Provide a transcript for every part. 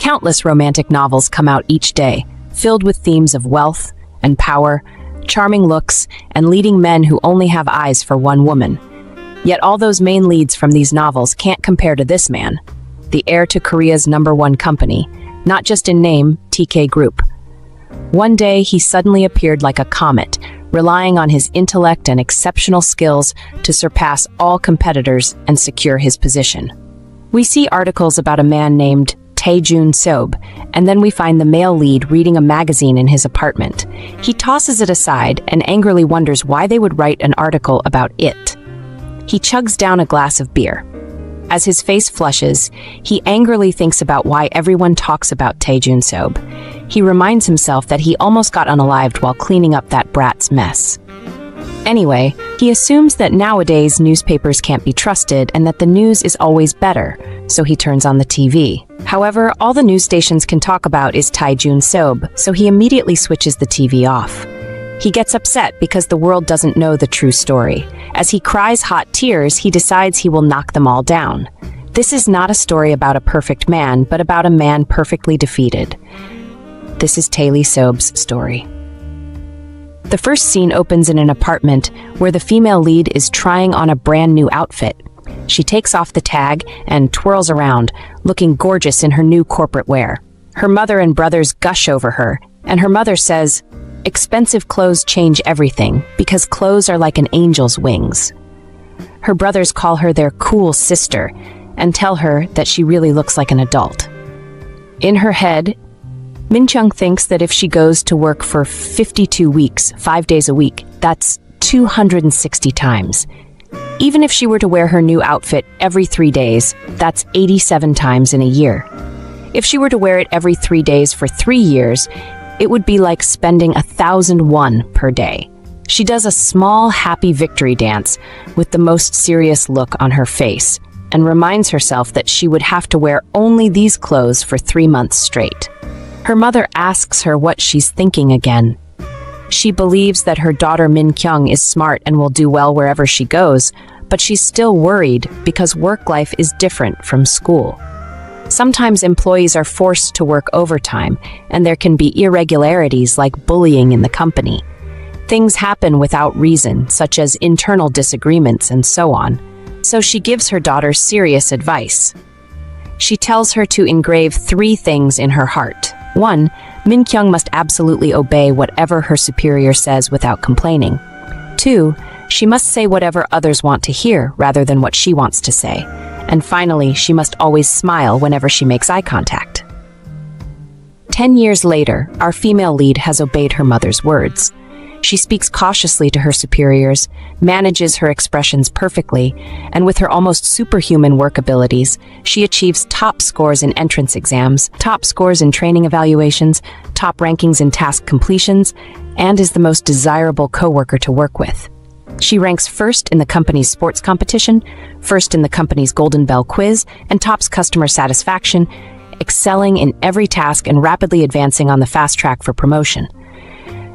Countless romantic novels come out each day, filled with themes of wealth and power, charming looks, and leading men who only have eyes for one woman. Yet all those main leads from these novels can't compare to this man, the heir to Korea's #1 company, not just in name, TK Group. One day, he suddenly appeared like a comet, relying on his intellect and exceptional skills to surpass all competitors and secure his position. We see articles about a man named Tae-Seob, and then we find the male lead reading a magazine in his apartment. He tosses it aside and angrily wonders why they would write an article about it. He chugs down a glass of beer. As his face flushes, he angrily thinks about why everyone talks about Tae-Seob. He reminds himself that he almost got unalived while cleaning up that brat's mess. Anyway, he assumes that nowadays newspapers can't be trusted and that the news is always better, so he turns on the TV. However, all the news stations can talk about is Tae-Seob, so he immediately switches the TV off. He gets upset because the world doesn't know the true story. As he cries hot tears, he decides he will knock them all down. This is not a story about a perfect man, but about a man perfectly defeated. This is Tae-Seob's story. The first scene opens in an apartment where the female lead is trying on a brand new outfit. She takes off the tag and twirls around, looking gorgeous in her new corporate wear. Her mother and brothers gush over her, and her mother says, "Expensive clothes change everything, because clothes are like an angel's wings." Her brothers call her their cool sister and tell her that she really looks like an adult. In her head, Mingyeong thinks that if she goes to work for 52 weeks, 5 days a week, that's 260 times. Even if she were to wear her new outfit every 3 days, that's 87 times in a year. If she were to wear it every 3 days for 3 years, it would be like spending 1,000 won per day. She does a small, happy victory dance with the most serious look on her face and reminds herself that she would have to wear only these clothes for 3 months straight. Her mother asks her what she's thinking again. She believes that her daughter Mingyeong is smart and will do well wherever she goes, but she's still worried because work life is different from school. Sometimes employees are forced to work overtime, and there can be irregularities like bullying in the company. Things happen without reason, such as internal disagreements and so on. So she gives her daughter serious advice. She tells her to engrave 3 things in her heart. 1, Mingyeong must absolutely obey whatever her superior says without complaining. 2, she must say whatever others want to hear rather than what she wants to say. And finally, she must always smile whenever she makes eye contact. 10 years later, our female lead has obeyed her mother's words. She speaks cautiously to her superiors, manages her expressions perfectly, and with her almost superhuman work abilities, she achieves top scores in entrance exams, top scores in training evaluations, top rankings in task completions, and is the most desirable coworker to work with. She ranks first in the company's sports competition, first in the company's Golden Bell quiz, and tops customer satisfaction, excelling in every task and rapidly advancing on the fast track for promotion.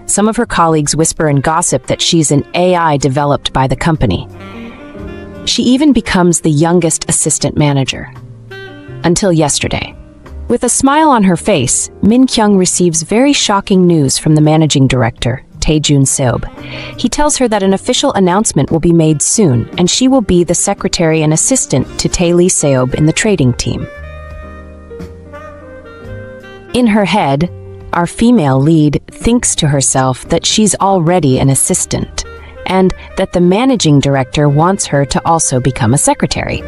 Some of her colleagues whisper and gossip that she's an AI developed by the company. She even becomes the youngest assistant manager. Until yesterday. With a smile on her face, Mingyeong receives very shocking news from the managing director, Tae-Seob. He tells her that an official announcement will be made soon, and she will be the secretary and assistant to Tae-Seob in the trading team. In her head, our female lead thinks to herself that she's already an assistant, and that the managing director wants her to also become a secretary.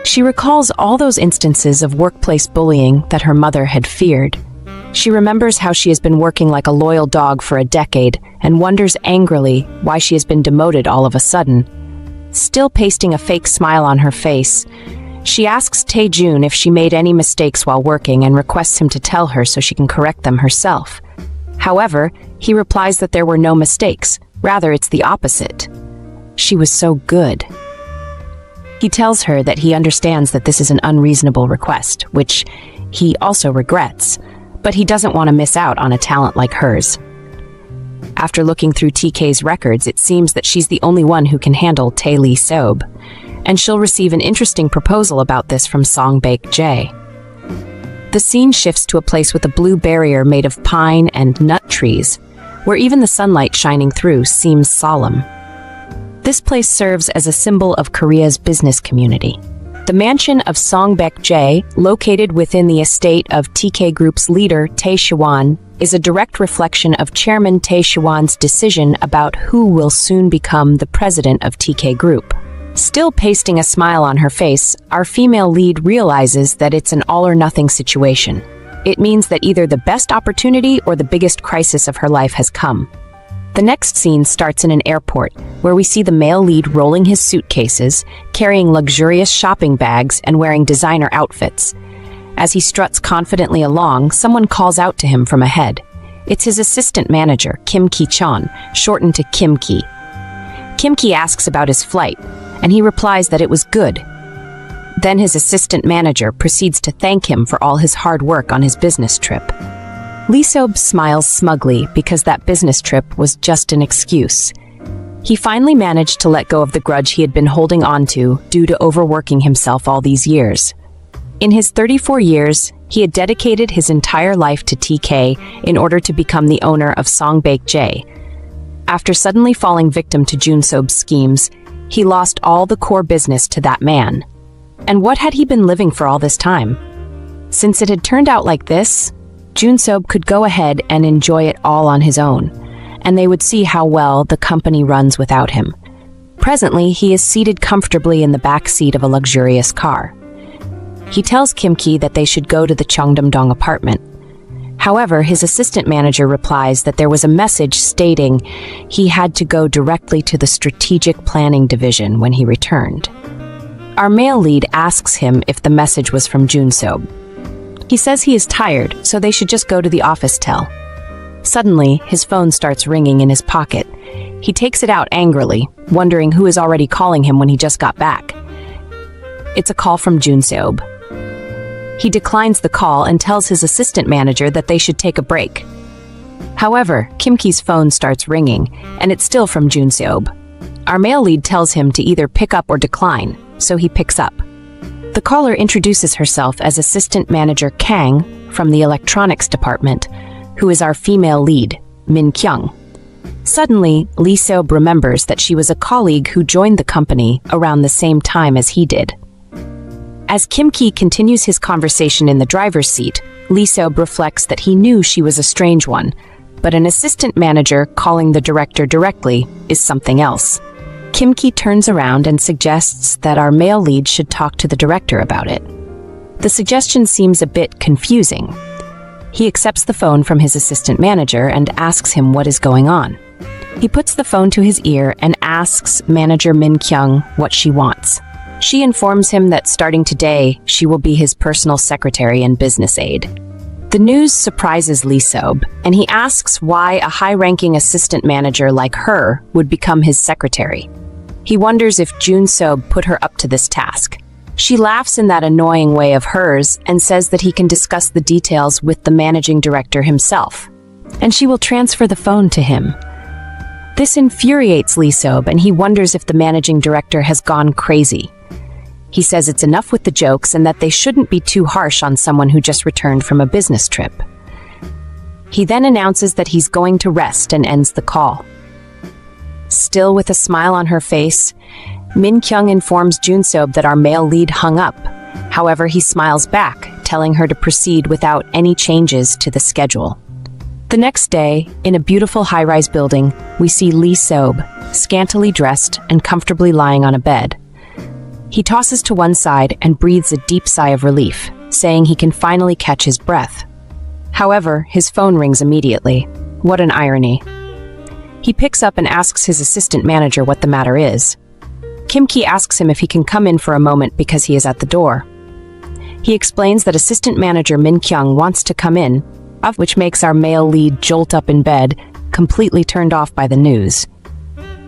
She recalls all those instances of workplace bullying that her mother had feared. She remembers how she has been working like a loyal dog for a decade and wonders angrily why she has been demoted all of a sudden. Still pasting a fake smile on her face, she asks Tae-Jun if she made any mistakes while working and requests him to tell her so she can correct them herself. However, he replies that there were no mistakes. Rather, it's the opposite. She was so good. He tells her that he understands that this is an unreasonable request, which he also regrets, but he doesn't want to miss out on a talent like hers. After looking through TK's records, it seems that she's the only one who can handle Tae-Seob, and she'll receive an interesting proposal about this from Song Baek-jae. The scene shifts to a place with a blue barrier made of pine and nut trees, where even the sunlight shining through seems solemn. This place serves as a symbol of Korea's business community. The mansion of Songbak-jae, located within the estate of TK Group's leader Tae Siwan, is a direct reflection of Chairman Tae Siwan's decision about who will soon become the president of TK Group. Still pasting a smile on her face, our female lead realizes that it's an all-or-nothing situation. It means that either the best opportunity or the biggest crisis of her life has come. The next scene starts in an airport, where we see the male lead rolling his suitcases, carrying luxurious shopping bags, and wearing designer outfits. As he struts confidently along, someone calls out to him from ahead. It's his assistant manager, Kim Ki-chon, shortened to Kim Ki. Kim Ki asks about his flight, and he replies that it was good. Then his assistant manager proceeds to thank him for all his hard work on his business trip. Iseop smiles smugly because that business trip was just an excuse. He finally managed to let go of the grudge he had been holding on to due to overworking himself all these years. In his 34 years, he had dedicated his entire life to TK in order to become the owner of Songbak-jae. After suddenly falling victim to Junsob's schemes, he lost all the core business to that man. And what had he been living for all this time? Since it had turned out like this, Junsob could go ahead and enjoy it all on his own, and they would see how well the company runs without him. Presently, he is seated comfortably in the back seat of a luxurious car. He tells Kim Ki that they should go to the Cheongdam-dong apartment. However, his assistant manager replies that there was a message stating he had to go directly to the strategic planning division when he returned. Our male lead asks him if the message was from Junsob. He says he is tired, so they should just go to the office tel. Suddenly, his phone starts ringing in his pocket. He takes it out angrily, wondering who is already calling him when he just got back. It's a call from Junsob. He declines the call and tells his assistant manager that they should take a break. However, Kim Ki's phone starts ringing, and it's still from Junsob. Our male lead tells him to either pick up or decline, so he picks up. The caller introduces herself as Assistant Manager Kang from the Electronics Department, who is our female lead, Min-kyung. Suddenly, Lee Seob remembers that she was a colleague who joined the company around the same time as he did. As Kim Ki continues his conversation in the driver's seat, Lee Seob reflects that he knew she was a strange one, but an assistant manager calling the director directly is something else. Kim Ki turns around and suggests that our male lead should talk to the director about it. The suggestion seems a bit confusing. He accepts the phone from his assistant manager and asks him what is going on. He puts the phone to his ear and asks manager Min-kyung what she wants. She informs him that starting today, she will be his personal secretary and business aide. The news surprises Lee Seob, and he asks why a high-ranking assistant manager like her would become his secretary. He wonders if Junsob put her up to this task. She laughs in that annoying way of hers and says that he can discuss the details with the managing director himself, and she will transfer the phone to him. This infuriates Lee Seob, and he wonders if the managing director has gone crazy. He says it's enough with the jokes and that they shouldn't be too harsh on someone who just returned from a business trip. He then announces that he's going to rest and ends the call. Still with a smile on her face, Min-kyung informs Junsob that our male lead hung up. However, he smiles back, telling her to proceed without any changes to the schedule. The next day, in a beautiful high-rise building, we see Lee Seob, scantily dressed and comfortably lying on a bed. He tosses to one side and breathes a deep sigh of relief, saying he can finally catch his breath. However, his phone rings immediately. What an irony. He picks up and asks his assistant manager what the matter is. Kim Ki asks him if he can come in for a moment because he is at the door. He explains that assistant manager Min-kyung wants to come in, of which makes our male lead jolt up in bed, completely turned off by the news.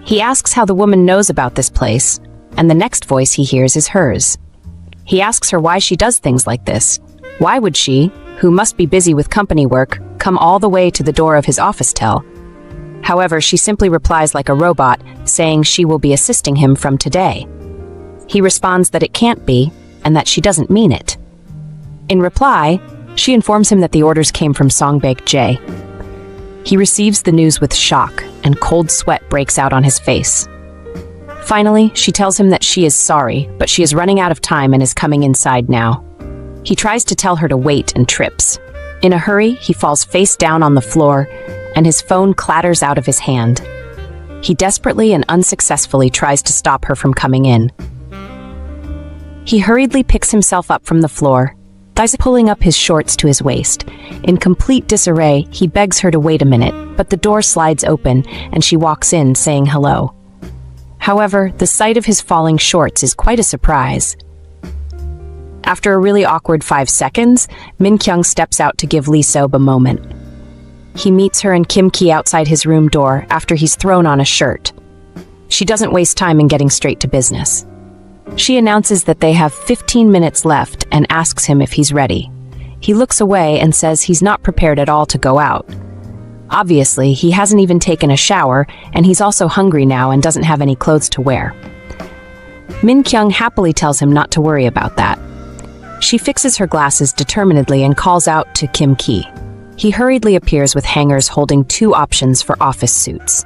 He asks how the woman knows about this place, and the next voice he hears is hers. He asks her why she does things like this. Why would she, who must be busy with company work, come all the way to the door of his office tel? However, she simply replies like a robot, saying she will be assisting him from today. He responds that it can't be, and that she doesn't mean it. In reply, She informs him that the orders came from Songbak Jae. He receives the news with shock, and cold sweat breaks out on his face. Finally, she tells him that she is sorry, but she is running out of time and is coming inside now. He tries to tell her to wait and trips. In a hurry, he falls face down on the floor, and his phone clatters out of his hand. He desperately and unsuccessfully tries to stop her from coming in. He hurriedly picks himself up from the floor, pulling up his shorts to his waist. In complete disarray, he begs her to wait a minute, but the door slides open, and she walks in, saying hello. However, the sight of his falling shorts is quite a surprise. After a really awkward 5 seconds, Min Kyung steps out to give Lee Sob a moment. He meets her and Kim Ki outside his room door after he's thrown on a shirt. She doesn't waste time in getting straight to business. She announces that they have 15 minutes left and asks him if he's ready. He looks away and says he's not prepared at all to go out. Obviously, he hasn't even taken a shower, and he's also hungry now and doesn't have any clothes to wear. Min Kyung happily tells him not to worry about that. She fixes her glasses determinedly and calls out to Kim Ki. He hurriedly appears with hangers holding 2 options for office suits.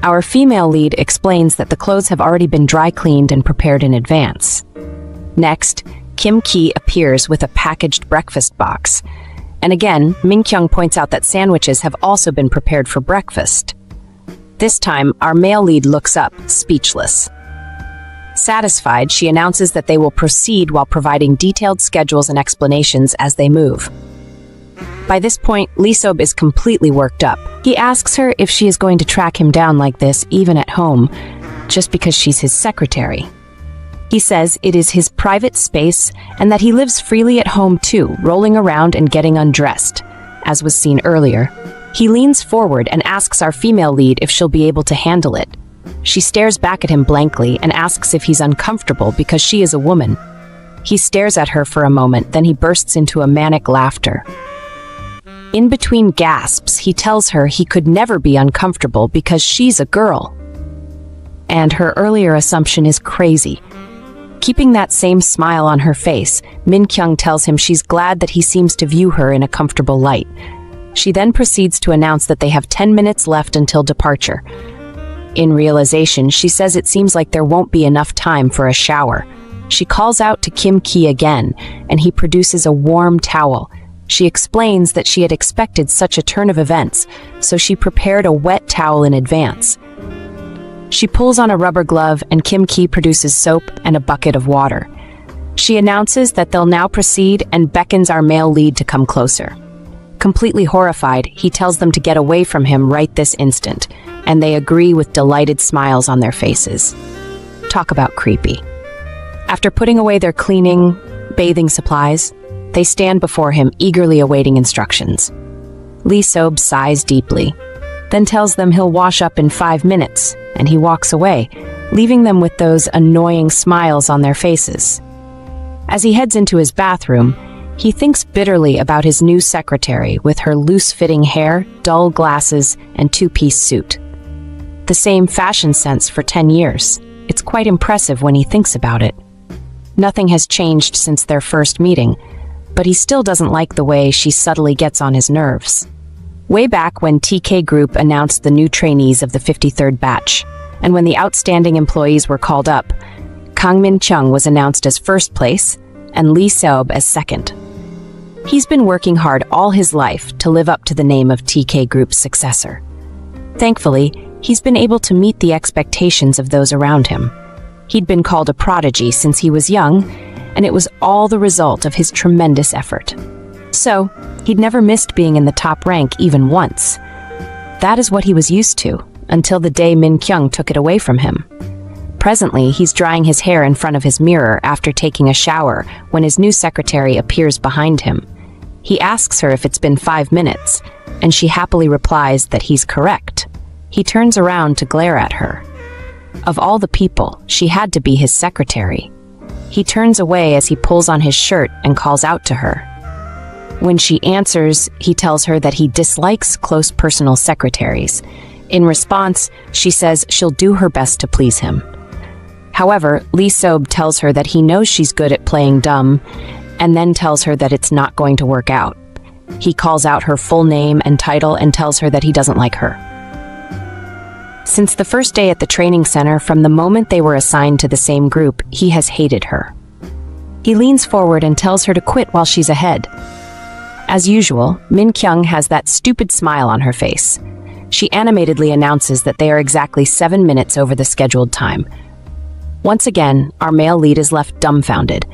Our female lead explains that the clothes have already been dry cleaned and prepared in advance. Next, Kim Ki appears with a packaged breakfast box. And again, Min Kyung points out that sandwiches have also been prepared for breakfast. This time, our male lead looks up, speechless. Satisfied, she announces that they will proceed while providing detailed schedules and explanations as they move. By this point, Lee Sob is completely worked up. He asks her if she is going to track him down like this even at home, just because she's his secretary. He says it is his private space and that he lives freely at home too, rolling around and getting undressed, as was seen earlier. He leans forward and asks our female lead if she'll be able to handle it. She stares back at him blankly and asks if he's uncomfortable because she is a woman. He stares at her for a moment, then he bursts into a manic laughter. In between gasps, he tells her he could never be uncomfortable because she's a girl. And her earlier assumption is crazy. Keeping that same smile on her face, Min Kyung tells him she's glad that he seems to view her in a comfortable light. She then proceeds to announce that they have 10 minutes left until departure. In realization, she says it seems like there won't be enough time for a shower. She calls out to Kim Ki again, and he produces a warm towel. She explains that she had expected such a turn of events, so she prepared a wet towel in advance. She pulls on a rubber glove and Kim Ki produces soap and a bucket of water. She announces that they'll now proceed and beckons our male lead to come closer. Completely horrified, he tells them to get away from him right this instant, and they agree with delighted smiles on their faces. Talk about creepy. After putting away their cleaning, bathing supplies, they stand before him, eagerly awaiting instructions. Lee Sob sighs deeply, then tells them he'll wash up in 5 minutes, and he walks away, leaving them with those annoying smiles on their faces. As he heads into his bathroom, he thinks bitterly about his new secretary with her loose-fitting hair, dull glasses, and 2-piece suit. The same fashion sense for 10 years. It's quite impressive when he thinks about it. Nothing has changed since their first meeting, but he still doesn't like the way she subtly gets on his nerves. Way back when TK Group announced the new trainees of the 53rd batch, and when the outstanding employees were called up, Kang Min Chung was announced as first place, and Lee Sob as second. He's been working hard all his life to live up to the name of TK Group's successor. Thankfully, he's been able to meet the expectations of those around him. He'd been called a prodigy since he was young, and it was all the result of his tremendous effort. So, he'd never missed being in the top rank even once. That is what he was used to, until the day Min Kyung took it away from him. Presently, he's drying his hair in front of his mirror after taking a shower when his new secretary appears behind him. He asks her if it's been 5 minutes, and she happily replies that he's correct. He turns around to glare at her. Of all the people, she had to be his secretary. He turns away as he pulls on his shirt and calls out to her. When she answers, he tells her that he dislikes close personal secretaries. In response, she says she'll do her best to please him. However, Lee Sob tells her that he knows she's good at playing dumb, and then tells her that it's not going to work out. He calls out her full name and title and tells her that he doesn't like her. Since the first day at the training center, from the moment they were assigned to the same group, he has hated her. He leans forward and tells her to quit while she's ahead. As usual, Mingyeong has that stupid smile on her face. She animatedly announces that they are exactly 7 minutes over the scheduled time. Once again, our male lead is left dumbfounded.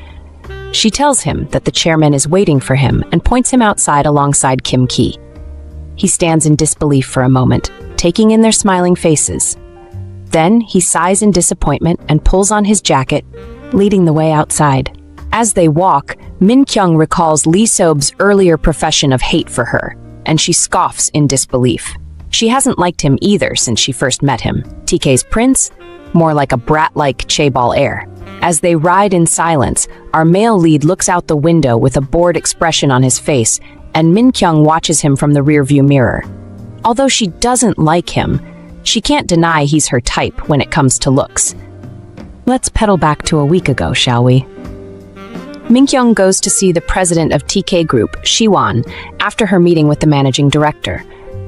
She tells him that the chairman is waiting for him and points him outside alongside Kim Ki. He stands in disbelief for a moment, taking in their smiling faces. Then he sighs in disappointment and pulls on his jacket, leading the way outside. As they walk, Mingyeong recalls Iseop's earlier profession of hate for her, and she scoffs in disbelief. She hasn't liked him either since she first met him. TK's prince? More like a brat-like chaebol heir. As they ride in silence, our male lead looks out the window with a bored expression on his face, and Mingyeong watches him from the rearview mirror. Although she doesn't like him, she can't deny he's her type when it comes to looks. Let's pedal back to a week ago, shall we? Mingyeong goes to see the president of TK Group, Shiwon, after her meeting with the managing director.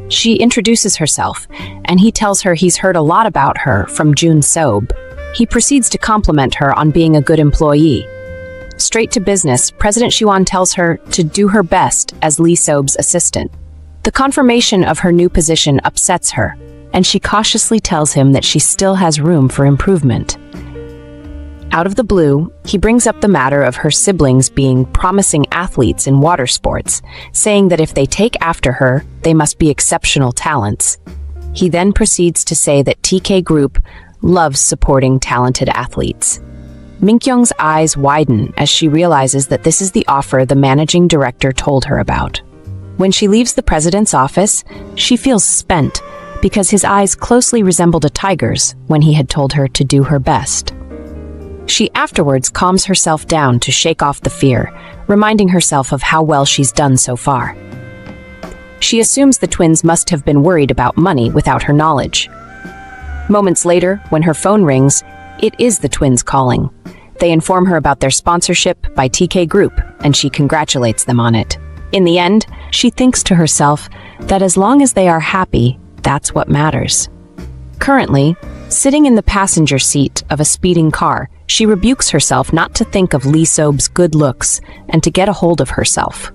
She introduces herself, and he tells her he's heard a lot about her from Jun Sob. He proceeds to compliment her on being a good employee. Straight to business, President Shiwon tells her to do her best as Lee Sob's assistant. The confirmation of her new position upsets her, and she cautiously tells him that she still has room for improvement. Out of the blue, he brings up the matter of her siblings being promising athletes in water sports, saying that if they take after her, they must be exceptional talents. He then proceeds to say that TK Group loves supporting talented athletes. Mingyeong's eyes widen as she realizes that this is the offer the managing director told her about. When she leaves the president's office, she feels spent because his eyes closely resembled a tiger's when he had told her to do her best. She afterwards calms herself down to shake off the fear, reminding herself of how well she's done so far. She assumes the twins must have been worried about money without her knowledge. Moments later, when her phone rings, it is the twins calling. They inform her about their sponsorship by TK Group, and she congratulates them on it. In the end, she thinks to herself that as long as they are happy, that's what matters. Currently, sitting in the passenger seat of a speeding car, she rebukes herself not to think of Lee Sob's good looks and to get a hold of herself.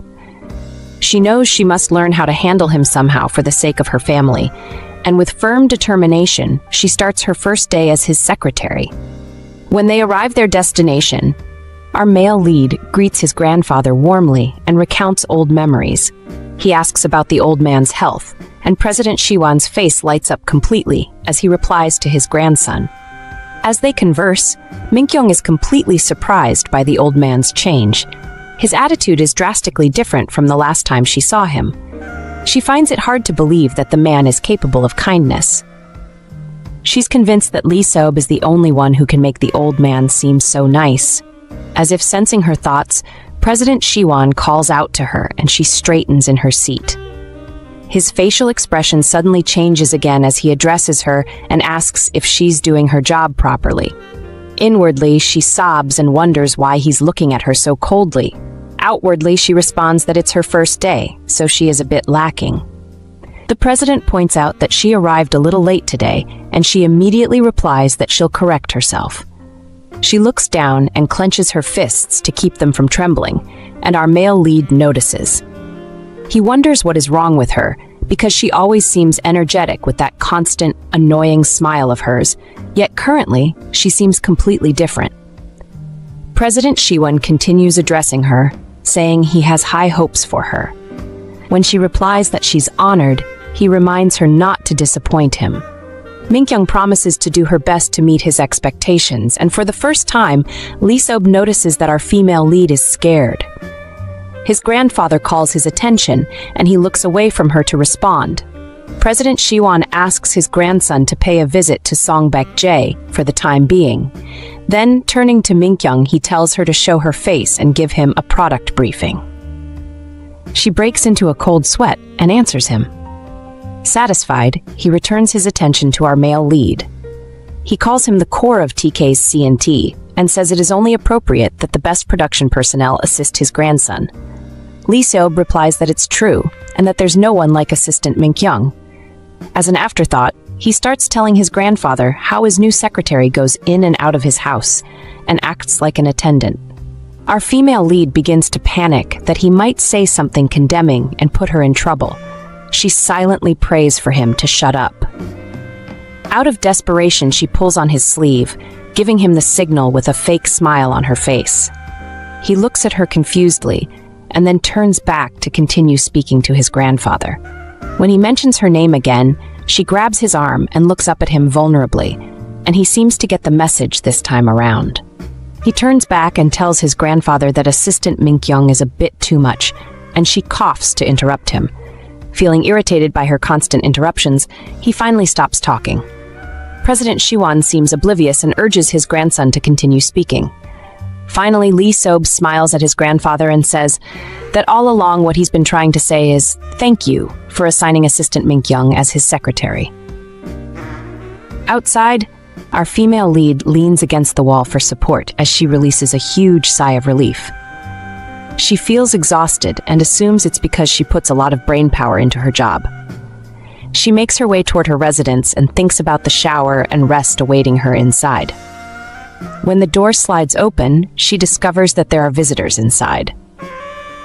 She knows she must learn how to handle him somehow for the sake of her family, and with firm determination, she starts her first day as his secretary. When they arrive their destination, our male lead greets his grandfather warmly and recounts old memories. He asks about the old man's health, and President Shiwon's face lights up completely as he replies to his grandson. As they converse, Mingyeong is completely surprised by the old man's change. His attitude is drastically different from the last time she saw him. She finds it hard to believe that the man is capable of kindness. She's convinced that Lee Sob is the only one who can make the old man seem so nice. As if sensing her thoughts, President Shiwon calls out to her and she straightens in her seat. His facial expression suddenly changes again as he addresses her and asks if she's doing her job properly. Inwardly, she sobs and wonders why he's looking at her so coldly. Outwardly, she responds that it's her first day, so she is a bit lacking. The president points out that she arrived a little late today, and she immediately replies that she'll correct herself. She looks down and clenches her fists to keep them from trembling, and our male lead notices. He wonders what is wrong with her, because she always seems energetic with that constant, annoying smile of hers, yet currently, she seems completely different. President Shiwon continues addressing her, saying he has high hopes for her. When she replies that she's honored, he reminds her not to disappoint him. Mingyeong promises to do her best to meet his expectations, and for the first time, Lee Sob notices that our female lead is scared. His grandfather calls his attention, and he looks away from her to respond. President Shiwon asks his grandson to pay a visit to Songbak-jae for the time being. Then, turning to Mingyeong, he tells her to show her face and give him a product briefing. She breaks into a cold sweat and answers him. Satisfied, he returns his attention to our male lead. He calls him the core of TK's C&T and says it is only appropriate that the best production personnel assist his grandson. Iseop replies that it's true and that there's no one like assistant Mingyeong. As an afterthought, he starts telling his grandfather how his new secretary goes in and out of his house and acts like an attendant. Our female lead begins to panic that he might say something condemning and put her in trouble. She silently prays for him to shut up. Out of desperation, she pulls on his sleeve, giving him the signal with a fake smile on her face. He looks at her confusedly and then turns back to continue speaking to his grandfather. When he mentions her name again, she grabs his arm and looks up at him vulnerably, and he seems to get the message this time around. He turns back and tells his grandfather that assistant Mingyeong is a bit too much, and she coughs to interrupt him. Feeling irritated by her constant interruptions, he finally stops talking. President Shiwan seems oblivious and urges his grandson to continue speaking. Finally, Iseop smiles at his grandfather and says that all along what he's been trying to say is thank you for assigning assistant Mingyeong as his secretary. Outside, our female lead leans against the wall for support as she releases a huge sigh of relief. She feels exhausted and assumes it's because she puts a lot of brain power into her job. She makes her way toward her residence and thinks about the shower and rest awaiting her inside. When the door slides open, she discovers that there are visitors inside.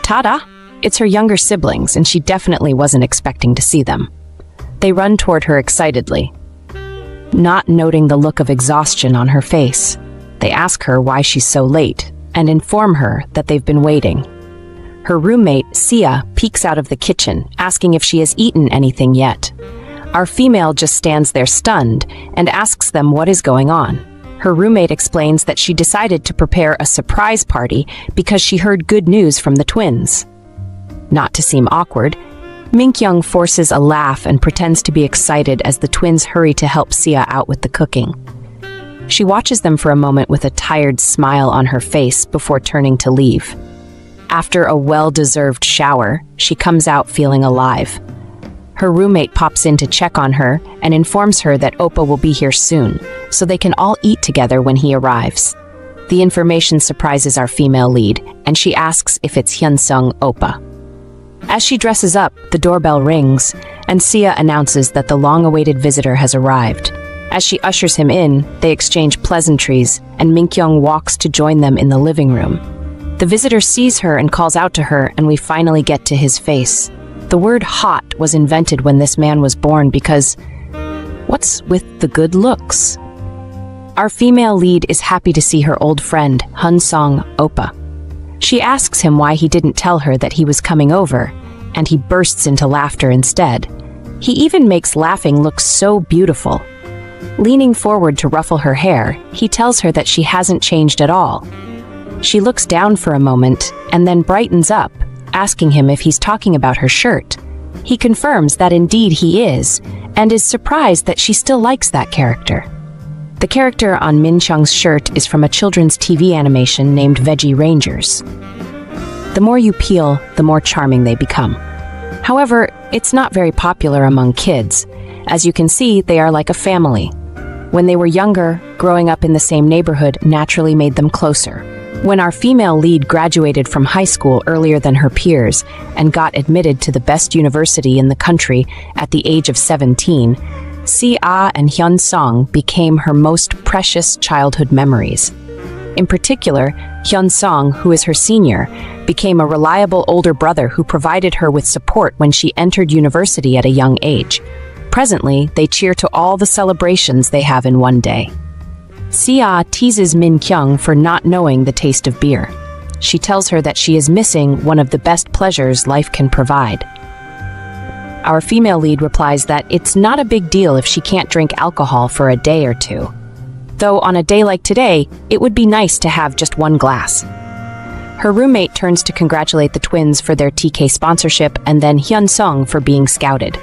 Ta-da! It's her younger siblings, and she definitely wasn't expecting to see them. They run toward her excitedly, not noting the look of exhaustion on her face. They ask her why she's so late and inform her that they've been waiting. Her roommate, Sia, peeks out of the kitchen, asking if she has eaten anything yet. Our female just stands there stunned and asks them what is going on. Her roommate explains that she decided to prepare a surprise party because she heard good news from the twins. Not to seem awkward, Mingyeong forces a laugh and pretends to be excited as the twins hurry to help Sia out with the cooking. She watches them for a moment with a tired smile on her face before turning to leave. After a well-deserved shower, she comes out feeling alive. Her roommate pops in to check on her and informs her that Oppa will be here soon, so they can all eat together when he arrives. The information surprises our female lead, and she asks if it's Hyunsung Oppa. As she dresses up, the doorbell rings, and Sia announces that the long-awaited visitor has arrived. As she ushers him in, they exchange pleasantries, and Mingyeong walks to join them in the living room. The visitor sees her and calls out to her, and we finally get to his face. The word hot was invented when this man was born because what's with the good looks? Our female lead is happy to see her old friend, Hyunsung Oppa. She asks him why he didn't tell her that he was coming over, and he bursts into laughter instead. He even makes laughing look so beautiful. Leaning forward to ruffle her hair, he tells her that she hasn't changed at all. She looks down for a moment and then brightens up, asking him if he's talking about her shirt. He confirms that indeed he is, and is surprised that she still likes that character. The character on Min Chung's shirt is from a children's TV animation named Veggie Rangers. The more you peel, the more charming they become. However, it's not very popular among kids. As you can see, they are like a family. When they were younger, growing up in the same neighborhood naturally made them closer. When our female lead graduated from high school earlier than her peers and got admitted to the best university in the country at the age of 17, Sia and Hyunsung became her most precious childhood memories. In particular, Hyunsung, who is her senior, became a reliable older brother who provided her with support when she entered university at a young age. Presently, they cheer to all the celebrations they have in one day. Sia teases Mingyeong for not knowing the taste of beer. She tells her that she is missing one of the best pleasures life can provide. Our female lead replies that it's not a big deal if she can't drink alcohol for a day or two. Though on a day like today, it would be nice to have just one glass. Her roommate turns to congratulate the twins for their TK sponsorship and then Hyunsung for being scouted.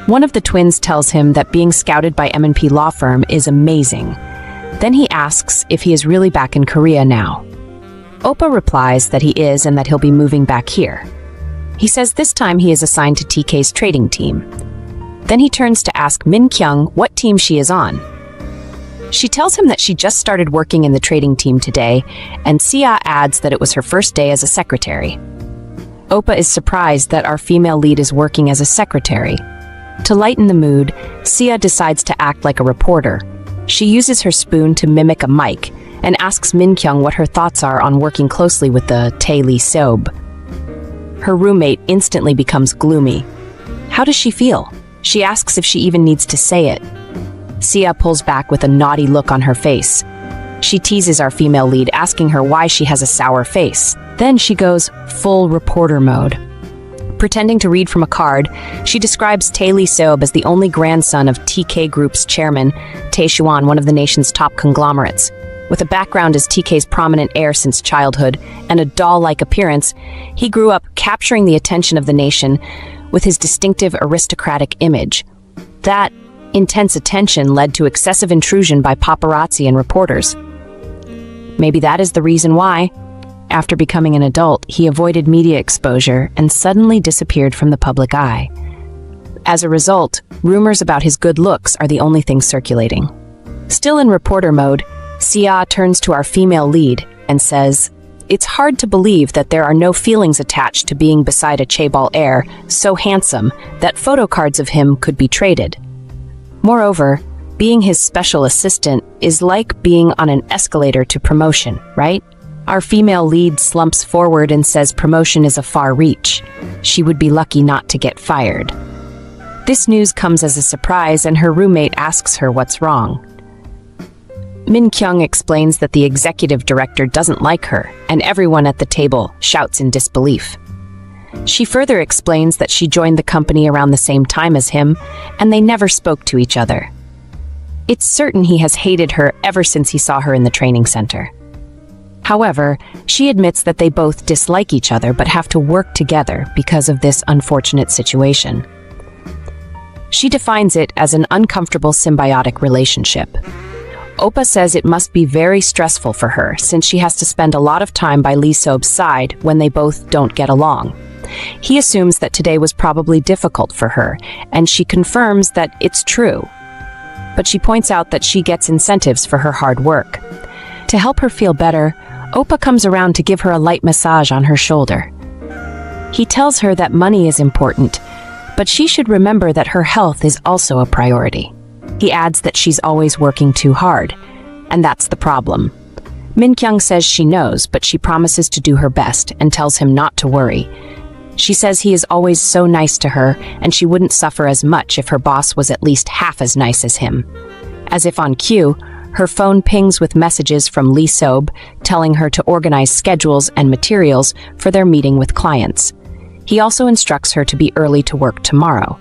One of the twins tells him that being scouted by M&P law firm is amazing. Then he asks if he is really back in Korea now. Oppa replies that he is and that he'll be moving back here. He says this time he is assigned to TK's trading team. Then he turns to ask Mingyeong what team she is on. She tells him that she just started working in the trading team today, and Sia adds that it was her first day as a secretary. Oppa is surprised that our female lead is working as a secretary. To lighten the mood, Sia decides to act like a reporter. She uses her spoon to mimic a mic and asks Mingyeong what her thoughts are on working closely with the Tae Iseop. Her roommate instantly becomes gloomy. How does she feel? She asks if she even needs to say it. Sia pulls back with a naughty look on her face. She teases our female lead, asking her why she has a sour face. Then she goes full reporter mode. Pretending to read from a card, she describes Tae Iseop as the only grandson of TK Group's chairman, Tae Shuan, one of the nation's top conglomerates. With a background as TK's prominent heir since childhood and a doll-like appearance, he grew up capturing the attention of the nation with his distinctive aristocratic image. That intense attention led to excessive intrusion by paparazzi and reporters. Maybe that is the reason why, after becoming an adult, he avoided media exposure and suddenly disappeared from the public eye. As a result, rumors about his good looks are the only thing circulating. Still in reporter mode, Sia turns to our female lead and says, "It's hard to believe that there are no feelings attached to being beside a chaebol heir so handsome that photo cards of him could be traded. Moreover, being his special assistant is like being on an escalator to promotion, right?" Our female lead slumps forward and says promotion is a far reach. She would be lucky not to get fired. This news comes as a surprise, and her roommate asks her what's wrong. Mingyeong explains that the executive director doesn't like her, and everyone at the table shouts in disbelief. She further explains that she joined the company around the same time as him, and they never spoke to each other. It's certain he has hated her ever since he saw her in the training center. However, she admits that they both dislike each other but have to work together because of this unfortunate situation. She defines it as an uncomfortable symbiotic relationship. Oppa says it must be very stressful for her since she has to spend a lot of time by Lee Soap's side when they both don't get along. He assumes that today was probably difficult for her, and she confirms that it's true. But she points out that she gets incentives for her hard work. To help her feel better, Oppa comes around to give her a light massage on her shoulder. He tells her that money is important, but she should remember that her health is also a priority. He adds that she's always working too hard, and that's the problem. Mingyeong says she knows, but she promises to do her best and tells him not to worry. She says he is always so nice to her, and she wouldn't suffer as much if her boss was at least half as nice as him. As if on cue, her phone pings with messages from Lee Soap telling her to organize schedules and materials for their meeting with clients. He also instructs her to be early to work tomorrow.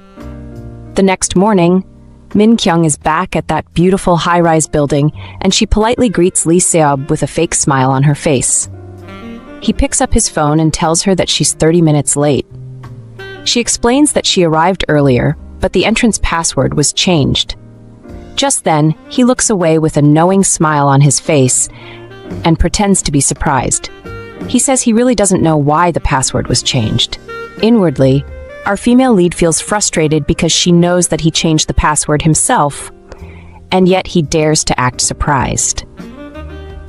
The next morning, Mingyeong is back at that beautiful high-rise building, and she politely greets Lee Soap with a fake smile on her face. He picks up his phone and tells her that she's 30 minutes late. She explains that she arrived earlier, but the entrance password was changed. Just then, he looks away with a knowing smile on his face and pretends to be surprised. He says he really doesn't know why the password was changed. Inwardly, our female lead feels frustrated because she knows that he changed the password himself, and yet he dares to act surprised.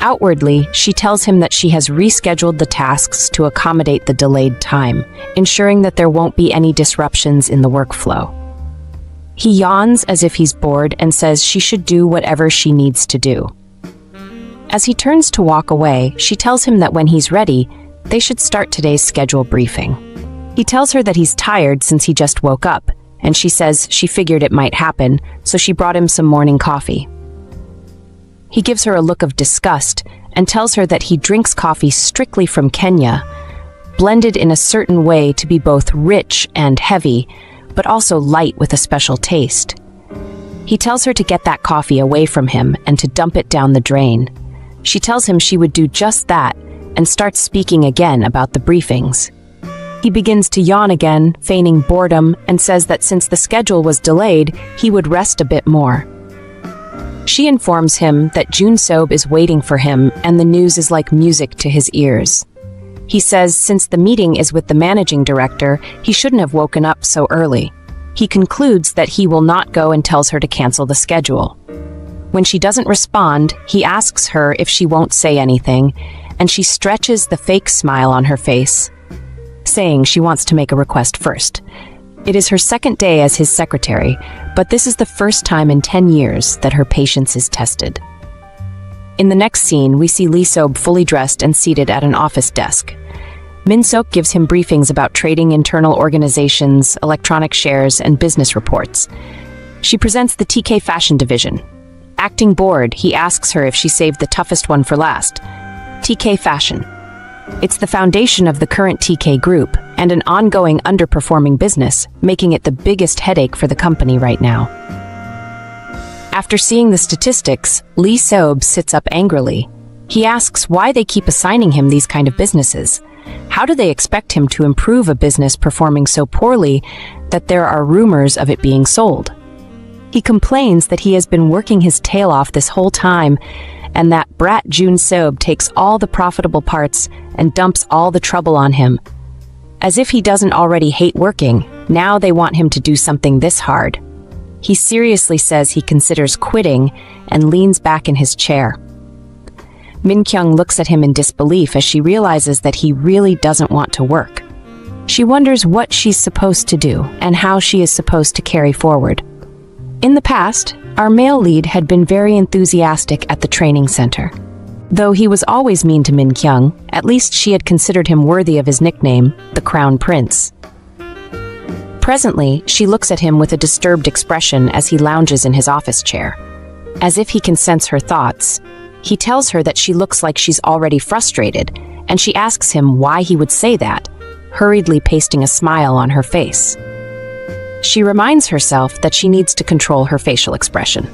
Outwardly, she tells him that she has rescheduled the tasks to accommodate the delayed time, ensuring that there won't be any disruptions in the workflow. He yawns as if he's bored and says she should do whatever she needs to do. As he turns to walk away, she tells him that when he's ready, they should start today's schedule briefing. He tells her that he's tired since he just woke up, and she says she figured it might happen, so she brought him some morning coffee. He gives her a look of disgust and tells her that he drinks coffee strictly from Kenya, blended in a certain way to be both rich and heavy, but also light with a special taste. He tells her to get that coffee away from him and to dump it down the drain. She tells him she would do just that and starts speaking again about the briefings. He begins to yawn again, feigning boredom, and says that since the schedule was delayed, he would rest a bit more. She informs him that Jun Soap is waiting for him, and the news is like music to his ears. He says since the meeting is with the managing director, he shouldn't have woken up so early. He concludes that he will not go and tells her to cancel the schedule. When she doesn't respond, he asks her if she won't say anything, and she stretches the fake smile on her face, saying she wants to make a request first. It is her second day as his secretary, but this is the first time in 10 years that her patience is tested. In the next scene, we see Lee Seop fully dressed and seated at an office desk. Min Seok gives him briefings about trading, internal organizations, electronic shares, and business reports. She presents the TK fashion division. Acting bored, he asks her if she saved the toughest one for last. TK Fashion. It's the foundation of the current TK group and an ongoing underperforming business, making it the biggest headache for the company right now. After seeing the statistics, Lee Seop sits up angrily. He asks why they keep assigning him these kind of businesses. How do they expect him to improve a business performing so poorly that there are rumors of it being sold? He complains that he has been working his tail off this whole time, and that brat Jun Seop takes all the profitable parts and dumps all the trouble on him. As if he doesn't already hate working, now they want him to do something this hard. He seriously says he considers quitting and leans back in his chair. Mingyeong looks at him in disbelief as she realizes that he really doesn't want to work. She wonders what she's supposed to do and how she is supposed to carry forward. In the past, our male lead had been very enthusiastic at the training center. Though he was always mean to Mingyeong, at least she had considered him worthy of his nickname, the Crown Prince. Presently, she looks at him with a disturbed expression as he lounges in his office chair. As if he can sense her thoughts, he tells her that she looks like she's already frustrated, and she asks him why he would say that, hurriedly pasting a smile on her face. She reminds herself that she needs to control her facial expression.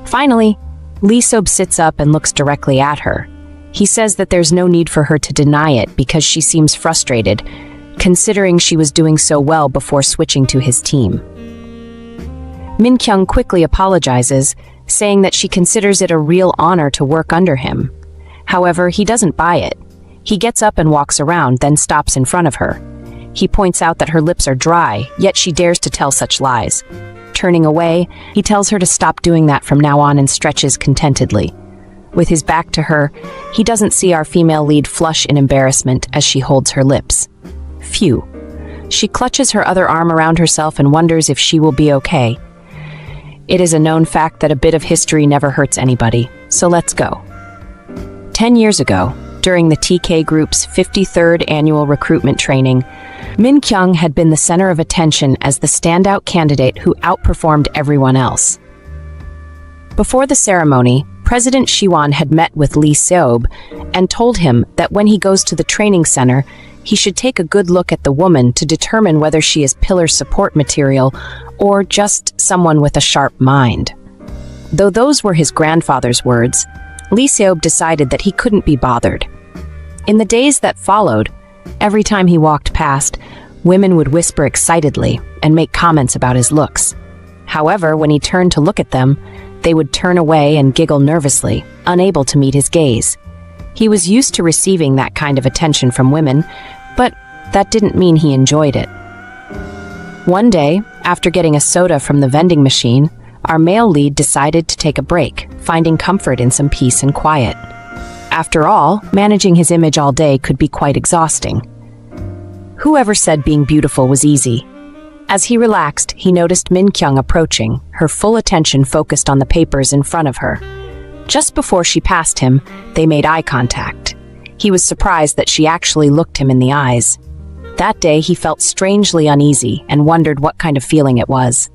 Finally, Lee Seop sits up and looks directly at her. He says that there's no need for her to deny it because she seems frustrated, considering she was doing so well before switching to his team. Mingyeong quickly apologizes, saying that she considers it a real honor to work under him. However, he doesn't buy it. He gets up and walks around, then stops in front of her. He points out that her lips are dry, yet she dares to tell such lies. Turning away, he tells her to stop doing that from now on and stretches contentedly. With his back to her, he doesn't see our female lead flush in embarrassment as she holds her lips. Phew. She clutches her other arm around herself and wonders if she will be okay. It is a known fact that a bit of history never hurts anybody, so let's go. 10 years ago, during the TK Group's 53rd annual recruitment training, Mingyeong had been the center of attention as the standout candidate who outperformed everyone else. Before the ceremony, President Shiwon had met with Lee Seop and told him that when he goes to the training center, he should take a good look at the woman to determine whether she is pillar support material or just someone with a sharp mind. Though those were his grandfather's words, Lee Seop decided that he couldn't be bothered. In the days that followed, every time he walked past, women would whisper excitedly and make comments about his looks. However, when he turned to look at them, they would turn away and giggle nervously, unable to meet his gaze. He was used to receiving that kind of attention from women, but that didn't mean he enjoyed it. One day, after getting a soda from the vending machine, our male lead decided to take a break, finding comfort in some peace and quiet. After all, managing his image all day could be quite exhausting. Whoever said being beautiful was easy? As he relaxed, he noticed Mingyeong approaching, her full attention focused on the papers in front of her. Just before she passed him, they made eye contact. He was surprised that she actually looked him in the eyes. That day, he felt strangely uneasy and wondered what kind of feeling it was.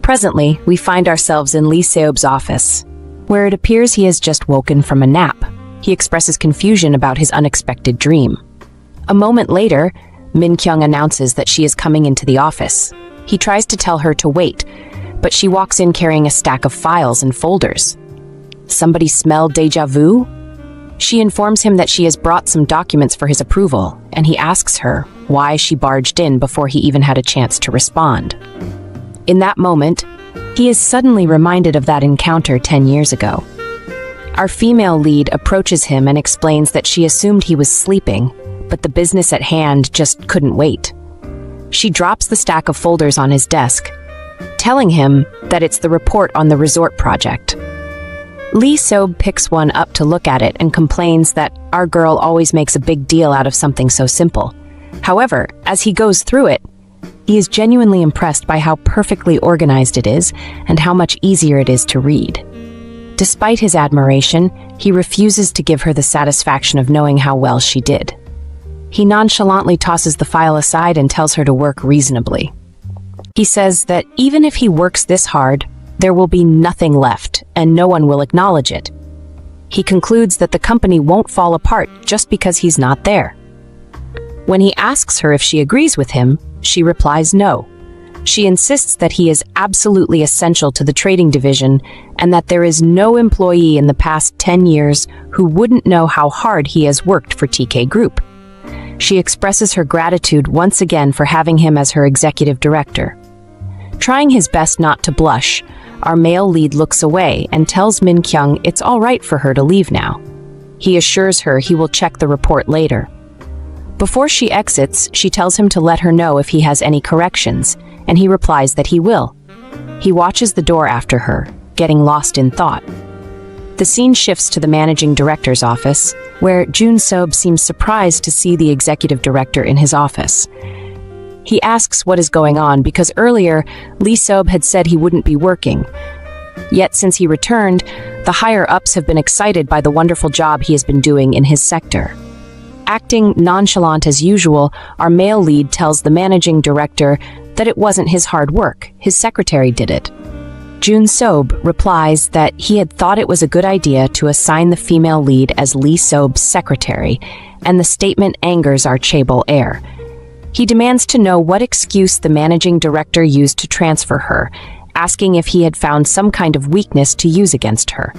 Presently, we find ourselves in Lee Seop's office, where it appears he has just woken from a nap. He expresses confusion about his unexpected dream. A moment later, Mingyeong announces that she is coming into the office. He tries to tell her to wait, but she walks in carrying a stack of files and folders. Somebody smell déjà vu? She informs him that she has brought some documents for his approval, and he asks her why she barged in before he even had a chance to respond. In that moment, he is suddenly reminded of that encounter 10 years ago. Our female lead approaches him and explains that she assumed he was sleeping, but the business at hand just couldn't wait. She drops the stack of folders on his desk, telling him that it's the report on the resort project. Lee Sob picks one up to look at it and complains that our girl always makes a big deal out of something so simple. However, as he goes through it, he is genuinely impressed by how perfectly organized it is and how much easier it is to read. Despite his admiration, he refuses to give her the satisfaction of knowing how well she did. He nonchalantly tosses the file aside and tells her to work reasonably. He says that even if he works this hard, there will be nothing left and no one will acknowledge it. He concludes that the company won't fall apart just because he's not there. When he asks her if she agrees with him, she replies no. She insists that he is absolutely essential to the trading division and that there is no employee in the past 10 years who wouldn't know how hard he has worked for TK Group. She expresses her gratitude once again for having him as her executive director. Trying his best not to blush, our male lead looks away and tells Mingyeong it's all right for her to leave now. He assures her he will check the report later. Before she exits, she tells him to let her know if he has any corrections, and he replies that he will. He watches the door after her, getting lost in thought. The scene shifts to the managing director's office, where Jun Sob seems surprised to see the executive director in his office. He asks what is going on because earlier, Lee Sob had said he wouldn't be working. Yet since he returned, the higher-ups have been excited by the wonderful job he has been doing in his sector. Acting nonchalant as usual, our male lead tells the managing director that it wasn't his hard work, his secretary did it. Jun Sob replies that he had thought it was a good idea to assign the female lead as Lee Sob's secretary, and the statement angers our chaebol heir. He demands to know what excuse the managing director used to transfer her, asking if he had found some kind of weakness to use against her.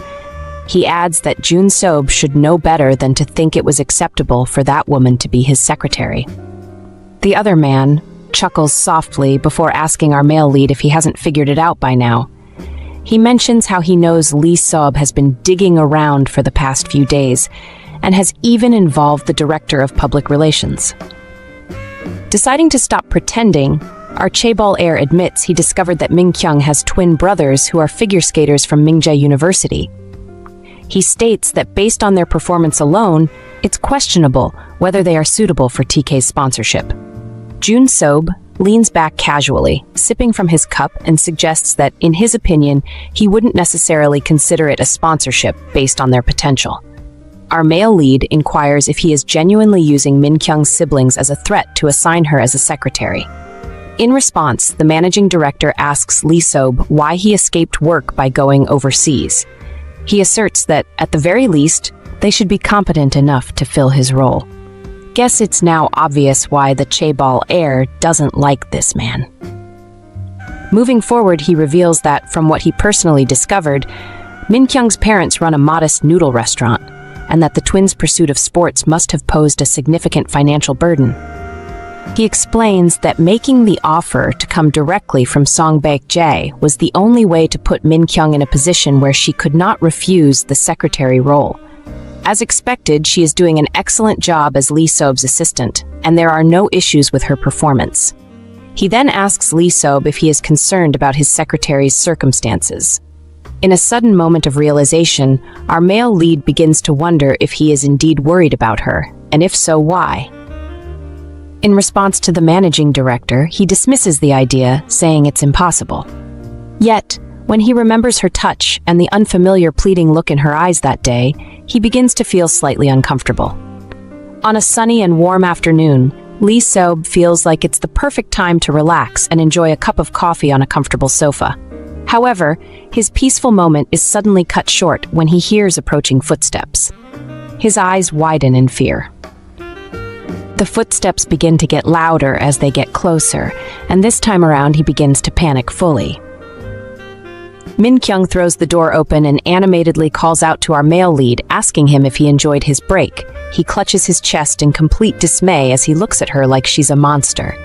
He adds that Jun Sob should know better than to think it was acceptable for that woman to be his secretary. The other man chuckles softly before asking our male lead if he hasn't figured it out by now. He mentions how he knows Lee Sob has been digging around for the past few days and has even involved the director of public relations. Deciding to stop pretending, our chaebol heir admits he discovered that Mingyeong has twin brothers who are figure skaters from Mingye University. He states that based on their performance alone, it's questionable whether they are suitable for TK's sponsorship. Jun Sob leans back casually, sipping from his cup, and suggests that, in his opinion, he wouldn't necessarily consider it a sponsorship based on their potential. Our male lead inquires if he is genuinely using Mingyeong's siblings as a threat to assign her as a secretary. In response, the managing director asks Lee Sob why he escaped work by going overseas. He asserts that, at the very least, they should be competent enough to fill his role. Guess it's now obvious why the chaebol heir doesn't like this man. Moving forward, he reveals that, from what he personally discovered, Mingyeong's parents run a modest noodle restaurant, and that the twins' pursuit of sports must have posed a significant financial burden. He explains that making the offer to come directly from Song Baek-jae was the only way to put Mingyeong in a position where she could not refuse the secretary role. As expected, she is doing an excellent job as Lee Sob's assistant, and there are no issues with her performance. He then asks Lee Sob if he is concerned about his secretary's circumstances. In a sudden moment of realization, our male lead begins to wonder if he is indeed worried about her, and if so, why. In response to the managing director, he dismisses the idea, saying it's impossible. Yet, when he remembers her touch and the unfamiliar pleading look in her eyes that day, he begins to feel slightly uncomfortable. On a sunny and warm afternoon, Lee Sob feels like it's the perfect time to relax and enjoy a cup of coffee on a comfortable sofa. However, his peaceful moment is suddenly cut short when he hears approaching footsteps. His eyes widen in fear. The footsteps begin to get louder as they get closer, and this time around he begins to panic fully. Mingyeong throws the door open and animatedly calls out to our male lead, asking him if he enjoyed his break. He clutches his chest in complete dismay as he looks at her like she's a monster.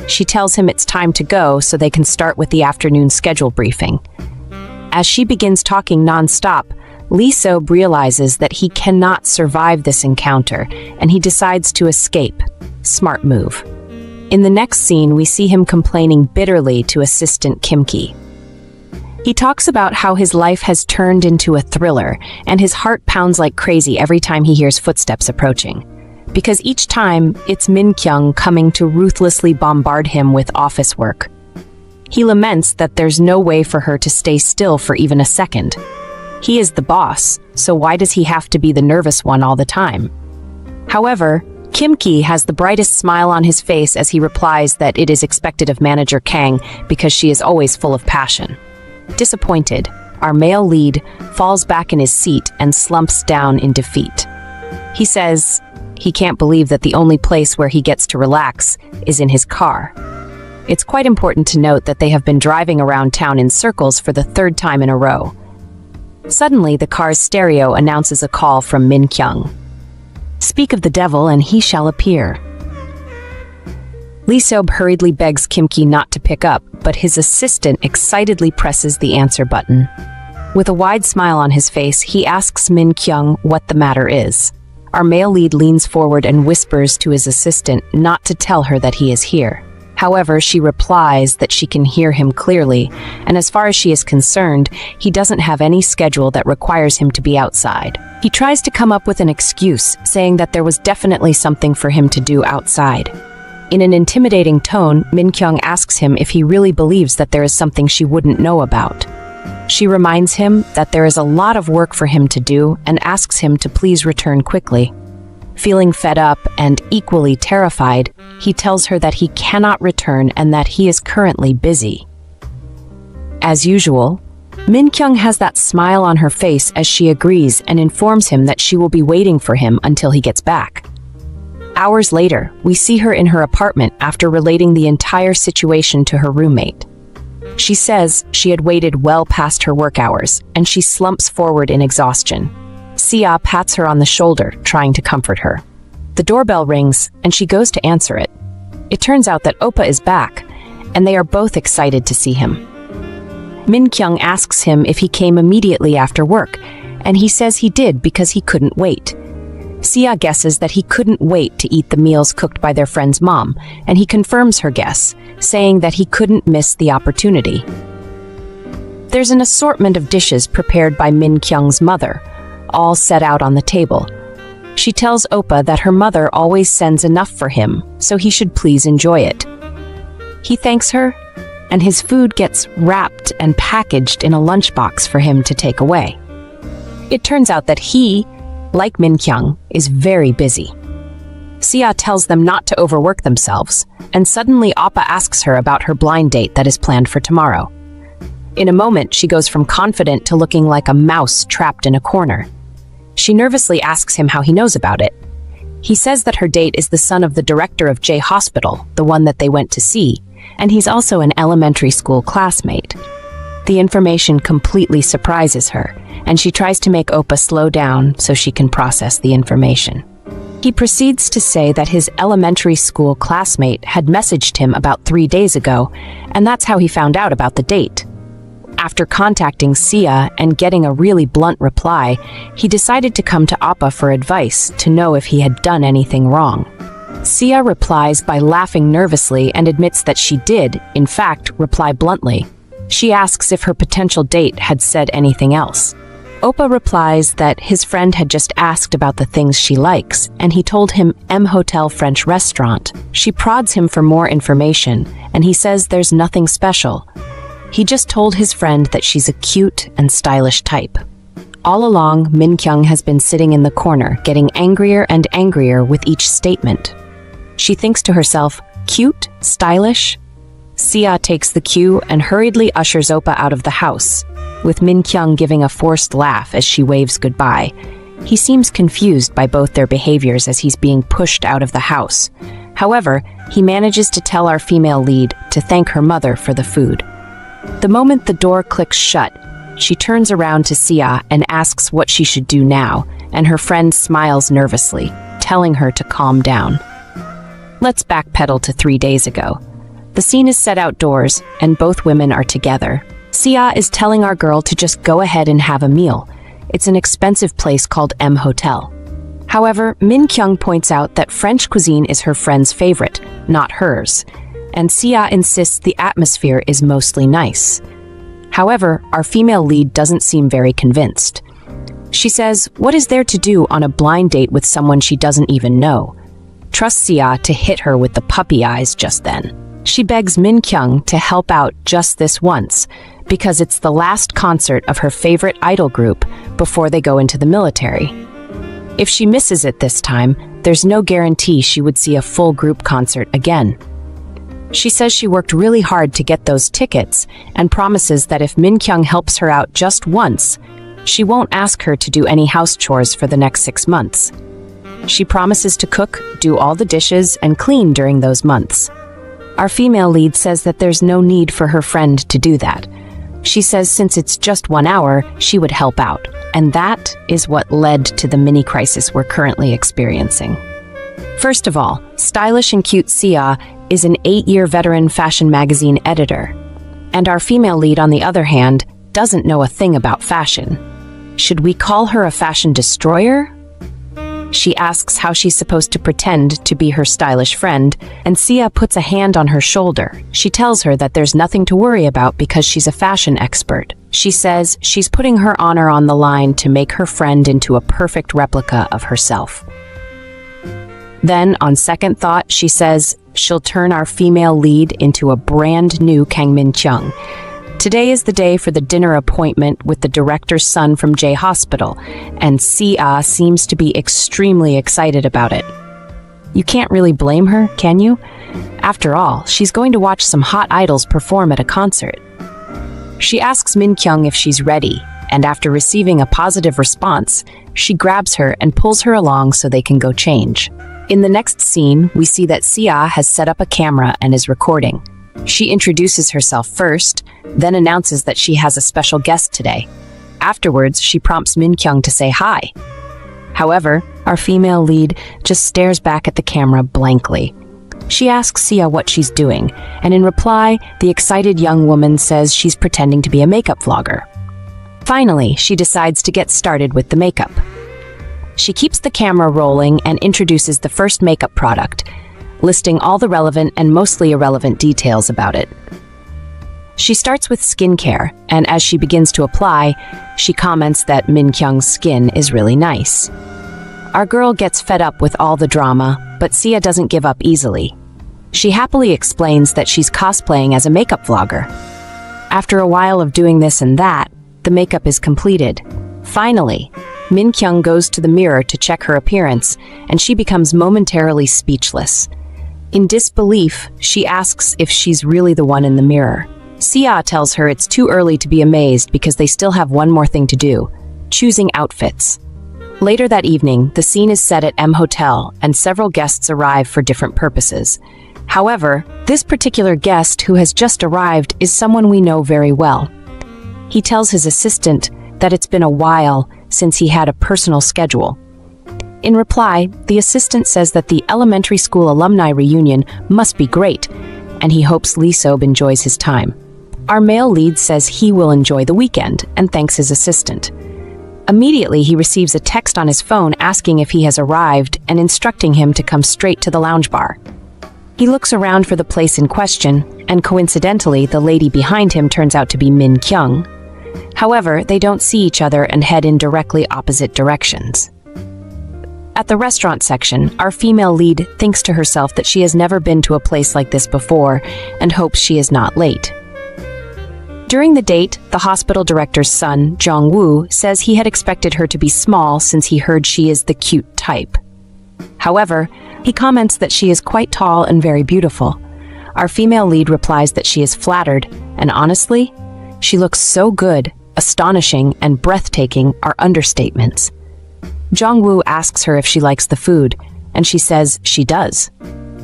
She tells him it's time to go so they can start with the afternoon schedule briefing. As she begins talking non-stop, Lee Sob realizes that he cannot survive this encounter, and he decides to escape. Smart move. In the next scene, we see him complaining bitterly to assistant Kim Ki. He talks about how his life has turned into a thriller, and his heart pounds like crazy every time he hears footsteps approaching. Because each time, it's Mingyeong coming to ruthlessly bombard him with office work. He laments that there's no way for her to stay still for even a second. He is the boss, so why does he have to be the nervous one all the time? However, Kim Ki has the brightest smile on his face as he replies that it is expected of manager Kang because she is always full of passion. Disappointed, our male lead falls back in his seat and slumps down in defeat. He says he can't believe that the only place where he gets to relax is in his car. It's quite important to note that they have been driving around town in circles for the third time in a row. Suddenly, the car's stereo announces a call from Mingyeong. "Speak of the devil and he shall appear." Iseop hurriedly begs Kim Ki not to pick up, but his assistant excitedly presses the answer button. With a wide smile on his face, he asks Mingyeong what the matter is. Our male lead leans forward and whispers to his assistant not to tell her that he is here. However, she replies that she can hear him clearly, and as far as she is concerned, he doesn't have any schedule that requires him to be outside. He tries to come up with an excuse, saying that there was definitely something for him to do outside. In an intimidating tone, Mingyeong asks him if he really believes that there is something she wouldn't know about. She reminds him that there is a lot of work for him to do and asks him to please return quickly. Feeling fed up and equally terrified, he tells her that he cannot return and that he is currently busy. As usual, Mingyeong has that smile on her face as she agrees and informs him that she will be waiting for him until he gets back. Hours later, we see her in her apartment after relating the entire situation to her roommate. She says she had waited well past her work hours, and she slumps forward in exhaustion. Sia pats her on the shoulder, trying to comfort her. The doorbell rings, and she goes to answer it. It turns out that Oppa is back, and they are both excited to see him. Mingyeong asks him if he came immediately after work, and he says he did because he couldn't wait. Sia guesses that he couldn't wait to eat the meals cooked by their friend's mom, and he confirms her guess, saying that he couldn't miss the opportunity. There's an assortment of dishes prepared by Mingyeong's mother, all set out on the table. She tells Oppa that her mother always sends enough for him, so he should please enjoy it. He thanks her, and his food gets wrapped and packaged in a lunchbox for him to take away. It turns out that he, like Mingyeong, is very busy. Sia tells them not to overwork themselves, and suddenly Oppa asks her about her blind date that is planned for tomorrow. In a moment, she goes from confident to looking like a mouse trapped in a corner. She nervously asks him how he knows about it. He says that her date is the son of the director of J Hospital, the one that they went to see, and he's also an elementary school classmate. The information completely surprises her, and she tries to make Oppa slow down so she can process the information. He proceeds to say that his elementary school classmate had messaged him about 3 days ago, and that's how he found out about the date. After contacting Sia and getting a really blunt reply, he decided to come to Oppa for advice to know if he had done anything wrong. Sia replies by laughing nervously and admits that she did, in fact, reply bluntly. She asks if her potential date had said anything else. Oppa replies that his friend had just asked about the things she likes, and he told him M Hotel French restaurant. She prods him for more information, and he says there's nothing special. He just told his friend that she's a cute and stylish type. All along, Mingyeong has been sitting in the corner, getting angrier and angrier with each statement. She thinks to herself, cute? Stylish? Sia takes the cue and hurriedly ushers Oppa out of the house, with Mingyeong giving a forced laugh as she waves goodbye. He seems confused by both their behaviors as he's being pushed out of the house. However, he manages to tell our female lead to thank her mother for the food. The moment the door clicks shut, she turns around to Sia and asks what she should do now, and her friend smiles nervously, telling her to calm down. Let's backpedal to 3 days ago. The scene is set outdoors, and both women are together. Sia is telling our girl to just go ahead and have a meal. It's an expensive place called M Hotel. However, Mingyeong points out that French cuisine is her friend's favorite, not hers, and Sia insists the atmosphere is mostly nice. However, our female lead doesn't seem very convinced. She says, what is there to do on a blind date with someone she doesn't even know? Trusts Sia to hit her with the puppy eyes just then. She begs Mingyeong to help out just this once, because it's the last concert of her favorite idol group before they go into the military. If she misses it this time, there's no guarantee she would see a full group concert again. She says she worked really hard to get those tickets and promises that if Mingyeong helps her out just once, she won't ask her to do any house chores for the next 6 months. She promises to cook, do all the dishes, and clean during those months. Our female lead says that there's no need for her friend to do that. She says since it's just 1 hour, she would help out. And that is what led to the mini crisis we're currently experiencing. First of all, stylish and cute Sia is an 8-year veteran fashion magazine editor. And our female lead, on the other hand, doesn't know a thing about fashion. Should we call her a fashion destroyer? She asks how she's supposed to pretend to be her stylish friend, and Sia puts a hand on her shoulder. She tells her that there's nothing to worry about because she's a fashion expert. She says she's putting her honor on the line to make her friend into a perfect replica of herself. Then, on second thought, she says she'll turn our female lead into a brand new Kang Min-kyung. Today is the day for the dinner appointment with the director's son from J Hospital, and Sia seems to be extremely excited about it. You can't really blame her, can you? After all, she's going to watch some hot idols perform at a concert. She asks Mingyeong if she's ready, and after receiving a positive response, she grabs her and pulls her along so they can go change. In the next scene, we see that Sia has set up a camera and is recording. She introduces herself first, then announces that she has a special guest today. Afterwards, she prompts Mingyeong to say hi. However, our female lead just stares back at the camera blankly. She asks Sia what she's doing, and in reply, the excited young woman says she's pretending to be a makeup vlogger. Finally, she decides to get started with the makeup. She keeps the camera rolling and introduces the first makeup product, listing all the relevant and mostly irrelevant details about it. She starts with skincare, and as she begins to apply, she comments that Mingyeong's skin is really nice. Our girl gets fed up with all the drama, but Sia doesn't give up easily. She happily explains that she's cosplaying as a makeup vlogger. After a while of doing this and that, the makeup is completed. Finally, Mingyeong goes to the mirror to check her appearance, and she becomes momentarily speechless. In disbelief, she asks if she's really the one in the mirror. Sia tells her it's too early to be amazed because they still have one more thing to do: choosing outfits. Later that evening, the scene is set at M Hotel, and several guests arrive for different purposes. However, this particular guest who has just arrived is someone we know very well. He tells his assistant that it's been a while since he had a personal schedule. In reply, the assistant says that the elementary school alumni reunion must be great, and he hopes Iseop enjoys his time. Our male lead says he will enjoy the weekend and thanks his assistant. Immediately, he receives a text on his phone asking if he has arrived and instructing him to come straight to the lounge bar. He looks around for the place in question, and coincidentally, the lady behind him turns out to be Mingyeong. However, they don't see each other and head in directly opposite directions. At the restaurant section, our female lead thinks to herself that she has never been to a place like this before and hopes she is not late. During the date, the hospital director's son, Jong-woo, says he had expected her to be small since he heard she is the cute type. However, he comments that she is quite tall and very beautiful. Our female lead replies that she is flattered, and honestly, she looks so good, astonishing, and breathtaking are understatements. Jong-woo asks her if she likes the food, and she says she does.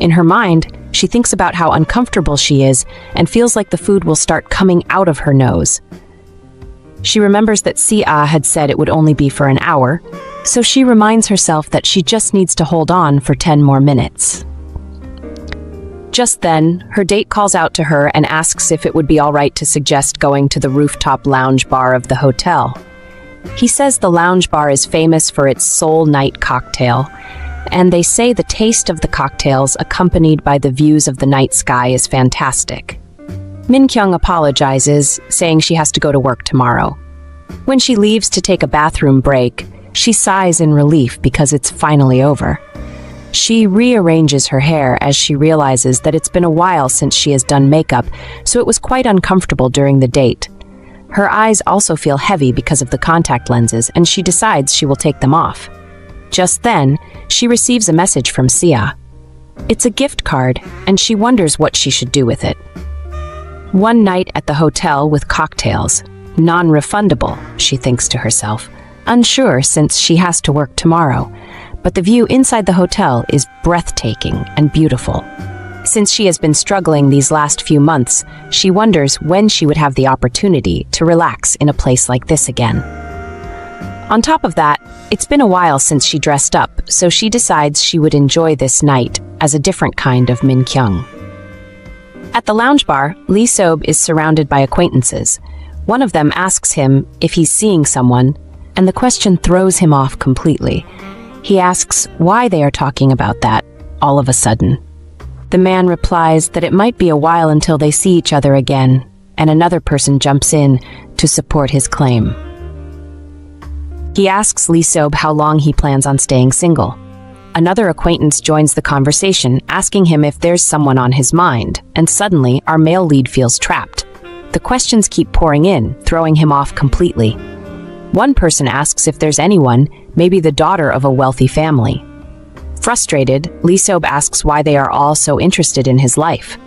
In her mind, she thinks about how uncomfortable she is and feels like the food will start coming out of her nose. She remembers that Sia had said it would only be for an hour, so she reminds herself that she just needs to hold on for 10 more minutes. Just then, her date calls out to her and asks if it would be all right to suggest going to the rooftop lounge bar of the hotel. He says the lounge bar is famous for its Seoul Night cocktail, and they say the taste of the cocktails accompanied by the views of the night sky is fantastic. Mingyeong apologizes, saying she has to go to work tomorrow. When she leaves to take a bathroom break, she sighs in relief because it's finally over. She rearranges her hair as she realizes that it's been a while since she has done makeup, so it was quite uncomfortable during the date. Her eyes also feel heavy because of the contact lenses, and she decides she will take them off. Just then, she receives a message from Sia. It's a gift card, and she wonders what she should do with it. One night at the hotel with cocktails. Non-refundable, she thinks to herself, unsure since she has to work tomorrow. But the view inside the hotel is breathtaking and beautiful. Since she has been struggling these last few months, she wonders when she would have the opportunity to relax in a place like this again. On top of that, it's been a while since she dressed up, so she decides she would enjoy this night as a different kind of Mingyeong. At the lounge bar, Iseop is surrounded by acquaintances. One of them asks him if he's seeing someone, and the question throws him off completely. He asks why they are talking about that all of a sudden. The man replies that it might be a while until they see each other again, and another person jumps in to support his claim. He asks Iseop how long he plans on staying single. Another acquaintance joins the conversation, asking him if there's someone on his mind, and suddenly our male lead feels trapped. The questions keep pouring in, throwing him off completely. One person asks if there's anyone, maybe the daughter of a wealthy family. Frustrated, Iseop asks why they are all so interested in his life.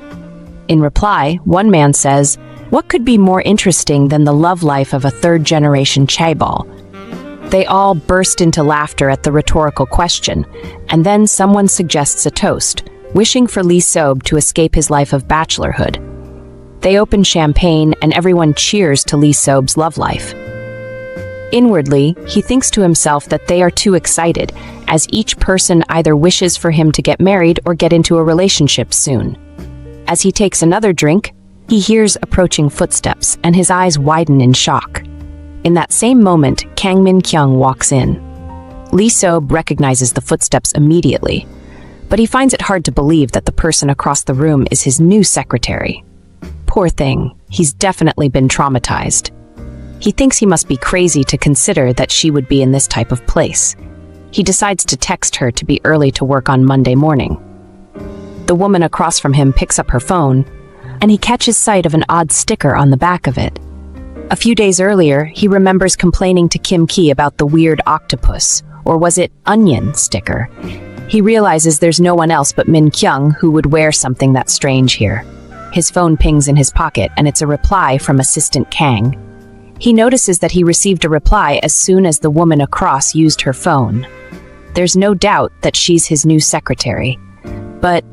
In reply, one man says, "What could be more interesting than the love life of a third-generation chaebol?" They all burst into laughter at the rhetorical question, and then someone suggests a toast, wishing for Iseop to escape his life of bachelorhood. They open champagne, and everyone cheers to Iseop's love life. Inwardly, he thinks to himself that they are too excited, as each person either wishes for him to get married or get into a relationship soon. As he takes another drink, he hears approaching footsteps, and his eyes widen in shock. In that same moment, Kang Min-kyung walks in. Iseop recognizes the footsteps immediately, but he finds it hard to believe that the person across the room is his new secretary. Poor thing, he's definitely been traumatized. He thinks he must be crazy to consider that she would be in this type of place. He decides to text her to be early to work on Monday morning. The woman across from him picks up her phone, and he catches sight of an odd sticker on the back of it. A few days earlier, he remembers complaining to Kim Ki about the weird octopus, or was it onion, sticker. He realizes there's no one else but Min-kyung who would wear something that strange here. His phone pings in his pocket, and it's a reply from Assistant Kang. He notices that he received a reply as soon as the woman across used her phone. There's no doubt that she's his new secretary. But,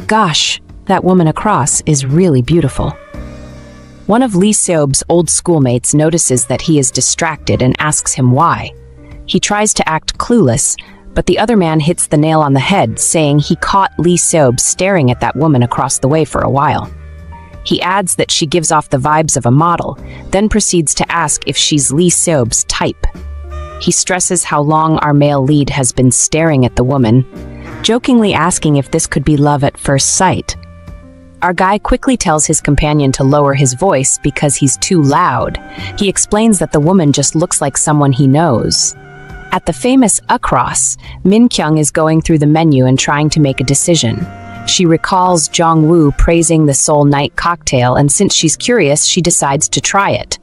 gosh, that woman across is really beautiful. One of Iseop's old schoolmates notices that he is distracted and asks him why. He tries to act clueless, but the other man hits the nail on the head, saying he caught Iseop staring at that woman across the way for a while. He adds that she gives off the vibes of a model, then proceeds to ask if she's Iseop's type. He stresses how long our male lead has been staring at the woman, jokingly asking if this could be love at first sight. Our guy quickly tells his companion to lower his voice because he's too loud. He explains that the woman just looks like someone he knows. At the famous Across, Min-kyung is going through the menu and trying to make a decision. She recalls Jong-woo praising the Seoul Night cocktail, and since she's curious, she decides to try it.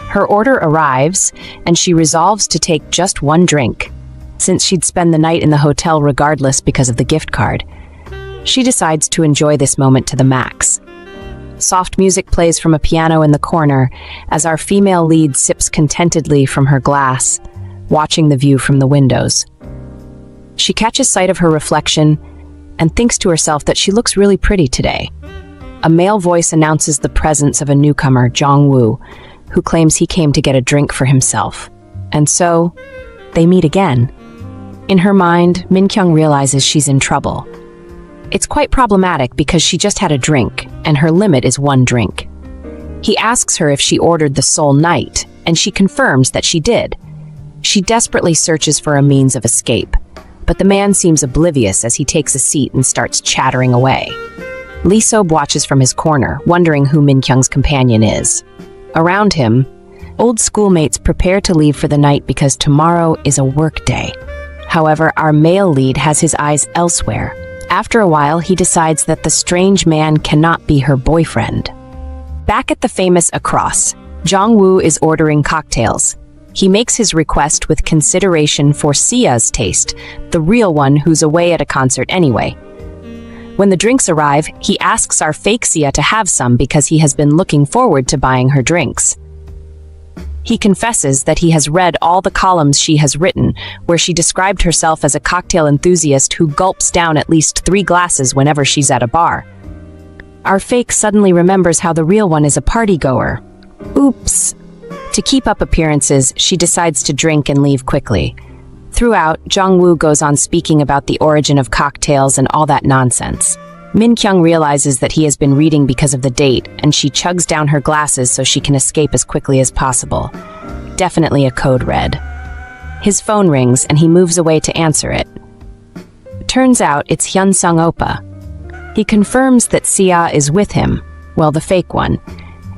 Her order arrives, and she resolves to take just one drink. Since she'd spend the night in the hotel regardless because of the gift card, she decides to enjoy this moment to the max. Soft music plays from a piano in the corner as our female lead sips contentedly from her glass, watching the view from the windows. She catches sight of her reflection and thinks to herself that she looks really pretty today. A male voice announces the presence of a newcomer, Jong-woo, who claims he came to get a drink for himself. And so, they meet again. In her mind, Min-kyung realizes she's in trouble. It's quite problematic because she just had a drink, and her limit is one drink. He asks her if she ordered the Seoul Night, and she confirms that she did. She desperately searches for a means of escape, but the man seems oblivious as he takes a seat and starts chattering away. Lee Seop watches from his corner, wondering who Min Kyung's companion is. Around him, old schoolmates prepare to leave for the night because tomorrow is a work day. However, our male lead has his eyes elsewhere. After a while, he decides that the strange man cannot be her boyfriend. Back at the famous Across, Jong-woo is ordering cocktails. He makes his request with consideration for Sia's taste, the real one who's away at a concert anyway. When the drinks arrive, he asks our fake Sia to have some because he has been looking forward to buying her drinks. He confesses that he has read all the columns she has written, where she described herself as a cocktail enthusiast who gulps down at least 3 glasses whenever she's at a bar. Our fake suddenly remembers how the real one is a partygoer. Oops. To keep up appearances, she decides to drink and leave quickly. Throughout, Jong-woo goes on speaking about the origin of cocktails and all that nonsense. Min Kyung realizes that he has been reading because of the date, and she chugs down her glasses so she can escape as quickly as possible. Definitely a code red. His phone rings and he moves away to answer it. Turns out it's Hyun-sung Oppa. He confirms that Sia is with him, well, the fake one,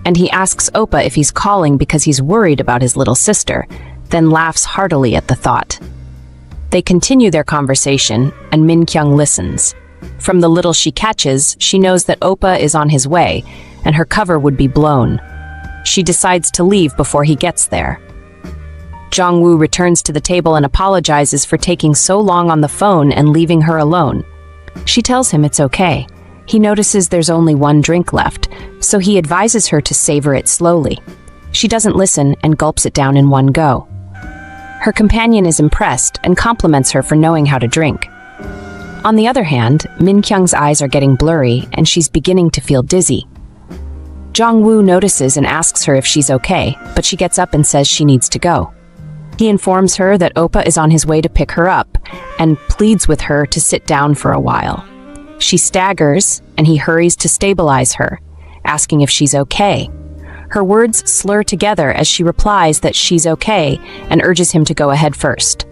and he asks Oppa if he's calling because he's worried about his little sister, then laughs heartily at the thought. They continue their conversation, and Min Kyung listens. From the little she catches, she knows that Oppa is on his way, and her cover would be blown. She decides to leave before he gets there. Jong-woo returns to the table and apologizes for taking so long on the phone and leaving her alone. She tells him it's okay. He notices there's only 1 drink left, so he advises her to savor it slowly. She doesn't listen and gulps it down in one go. Her companion is impressed and compliments her for knowing how to drink. On the other hand, Min Kyung's eyes are getting blurry and she's beginning to feel dizzy. Jong-woo notices and asks her if she's okay, but she gets up and says she needs to go. He informs her that Oppa is on his way to pick her up and pleads with her to sit down for a while. She staggers and he hurries to stabilize her, asking if she's okay. Her words slur together as she replies that she's okay and urges him to go ahead first.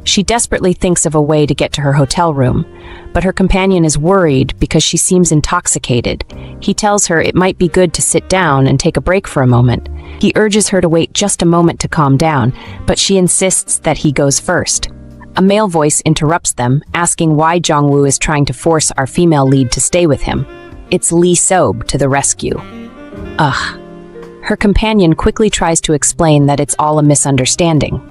She desperately thinks of a way to get to her hotel room, but her companion is worried because she seems intoxicated. He tells her it might be good to sit down and take a break for a moment. He urges her to wait just a moment to calm down, but she insists that he goes first. A male voice interrupts them, asking why Jong-woo is trying to force our female lead to stay with him. It's Lee Seop to the rescue. Ugh. Her companion quickly tries to explain that it's all a misunderstanding.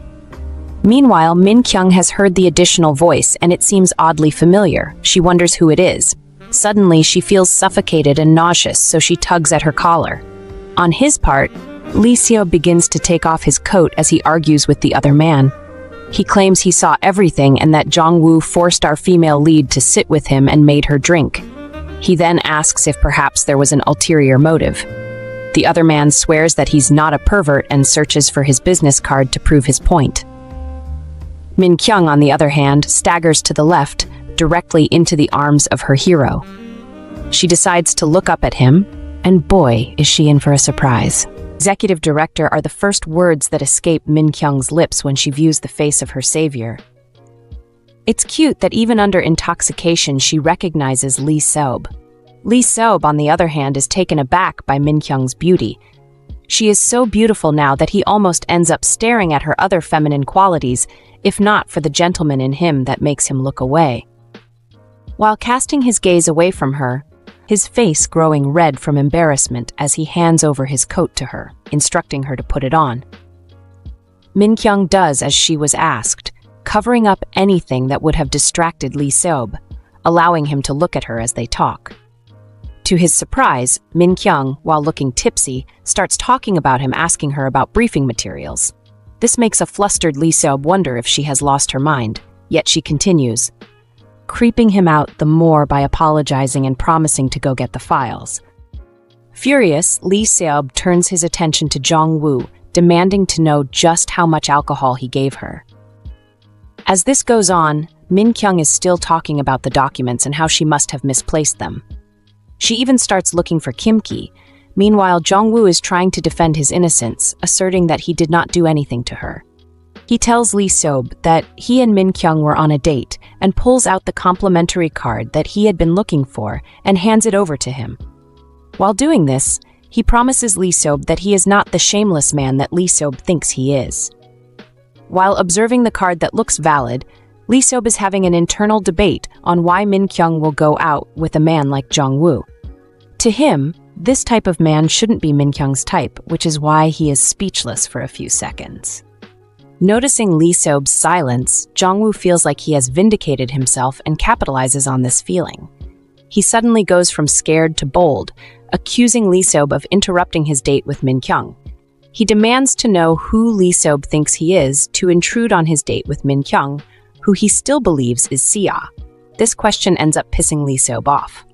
Meanwhile, Min Kyung has heard the additional voice and it seems oddly familiar. She wonders who it is. Suddenly, she feels suffocated and nauseous, so she tugs at her collar. On his part, Lee Seop begins to take off his coat as he argues with the other man. He claims he saw everything and that Jong-woo forced our female lead to sit with him and made her drink. He then asks if perhaps there was an ulterior motive. The other man swears that he's not a pervert and searches for his business card to prove his point. Min Kyung, on the other hand, staggers to the left, directly into the arms of her hero. She decides to look up at him, and boy, is she in for a surprise. Executive director are the first words that escape Min Kyung's lips when she views the face of her savior. It's cute that even under intoxication she recognizes Lee Seop. Lee Seop, on the other hand, is taken aback by Min Kyung's beauty. She is so beautiful now that he almost ends up staring at her other feminine qualities, if not for the gentleman in him that makes him look away. While casting his gaze away from her, his face growing red from embarrassment as he hands over his coat to her, instructing her to put it on. Min Kyung does as she was asked, covering up anything that would have distracted Lee Seop, allowing him to look at her as they talk. To his surprise, Min Kyung, while looking tipsy, starts talking about him, asking her about briefing materials. This makes a flustered Lee Seop wonder if she has lost her mind, yet she continues, creeping him out the more by apologizing and promising to go get the files. Furious, Lee Seop turns his attention to Jong-woo, demanding to know just how much alcohol he gave her. As this goes on, Min Kyung is still talking about the documents and how she must have misplaced them. She even starts looking for Kim Ki, Meanwhile, Jong-woo is trying to defend his innocence, asserting that he did not do anything to her. He tells Lee Seob that he and Min Kyung were on a date and pulls out the complimentary card that he had been looking for and hands it over to him. While doing this, he promises Lee Seob that he is not the shameless man that Lee Seob thinks he is. While observing the card that looks valid, Lee Seob is having an internal debate on why Min Kyung will go out with a man like Jong-woo. To him, this type of man shouldn't be Min Kyung's type, which is why he is speechless for a few seconds. Noticing Lee Seob's silence, Jong-woo feels like he has vindicated himself and capitalizes on this feeling. He suddenly goes from scared to bold, accusing Lee Seob of interrupting his date with Min Kyung. He demands to know who Lee Seob thinks he is to intrude on his date with Min Kyung, who he still believes is Sia. This question ends up pissing Lee Seob off.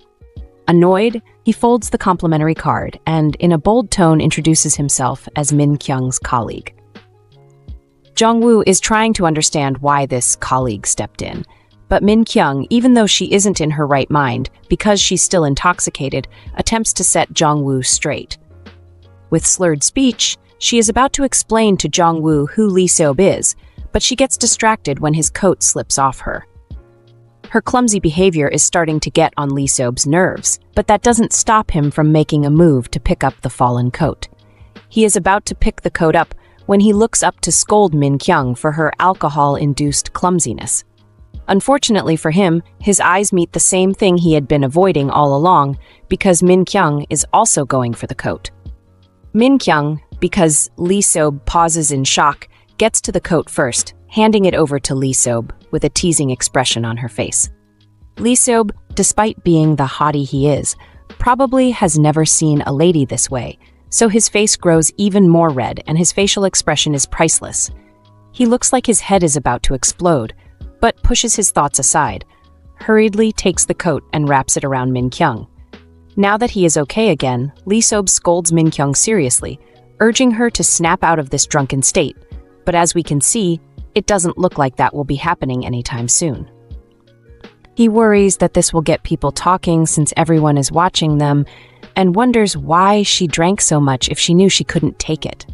Annoyed, he folds the complimentary card and, in a bold tone, introduces himself as Min Kyung's colleague. Jong-woo is trying to understand why this colleague stepped in, but Min Kyung, even though she isn't in her right mind, because she's still intoxicated, attempts to set Jong-woo straight. With slurred speech, she is about to explain to Jong-woo who Lee Seob is, but she gets distracted when his coat slips off her. Her clumsy behavior is starting to get on Lee Seob's nerves, but that doesn't stop him from making a move to pick up the fallen coat. He is about to pick the coat up when he looks up to scold Min Kyung for her alcohol-induced clumsiness. Unfortunately for him, his eyes meet the same thing he had been avoiding all along, because Min Kyung is also going for the coat. Min Kyung, because Lee Seob pauses in shock, gets to the coat first, handing it over to Lee Seob with a teasing expression on her face. Lee Seob, despite being the hottie he is, probably has never seen a lady this way, so his face grows even more red and his facial expression is priceless. He looks like his head is about to explode, but pushes his thoughts aside, hurriedly takes the coat and wraps it around Min Kyung. Now that he is okay again, Lee Seob scolds Min Kyung seriously, urging her to snap out of this drunken state, but as we can see, it doesn't look like that will be happening anytime soon. He worries that this will get people talking since everyone is watching them, and wonders why she drank so much if she knew she couldn't take it.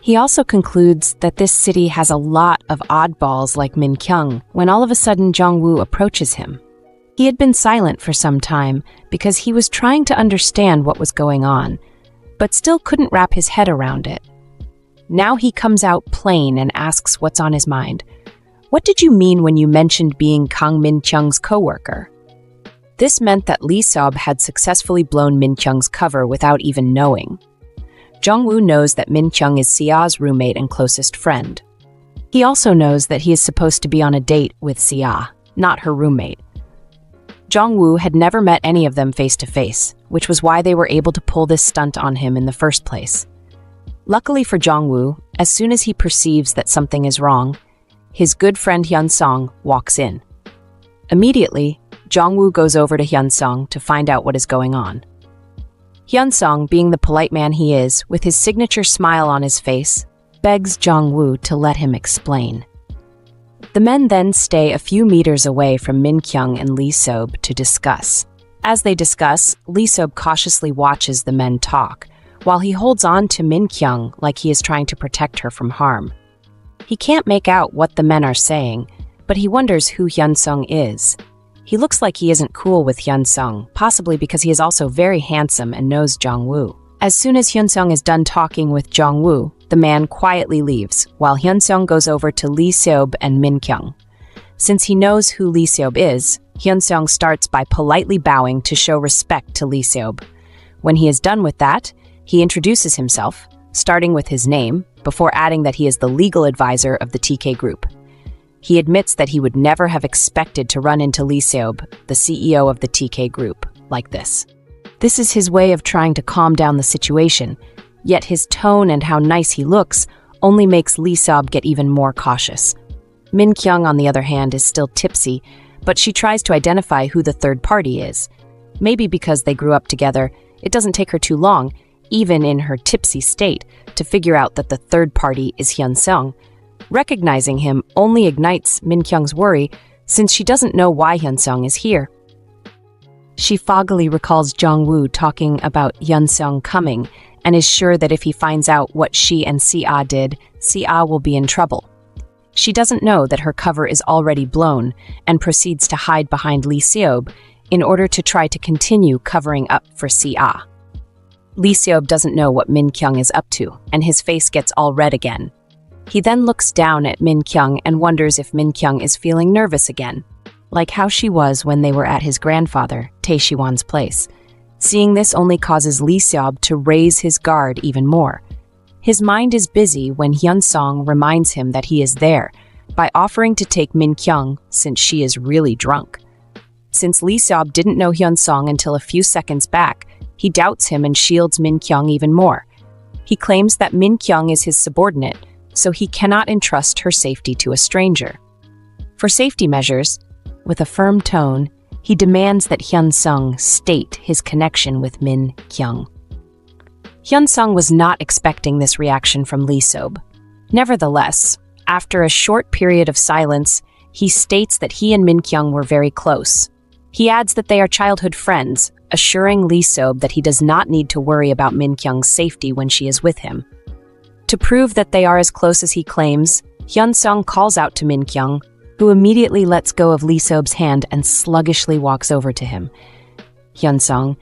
He also concludes that this city has a lot of oddballs like Min Kyung when all of a sudden Jong-woo approaches him. He had been silent for some time because he was trying to understand what was going on, but still couldn't wrap his head around it. Now he comes out plain and asks what's on his mind. "What did you mean when you mentioned being Kang Min Kyung's co-worker?" This meant that Lee Seob had successfully blown Min Kyung's cover without even knowing. Jong-woo knows that Min Kyung is Sia's roommate and closest friend. He also knows that he is supposed to be on a date with Sia, not her roommate. Jong-woo had never met any of them face-to-face, which was why they were able to pull this stunt on him in the first place. Luckily for Jong-woo, as soon as he perceives that something is wrong, his good friend Hyun-sung walks in. Immediately, Jong-woo goes over to Hyun-sung to find out what is going on. Hyun-sung, being the polite man he is, with his signature smile on his face, begs Jong-woo to let him explain. The men then stay a few meters away from Min Kyung and Lee Seob to discuss. As they discuss, Lee Seob cautiously watches the men talk, while he holds on to Min Kyung like he is trying to protect her from harm. He can't make out what the men are saying, but he wonders who Hyun-sung is. He looks like he isn't cool with Hyun-sung, possibly because he is also very handsome and knows Jong-woo. As soon as Hyun-sung is done talking with Jong-woo, the man quietly leaves, while Hyun-sung goes over to Lee Seob and Min Kyung. Since he knows who Lee Seob is, Hyun-sung starts by politely bowing to show respect to Lee Seob. When he is done with that, he introduces himself, starting with his name, before adding that he is the legal advisor of the TK Group. He admits that he would never have expected to run into Lee Seob, the CEO of the TK Group, like this. This is his way of trying to calm down the situation, yet his tone and how nice he looks only makes Lee Seob get even more cautious. Min Kyung, on the other hand, is still tipsy, but she tries to identify who the third party is. Maybe because they grew up together, it doesn't take her too long, even in her tipsy state, to figure out that the third party is Hyun-sung. Recognizing him only ignites Min Kyung's worry, since she doesn't know why Hyun-sung is here. She foggily recalls Jong-woo talking about Hyun-sung coming and is sure that if he finds out what she and Si-ah did, Si-ah will be in trouble. She doesn't know that her cover is already blown and proceeds to hide behind Lee Seob in order to try to continue covering up for Si-ah. Lee Seob doesn't know what Min Kyung is up to, and his face gets all red again. He then looks down at Min Kyung and wonders if Min Kyung is feeling nervous again, like how she was when they were at his grandfather, Tae Shi-won's place. Seeing this only causes Lee Seob to raise his guard even more. His mind is busy when Hyun-sung reminds him that he is there by offering to take Min Kyung since she is really drunk. Since Lee Seob didn't know Hyun-sung until a few seconds back, he doubts him and shields Min Kyung even more. He claims that Min Kyung is his subordinate, so he cannot entrust her safety to a stranger. For safety measures, with a firm tone, he demands that Hyun-sung state his connection with Min Kyung. Hyun-sung was not expecting this reaction from Lee Seob. Nevertheless, after a short period of silence, he states that he and Min Kyung were very close. He adds that they are childhood friends, assuring Lee Seob that he does not need to worry about Min Kyung's safety when she is with him. To prove that they are as close as he claims, Hyun-sung calls out to Min Kyung, who immediately lets go of Lee Seob's hand and sluggishly walks over to him. Hyun-sung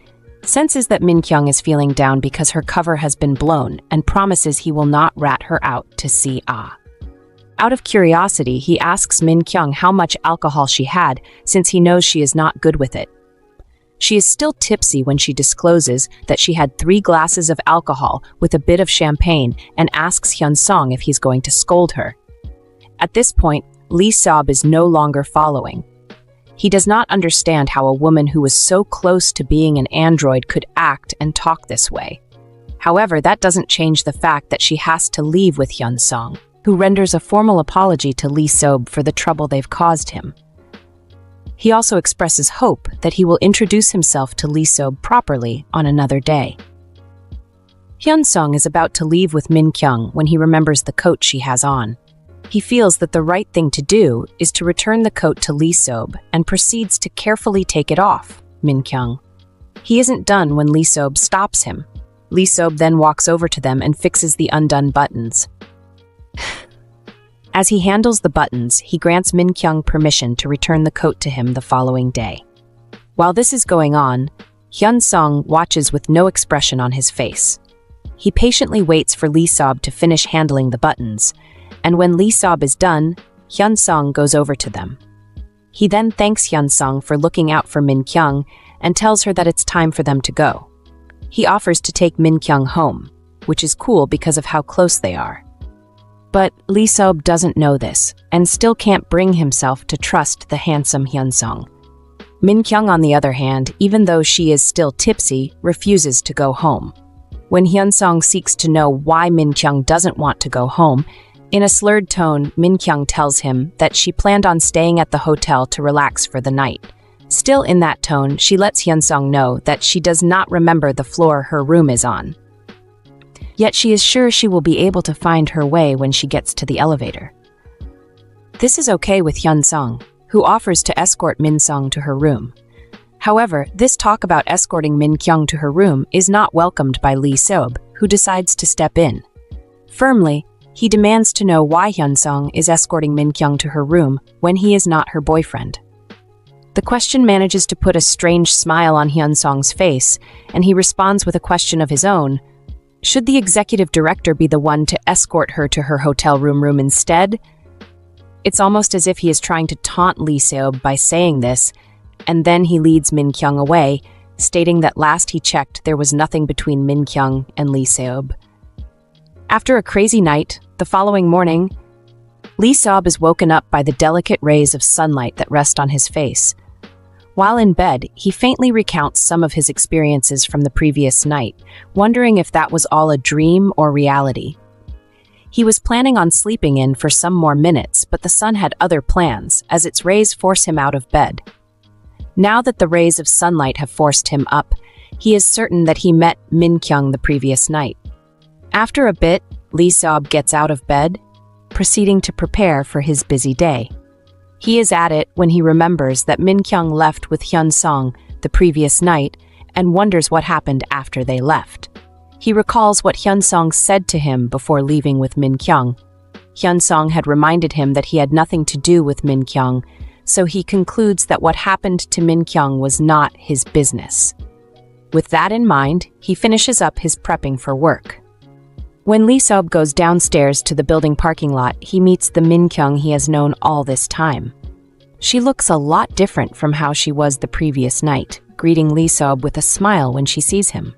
senses that Min Kyung is feeling down because her cover has been blown and promises he will not rat her out to Si-ah. Out of curiosity, he asks Min Kyung how much alcohol she had, since he knows she is not good with it. She is still tipsy when she discloses that she had 3 glasses of alcohol with a bit of champagne and asks Hyun-sung if he's going to scold her. At this point, Lee Seob is no longer following. He does not understand how a woman who was so close to being an android could act and talk this way. However, that doesn't change the fact that she has to leave with Hyun-sung, who renders a formal apology to Lee Seob for the trouble they've caused him. He also expresses hope that he will introduce himself to Lee Seob properly on another day. Hyun-sung is about to leave with Min Kyung when he remembers the coat she has on. He feels that the right thing to do is to return the coat to Lee Seob and proceeds to carefully take it off Min Kyung. He isn't done when Lee Seob stops him. Lee Seob then walks over to them and fixes the undone buttons. As he handles the buttons, he grants Min Kyung permission to return the coat to him the following day. While this is going on, Hyun-sung watches with no expression on his face. He patiently waits for Lee Seob to finish handling the buttons, and when Lee Seob is done, Hyun-sung goes over to them. He then thanks Hyun-sung for looking out for Min Kyung and tells her that it's time for them to go. He offers to take Min Kyung home, which is cool because of how close they are. But Lee Seob doesn't know this, and still can't bring himself to trust the handsome Hyun-sung. Min Kyung, on the other hand, even though she is still tipsy, refuses to go home. When Hyun-sung seeks to know why Min Kyung doesn't want to go home, in a slurred tone, Min Kyung tells him that she planned on staying at the hotel to relax for the night. Still in that tone, she lets Hyun-sung know that she does not remember the floor her room is on. Yet she is sure she will be able to find her way when she gets to the elevator. This is okay with Hyun-sung, who offers to escort Min-sung to her room. However, this talk about escorting Min Kyung to her room is not welcomed by Lee Seob, who decides to step in. Firmly, he demands to know why Hyun-sung is escorting Min Kyung to her room when he is not her boyfriend. The question manages to put a strange smile on Hyun-sung's face, and he responds with a question of his own. Should the executive director be the one to escort her to her hotel room instead? It's almost as if he is trying to taunt Lee Seob by saying this, and then he leads Min Kyung away, stating that last he checked there was nothing between Min Kyung and Lee Seob. After a crazy night, the following morning, Lee Seob is woken up by the delicate rays of sunlight that rest on his face. While in bed, he faintly recounts some of his experiences from the previous night, wondering if that was all a dream or reality. He was planning on sleeping in for some more minutes, but the sun had other plans, as its rays force him out of bed. Now that the rays of sunlight have forced him up, he is certain that he met Min Kyung the previous night. After a bit, Lee Seob gets out of bed, proceeding to prepare for his busy day. He is at it when he remembers that Min Kyung left with Hyun-sung the previous night and wonders what happened after they left. He recalls what Hyunsong said to him before leaving with Mingyeong. Hyunsong had reminded him that he had nothing to do with Mingyeong, so he concludes that what happened to Mingyeong was not his business. With that in mind, he finishes up his prepping for work. When Iseop goes downstairs to the building parking lot, he meets the Mingyeong he has known all this time. She looks a lot different from how she was the previous night, greeting Iseop with a smile when she sees him.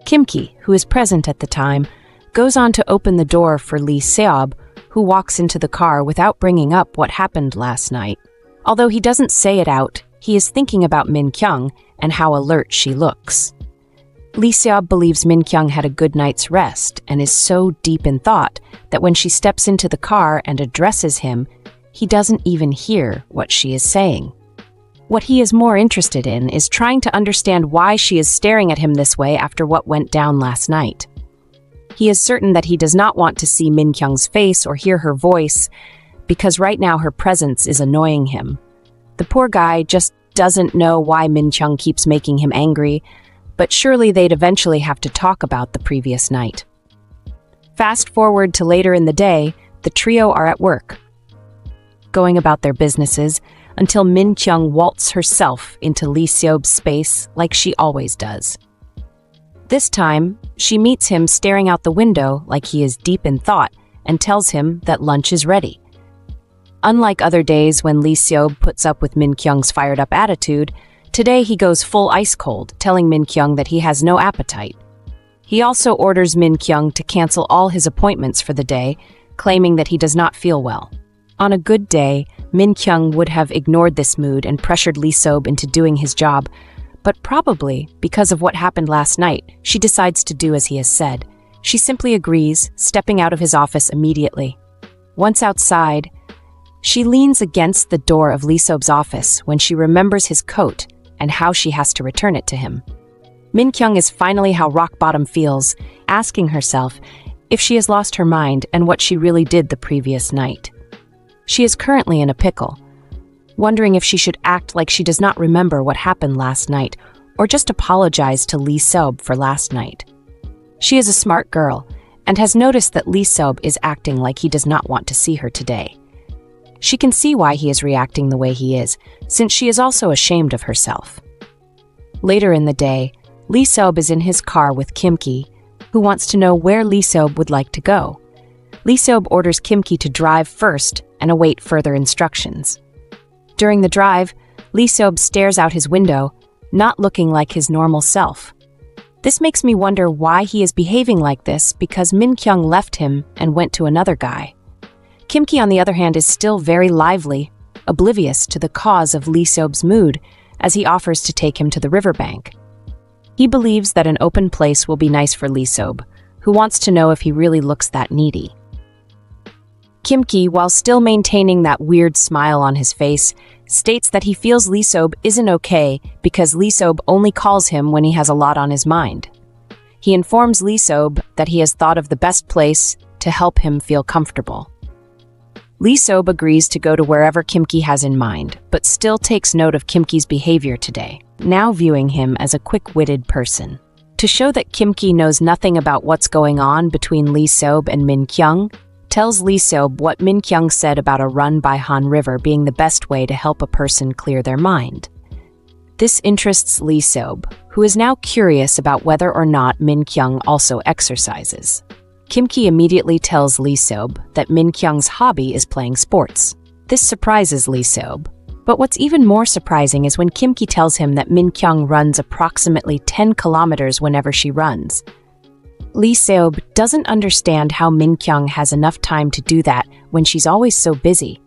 Kim-ki, who is present at the time, goes on to open the door for Iseop, who walks into the car without bringing up what happened last night. Although he doesn't say it out, he is thinking about Mingyeong and how alert she looks. Iseop believes Mingyeong had a good night's rest and is so deep in thought that when she steps into the car and addresses him, he doesn't even hear what she is saying. What he is more interested in is trying to understand why she is staring at him this way after what went down last night. He is certain that he does not want to see Mingyeong's face or hear her voice, because right now her presence is annoying him. The poor guy just doesn't know why Mingyeong keeps making him angry, but surely they'd eventually have to talk about the previous night. Fast forward to later in the day, the trio are at work, going about their businesses, until Mingyeong waltzes herself into Iseop's space like she always does. This time, she meets him staring out the window like he is deep in thought and tells him that lunch is ready. Unlike other days when Iseop puts up with Mingyeong's fired-up attitude, today he goes full ice cold, telling Mingyeong that he has no appetite. He also orders Mingyeong to cancel all his appointments for the day, claiming that he does not feel well. On a good day, Mingyeong would have ignored this mood and pressured Iseop into doing his job, but probably because of what happened last night, she decides to do as he has said. She simply agrees, stepping out of his office immediately. Once outside, she leans against the door of Iseop's office when she remembers his coat and how she has to return it to him. Mingyeong is finally how rock bottom feels, asking herself if she has lost her mind and what she really did the previous night. She is currently in a pickle, wondering if she should act like she does not remember what happened last night or just apologize to Iseop for last night. She is a smart girl and has noticed that Iseop is acting like he does not want to see her today. She can see why he is reacting the way he is, since she is also ashamed of herself. Later in the day, Iseop is in his car with Kim-ki, who wants to know where Iseop would like to go. Iseop orders Kim-ki to drive first and await further instructions. During the drive, Iseop stares out his window, not looking like his normal self. This makes me wonder why he is behaving like this, because Mingyeong left him and went to another guy. Kim-ki, on the other hand, is still very lively, oblivious to the cause of Iseop's mood, as he offers to take him to the riverbank. He believes that an open place will be nice for Iseop, who wants to know if he really looks that needy. Kim-ki, while still maintaining that weird smile on his face, states that he feels Iseop isn't okay because Iseop only calls him when he has a lot on his mind. He informs Iseop that he has thought of the best place to help him feel comfortable. Iseop agrees to go to wherever Kim-ki has in mind, but still takes note of Kim-ki's behavior today, now viewing him as a quick-witted person. To show that Kim-ki knows nothing about what's going on between Iseop and Mingyeong, tells Iseop what Mingyeong said about a run by Han River being the best way to help a person clear their mind. This interests Iseop, who is now curious about whether or not Mingyeong also exercises. Kim-ki immediately tells Iseop that Mingyeong's hobby is playing sports. This surprises Iseop, but what's even more surprising is when Kim-ki tells him that Mingyeong runs approximately 10 kilometers whenever she runs. Iseop doesn't understand how Mingyeong has enough time to do that when she's always so busy.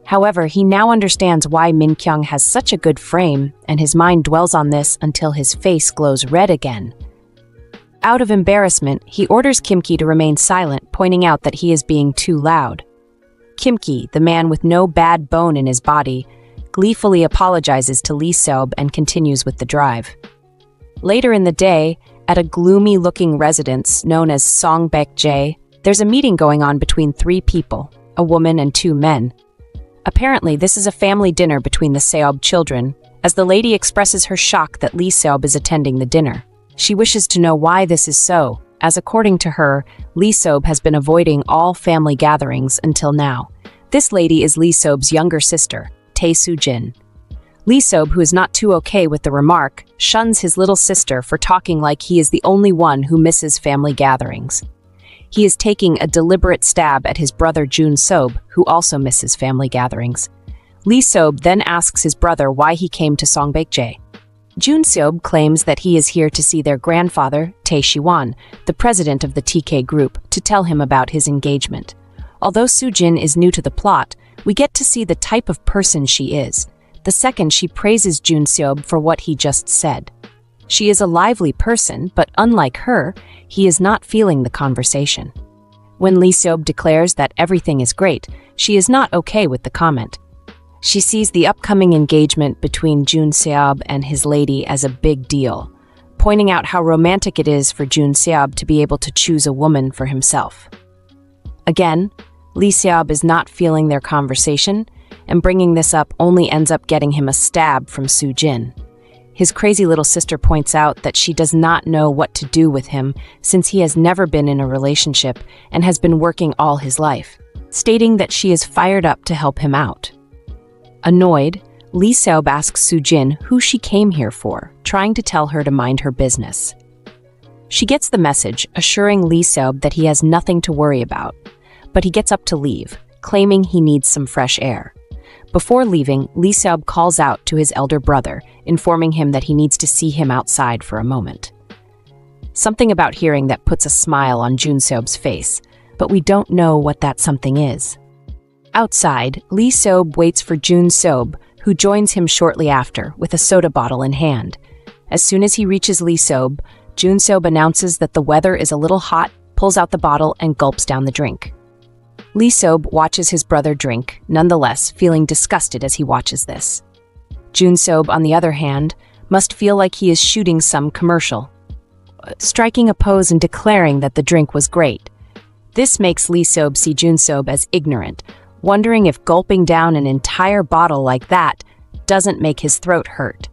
However, he now understands why Mingyeong has such a good frame, and his mind dwells on this until his face glows red again. Out of embarrassment, he orders Kim-ki to remain silent, pointing out that he is being too loud. Kim-ki, the man with no bad bone in his body, gleefully apologizes to Iseop and continues with the drive. Later in the day, at a gloomy-looking residence known as Songbek-jae, there's a meeting going on between 3 people, a woman and 2 men. Apparently, this is a family dinner between the Seob children, as the lady expresses her shock that Lee Seob is attending the dinner. She wishes to know why this is so, as according to her, Lee Seob has been avoiding all family gatherings until now. This lady is Lee Seob's younger sister, Tae Soo-jin. Lee Seob, who is not too okay with the remark, shuns his little sister for talking like he is the only one who misses family gatherings. He is taking a deliberate stab at his brother Jun Seob, who also misses family gatherings. Lee Seob then asks his brother why he came to Songbaekje. Jun Seob claims that he is here to see their grandfather, Tae Shiwan, the president of the TK group, to tell him about his engagement. Although Soo-jin is new to the plot, we get to see the type of person she is. The second she praises Jun Seob for what he just said. She is a lively person, but unlike her, he is not feeling the conversation. When Lee Seob declares that everything is great, she is not okay with the comment. She sees the upcoming engagement between Jun Seob and his lady as a big deal, pointing out how romantic it is for Jun Seob to be able to choose a woman for himself. Again, Lee Seob is not feeling their conversation, and bringing this up only ends up getting him a stab from Soo-jin. His crazy little sister points out that she does not know what to do with him since he has never been in a relationship and has been working all his life, stating that she is fired up to help him out. Annoyed, Lee Seob asks Soo-jin who she came here for, trying to tell her to mind her business. She gets the message, assuring Lee Seob that he has nothing to worry about, but he gets up to leave, claiming he needs some fresh air. Before leaving, Lee Seob calls out to his elder brother, informing him that he needs to see him outside for a moment. Something about hearing that puts a smile on Jun Seob's face, but we don't know what that something is. Outside, Lee Seob waits for Jun Seob, who joins him shortly after, with a soda bottle in hand. As soon as he reaches Lee Seob, Jun Seob announces that the weather is a little hot, pulls out the bottle, and gulps down the drink. Lee Seob watches his brother drink, nonetheless feeling disgusted as he watches this. Jun Seob, on the other hand, must feel like he is shooting some commercial, striking a pose and declaring that the drink was great. This makes Lee Seob see Jun Seob as ignorant, wondering if gulping down an entire bottle like that doesn't make his throat hurt.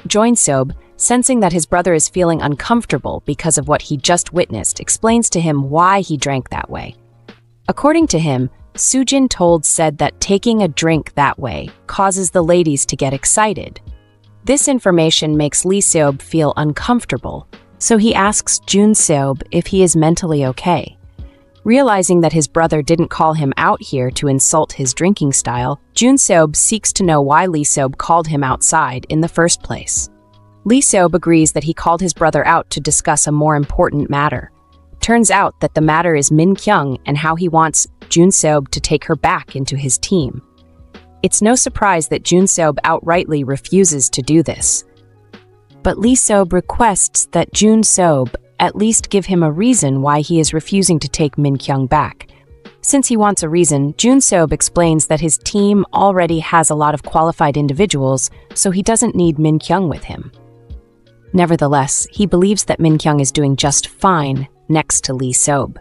Jun Seob, sensing that his brother is feeling uncomfortable because of what he just witnessed, explains to him why he drank that way. According to him, Soo-jin said that taking a drink that way causes the ladies to get excited. This information makes Lee Seob feel uncomfortable, so he asks Jun Seob if he is mentally okay. Realizing that his brother didn't call him out here to insult his drinking style, Jun Seob seeks to know why Lee Seob called him outside in the first place. Lee Seob agrees that he called his brother out to discuss a more important matter. Turns out that the matter is Mingyeong and how he wants Jun Seob to take her back into his team. It's no surprise that Jun Seob outrightly refuses to do this. But Lee Seob requests that Jun Seob at least give him a reason why he is refusing to take Mingyeong back. Since he wants a reason, Jun Seob explains that his team already has a lot of qualified individuals, so he doesn't need Mingyeong with him. Nevertheless, he believes that Mingyeong is doing just fine next to Lee Seob.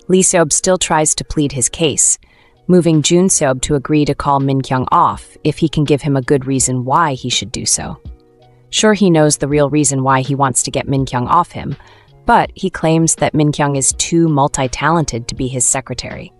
Lee Seob still tries to plead his case, moving Jun Seob to agree to call Mingyeong off if he can give him a good reason why he should do so. Sure, he knows the real reason why he wants to get Mingyeong off him, but he claims that Mingyeong is too multi-talented to be his secretary.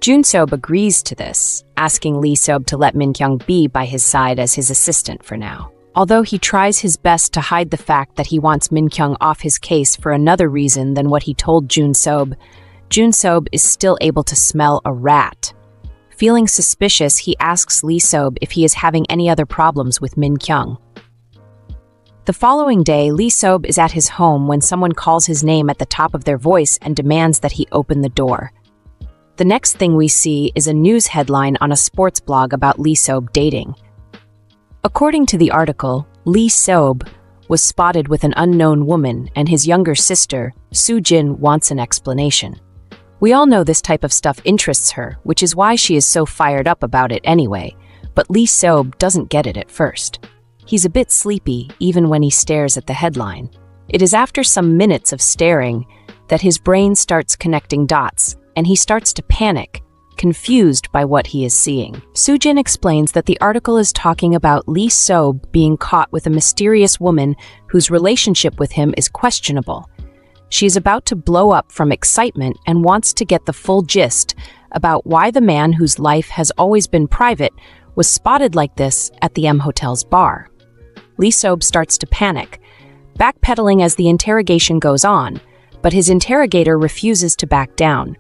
Jun Seob agrees to this, asking Lee Seob to let Mingyeong be by his side as his assistant for now. Although he tries his best to hide the fact that he wants Mingyeong off his case for another reason than what he told Jun Seob is still able to smell a rat. Feeling suspicious, he asks Lee Seob if he is having any other problems with Mingyeong. The following day, Lee Seob is at his home when someone calls his name at the top of their voice and demands that he open the door. The next thing we see is a news headline on a sports blog about Lee Seob dating. According to the article, Lee Seob was spotted with an unknown woman and his younger sister, Soo-jin, wants an explanation. We all know this type of stuff interests her, which is why she is so fired up about it anyway, but Lee Seob doesn't get it at first. He's a bit sleepy even when he stares at the headline. It is after some minutes of staring that his brain starts connecting dots and he starts to panic, confused by what he is seeing. Soo-jin explains that the article is talking about Lee Seop being caught with a mysterious woman whose relationship with him is questionable. She is about to blow up from excitement and wants to get the full gist about why the man whose life has always been private was spotted like this at the M Hotel's bar. Lee Seop starts to panic, backpedaling as the interrogation goes on, but his interrogator refuses to back down.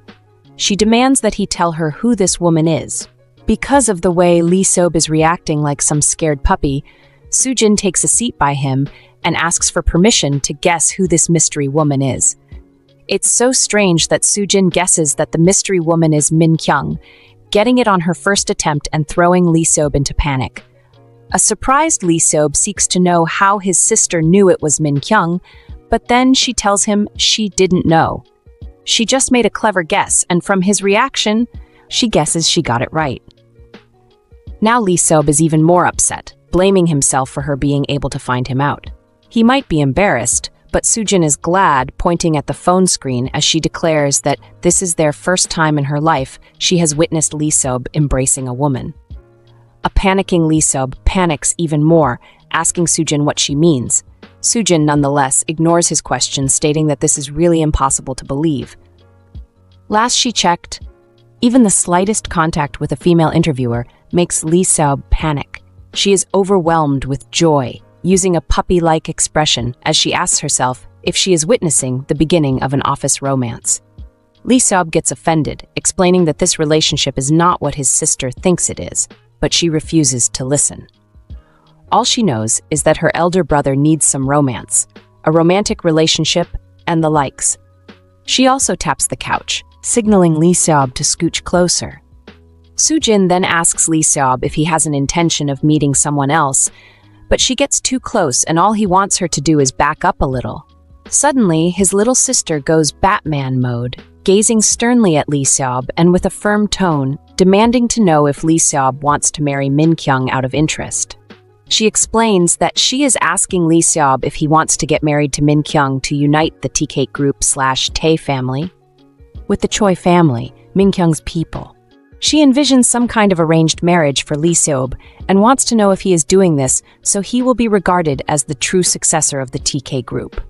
She demands that he tell her who this woman is. Because of the way Lee Seop is reacting like some scared puppy, Soo-jin takes a seat by him and asks for permission to guess who this mystery woman is. It's so strange that Soo-jin guesses that the mystery woman is Mingyeong, getting it on her first attempt and throwing Lee Seop into panic. A surprised Lee Seop seeks to know how his sister knew it was Mingyeong, but then she tells him she didn't know. She just made a clever guess, and from his reaction, she guesses she got it right. Now Lee Seop is even more upset, blaming himself for her being able to find him out. He might be embarrassed, but Soo-jin is glad, pointing at the phone screen as she declares that this is their first time in her life she has witnessed Lee Seop embracing a woman. A panicking Lee Seop panics even more, asking Soo-jin what she means. Soo-jin nonetheless ignores his question, stating that this is really impossible to believe. Last she checked, even the slightest contact with a female interviewer makes Lee Seop panic. She is overwhelmed with joy, using a puppy-like expression as she asks herself if she is witnessing the beginning of an office romance. Lee Seop gets offended, explaining that this relationship is not what his sister thinks it is, but she refuses to listen. All she knows is that her elder brother needs some romance, a romantic relationship, and the likes. She also taps the couch, signaling Lee Seop to scooch closer. Soo-jin then asks Lee Seop if he has an intention of meeting someone else, but she gets too close and all he wants her to do is back up a little. Suddenly, his little sister goes Batman mode, gazing sternly at Lee Seop and with a firm tone, demanding to know if Lee Seop wants to marry Mingyeong out of interest. She explains that she is asking Lee Seop if he wants to get married to Mingyeong to unite the TK group/Tae family with the Choi family, Mingyeong's people. She envisions some kind of arranged marriage for Lee Seop and wants to know if he is doing this so he will be regarded as the true successor of the TK group.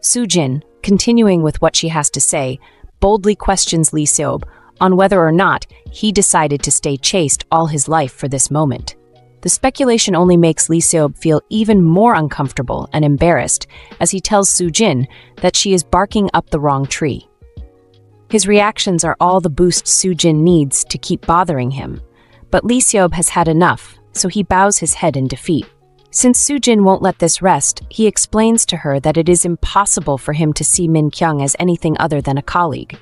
Soo-jin, continuing with what she has to say, boldly questions Lee Seop on whether or not he decided to stay chaste all his life for this moment. The speculation only makes Lee Seop feel even more uncomfortable and embarrassed as he tells Soo-jin that she is barking up the wrong tree. His reactions are all the boost Soo-jin needs to keep bothering him, but Lee Seop has had enough, so he bows his head in defeat. Since Soo-jin won't let this rest, he explains to her that it is impossible for him to see Mingyeong as anything other than a colleague.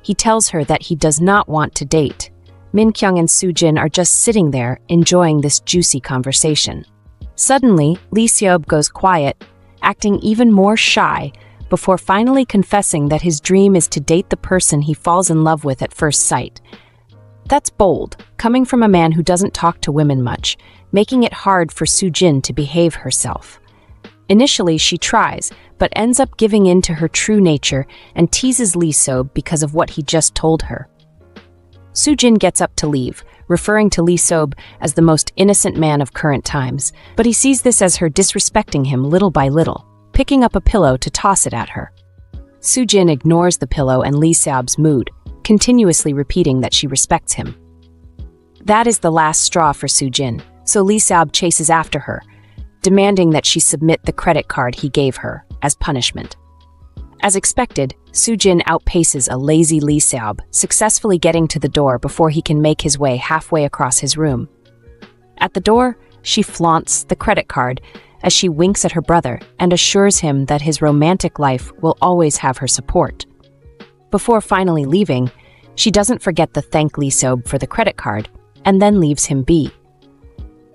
He tells her that he does not want to date. Mingyeong and Soo-jin are just sitting there, enjoying this juicy conversation. Suddenly, Lee Seop goes quiet, acting even more shy, before finally confessing that his dream is to date the person he falls in love with at first sight. That's bold, coming from a man who doesn't talk to women much, making it hard for Soo-jin to behave herself. Initially, she tries, but ends up giving in to her true nature and teases Lee Seop because of what he just told her. Soo-jin gets up to leave, referring to Lee Seop as the most innocent man of current times, but he sees this as her disrespecting him little by little, picking up a pillow to toss it at her. Soo-jin ignores the pillow and Lee Seop's mood, continuously repeating that she respects him. That is the last straw for Soo-jin, so Lee Seop chases after her, demanding that she submit the credit card he gave her as punishment. As expected, Soo-jin outpaces a lazy Lee Seop, successfully getting to the door before he can make his way halfway across his room. At the door, she flaunts the credit card as she winks at her brother and assures him that his romantic life will always have her support. Before finally leaving, she doesn't forget to thank Lee Seop for the credit card and then leaves him be.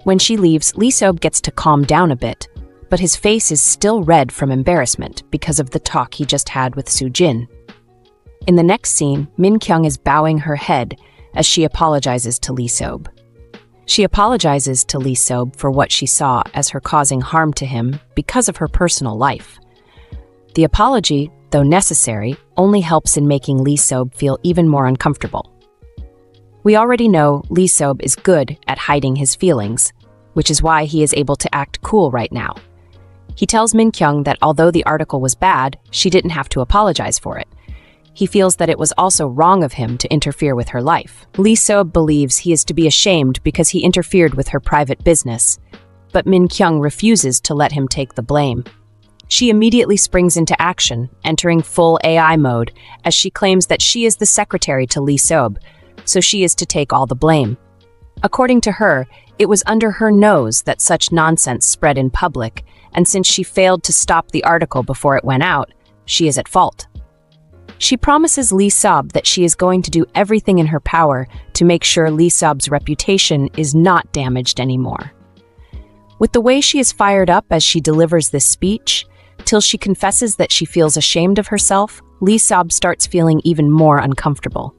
When she leaves, Lee Seop gets to calm down a bit, but his face is still red from embarrassment because of the talk he just had with Soo-jin. In the next scene, Mingyeong is bowing her head as she apologizes to Lee Seop. She apologizes to Lee Seop for what she saw as her causing harm to him because of her personal life. The apology though necessary, only helps in making Lee Seop feel even more uncomfortable. We already know Lee Seop is good at hiding his feelings, which is why he is able to act cool right now. He tells Mingyeong that although the article was bad, she didn't have to apologize for it. He feels that it was also wrong of him to interfere with her life. Lee Seop believes he is to be ashamed because he interfered with her private business, but Mingyeong refuses to let him take the blame. She immediately springs into action, entering full AI mode, as she claims that she is the secretary to Lee Seop, so she is to take all the blame. According to her, it was under her nose that such nonsense spread in public, and since she failed to stop the article before it went out, she is at fault. She promises Lee Seop that she is going to do everything in her power to make sure Lee Seop's reputation is not damaged anymore. With the way she is fired up as she delivers this speech, till she confesses that she feels ashamed of herself, Lee Seop starts feeling even more uncomfortable.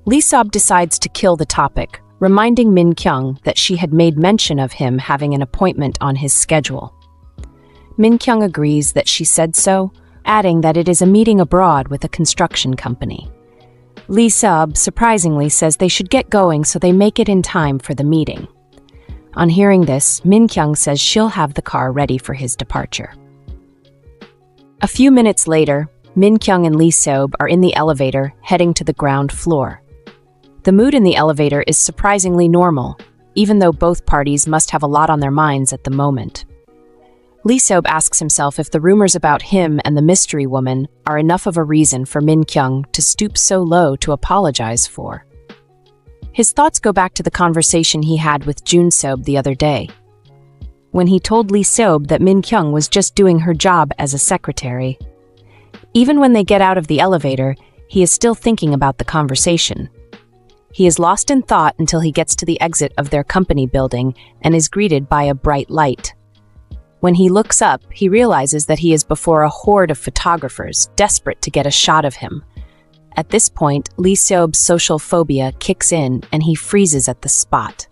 Lee Seop decides to kill the topic, reminding Mingyeong that she had made mention of him having an appointment on his schedule. Mingyeong agrees that she said so, adding that it is a meeting abroad with a construction company. Lee Seop surprisingly says they should get going so they make it in time for the meeting. On hearing this, Mingyeong says she'll have the car ready for his departure. A few minutes later, Mingyeong and Lee Seop are in the elevator heading to the ground floor. The mood in the elevator is surprisingly normal, even though both parties must have a lot on their minds at the moment. Lee Seop asks himself if the rumors about him and the mystery woman are enough of a reason for Mingyeong to stoop so low to apologize for. His thoughts go back to the conversation he had with Jun Seop the other day, when he told Lee Seop that Mingyeong was just doing her job as a secretary. Even when they get out of the elevator, he is still thinking about the conversation. He is lost in thought until he gets to the exit of their company building and is greeted by a bright light. When he looks up, he realizes that he is before a horde of photographers, desperate to get a shot of him. At this point, Lee Seop's social phobia kicks in and he freezes at the spot.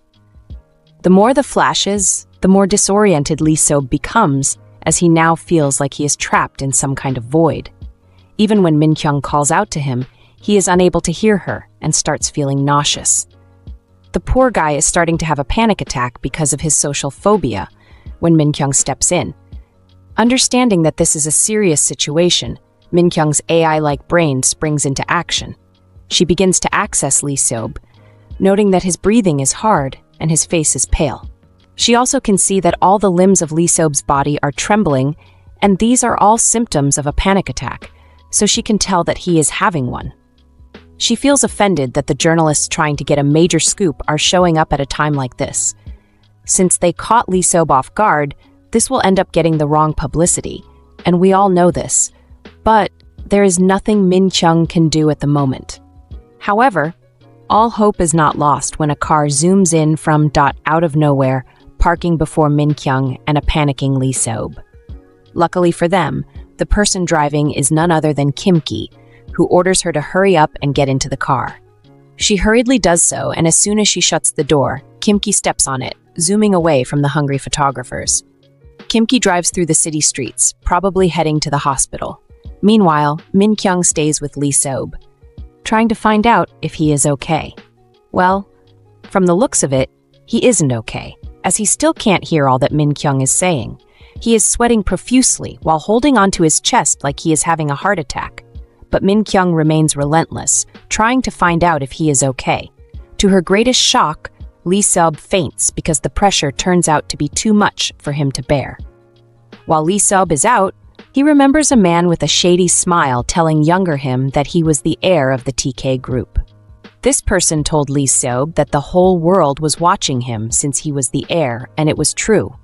The more the flashes, the more disoriented Lee Seop becomes, as he now feels like he is trapped in some kind of void. Even when Mingyeong calls out to him, he is unable to hear her and starts feeling nauseous. The poor guy is starting to have a panic attack because of his social phobia when Mingyeong steps in. Understanding that this is a serious situation, Mingyeong's AI-like brain springs into action. She begins to access Lee Seop, noting that his breathing is hard and his face is pale. She also can see that all the limbs of Lee Seop's body are trembling, and these are all symptoms of a panic attack, so she can tell that he is having one. She feels offended that the journalists trying to get a major scoop are showing up at a time like this. Since they caught Lee Seop off guard, this will end up getting the wrong publicity, and we all know this. But there is nothing Mingyeong can do at the moment. However, all hope is not lost when a car zooms in from out of nowhere, parking before Mingyeong and a panicking Lee Seop. Luckily for them, the person driving is none other than Kim-ki, who orders her to hurry up and get into the car. She hurriedly does so, and as soon as she shuts the door, Kim-ki steps on it, zooming away from the hungry photographers. Kim-ki drives through the city streets, probably heading to the hospital. Meanwhile, Mingyeong stays with Lee Seop, trying to find out if he is okay. Well, from the looks of it, he isn't okay, as he still can't hear all that Mingyeong is saying. He is sweating profusely while holding onto his chest like he is having a heart attack. But Mingyeong remains relentless, trying to find out if he is okay. To her greatest shock, Lee Seop faints because the pressure turns out to be too much for him to bear. While Lee Seop is out, he remembers a man with a shady smile telling younger him that he was the heir of the TK group. This person told Lee Seop that the whole world was watching him since he was the heir, and it was true.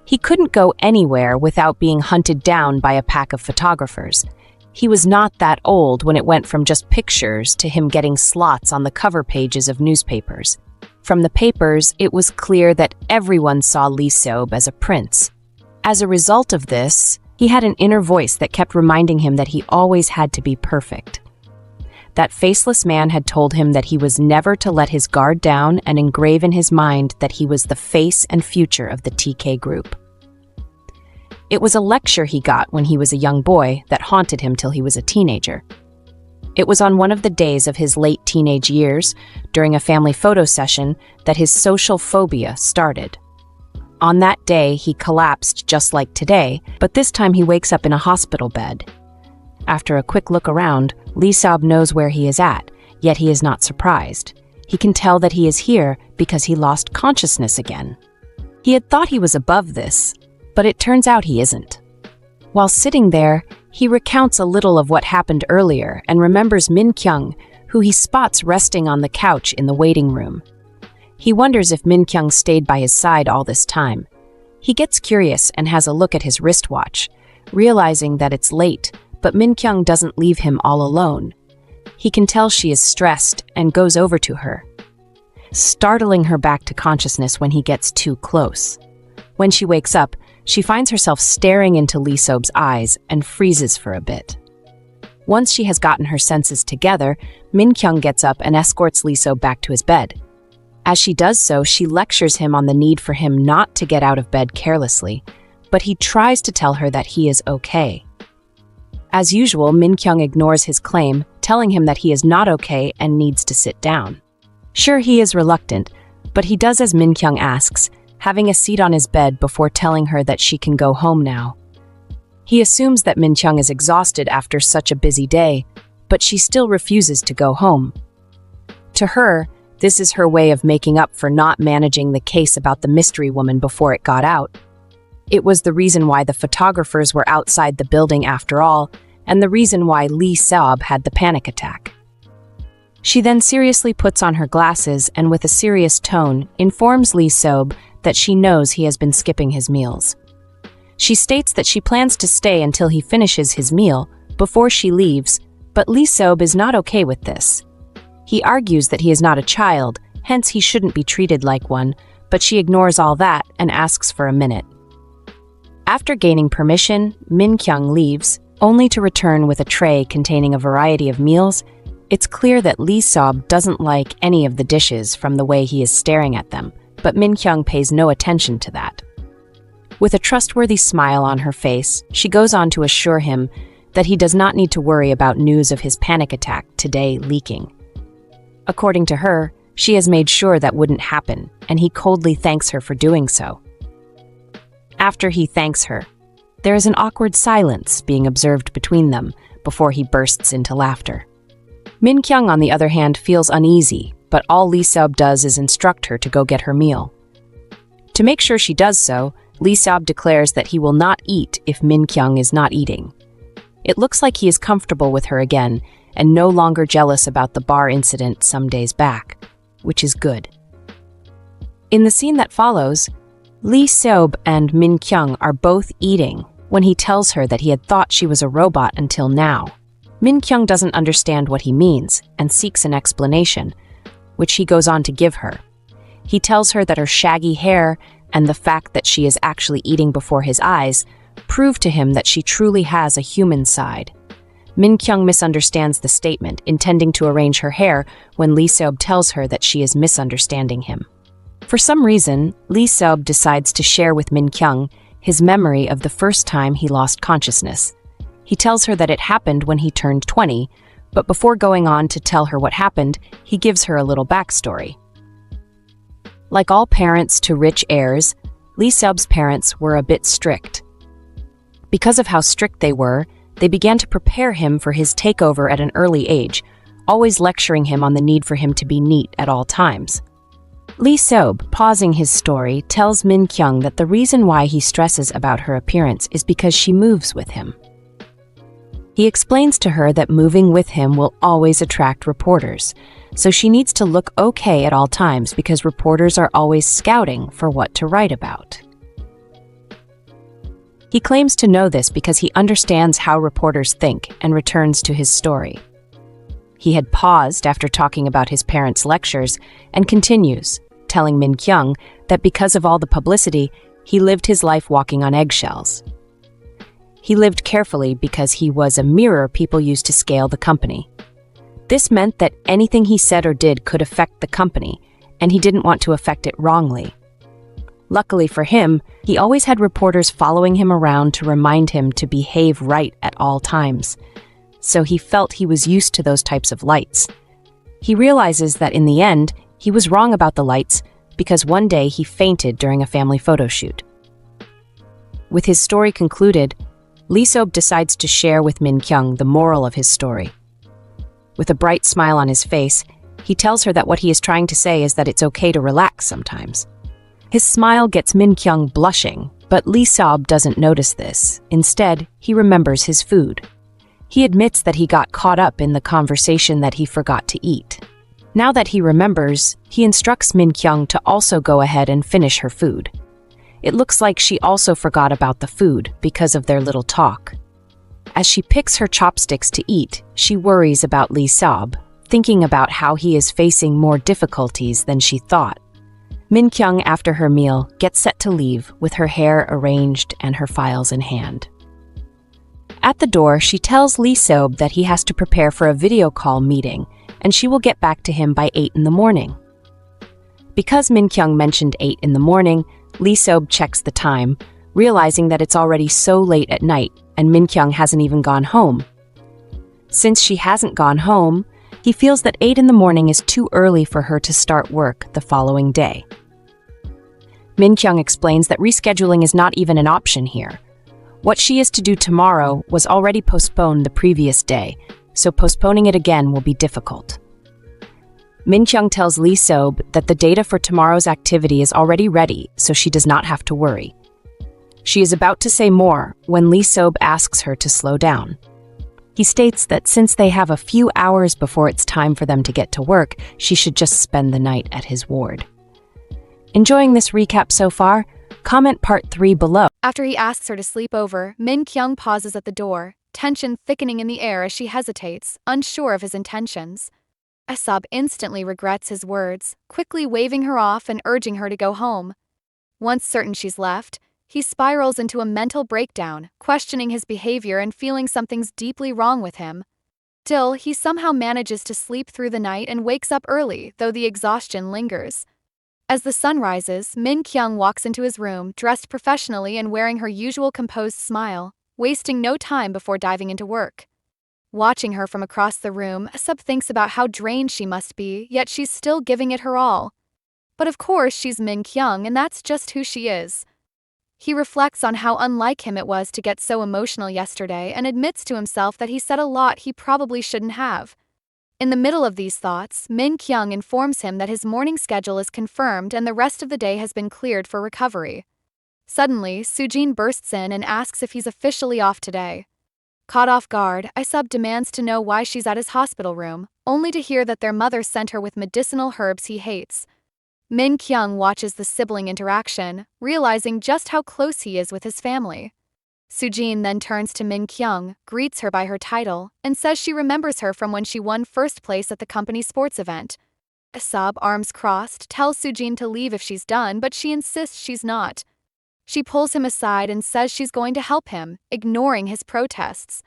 He couldn't go anywhere without being hunted down by a pack of photographers. He was not that old when it went from just pictures to him getting slots on the cover pages of newspapers. From the papers, it was clear that everyone saw Lee Seop as a prince. As a result of this, he had an inner voice that kept reminding him that he always had to be perfect. That faceless man had told him that he was never to let his guard down and engrave in his mind that he was the face and future of the TK group. It was a lecture he got when he was a young boy that haunted him till he was a teenager. It was on one of the days of his late teenage years, during a family photo session, that his social phobia started. On that day, he collapsed just like today, but this time he wakes up in a hospital bed. After a quick look around, Lee Seop knows where he is at, yet he is not surprised. He can tell that he is here because he lost consciousness again. He had thought he was above this, but it turns out he isn't. While sitting there, he recounts a little of what happened earlier and remembers Mingyeong, who he spots resting on the couch in the waiting room. He wonders if Mingyeong stayed by his side all this time. He gets curious and has a look at his wristwatch, realizing that it's late, but Mingyeong doesn't leave him all alone. He can tell she is stressed and goes over to her, startling her back to consciousness when he gets too close. When she wakes up, she finds herself staring into Lee Seop's eyes and freezes for a bit. Once she has gotten her senses together, Mingyeong gets up and escorts Lee Seop back to his bed. As she does so, she lectures him on the need for him not to get out of bed carelessly, but he tries to tell her that he is okay. As usual, Mingyeong ignores his claim, telling him that he is not okay and needs to sit down. Sure, he is reluctant, but he does as Mingyeong asks, having a seat on his bed before telling her that she can go home now. He assumes that Mingyeong is exhausted after such a busy day, but she still refuses to go home. To her, this is her way of making up for not managing the case about the mystery woman before it got out. It was the reason why the photographers were outside the building after all, and the reason why Lee Seop had the panic attack. She then seriously puts on her glasses and with a serious tone informs Lee Seop that she knows he has been skipping his meals. She states that she plans to stay until he finishes his meal before she leaves, but Lee Seop is not okay with this. He argues that he is not a child, hence he shouldn't be treated like one, but she ignores all that and asks for a minute. After gaining permission, Mingyeong leaves, only to return with a tray containing a variety of meals. It's clear that Lee Seop doesn't like any of the dishes from the way he is staring at them, but Mingyeong pays no attention to that. With a trustworthy smile on her face, she goes on to assure him that he does not need to worry about news of his panic attack today leaking. According to her, she has made sure that wouldn't happen, and he coldly thanks her for doing so. After he thanks her, there is an awkward silence being observed between them before he bursts into laughter. Mingyeong, on the other hand, feels uneasy, but all Lee Seop does is instruct her to go get her meal. To make sure she does so, Lee Seop declares that he will not eat if Mingyeong is not eating. It looks like he is comfortable with her again and no longer jealous about the bar incident some days back, which is good. In the scene that follows, Lee Seop and Mingyeong are both eating when he tells her that he had thought she was a robot until now. Mingyeong doesn't understand what he means and seeks an explanation, which he goes on to give her. He tells her that her shaggy hair and the fact that she is actually eating before his eyes prove to him that she truly has a human side. Mingyeong misunderstands the statement, intending to arrange her hair when Lee Seop tells her that she is misunderstanding him. For some reason, Lee Seop decides to share with Mingyeong his memory of the first time he lost consciousness. He tells her that it happened when he turned 20, but before going on to tell her what happened, he gives her a little backstory. Like all parents to rich heirs, Lee Seop's parents were a bit strict. Because of how strict they were, they began to prepare him for his takeover at an early age, always lecturing him on the need for him to be neat at all times. Lee Seop, pausing his story, tells Mingyeong that the reason why he stresses about her appearance is because she moves with him. He explains to her that moving with him will always attract reporters, so she needs to look okay at all times because reporters are always scouting for what to write about. He claims to know this because he understands how reporters think and returns to his story. He had paused after talking about his parents' lectures and continues, telling Mingyeong that because of all the publicity, he lived his life walking on eggshells. He lived carefully because he was a mirror people used to scale the company. This meant that anything he said or did could affect the company, and he didn't want to affect it wrongly. Luckily for him, he always had reporters following him around to remind him to behave right at all times. So he felt he was used to those types of lights. He realizes that in the end, he was wrong about the lights because one day he fainted during a family photo shoot. With his story concluded, Iseop decides to share with Mingyeong the moral of his story. With a bright smile on his face, he tells her that what he is trying to say is that it's okay to relax sometimes. His smile gets Mingyeong blushing, but Iseop doesn't notice this. Instead, he remembers his food. He admits that he got caught up in the conversation that he forgot to eat. Now that he remembers, he instructs Mingyeong to also go ahead and finish her food. It looks like she also forgot about the food because of their little talk. As she picks her chopsticks to eat, she worries about Iseop, thinking about how he is facing more difficulties than she thought. Mingyeong, after her meal, gets set to leave with her hair arranged and her files in hand. At the door, she tells Iseop that he has to prepare for a video call meeting, and she will get back to him by 8 in the morning. Because Mingyeong mentioned 8 in the morning, Iseop checks the time, realizing that it's already so late at night and Mingyeong hasn't even gone home. Since she hasn't gone home, he feels that 8 in the morning is too early for her to start work the following day. Mingyeong explains that rescheduling is not even an option here. What she is to do tomorrow was already postponed the previous day, so postponing it again will be difficult. Mingyeong tells Iseop that the data for tomorrow's activity is already ready, so she does not have to worry. She is about to say more when Iseop asks her to slow down. He states that since they have a few hours before it's time for them to get to work, she should just spend the night at his ward. Enjoying this recap so far? Comment part 3 below. After he asks her to sleep over, Mingyeong pauses at the door, tension thickening in the air as she hesitates, unsure of his intentions. Iseop instantly regrets his words, quickly waving her off and urging her to go home. Once certain she's left, he spirals into a mental breakdown, questioning his behavior and feeling something's deeply wrong with him. Still, he somehow manages to sleep through the night and wakes up early, though the exhaustion lingers. As the sun rises, Mingyeong walks into his room, dressed professionally and wearing her usual composed smile, wasting no time before diving into work. Watching her from across the room, Iseop thinks about how drained she must be, yet she's still giving it her all. But of course she's Mingyeong, and that's just who she is. He reflects on how unlike him it was to get so emotional yesterday and admits to himself that he said a lot he probably shouldn't have. In the middle of these thoughts, Mingyeong informs him that his morning schedule is confirmed and the rest of the day has been cleared for recovery. Suddenly, Sujin bursts in and asks if he's officially off today. Caught off guard, Iseop demands to know why she's at his hospital room, only to hear that their mother sent her with medicinal herbs he hates. Mingyeong watches the sibling interaction, realizing just how close he is with his family. Sujin then turns to Mingyeong, greets her by her title, and says she remembers her from when she won first place at the company sports event. Iseop, arms crossed, tells Sujin to leave if she's done, but she insists she's not. She pulls him aside and says she's going to help him, ignoring his protests.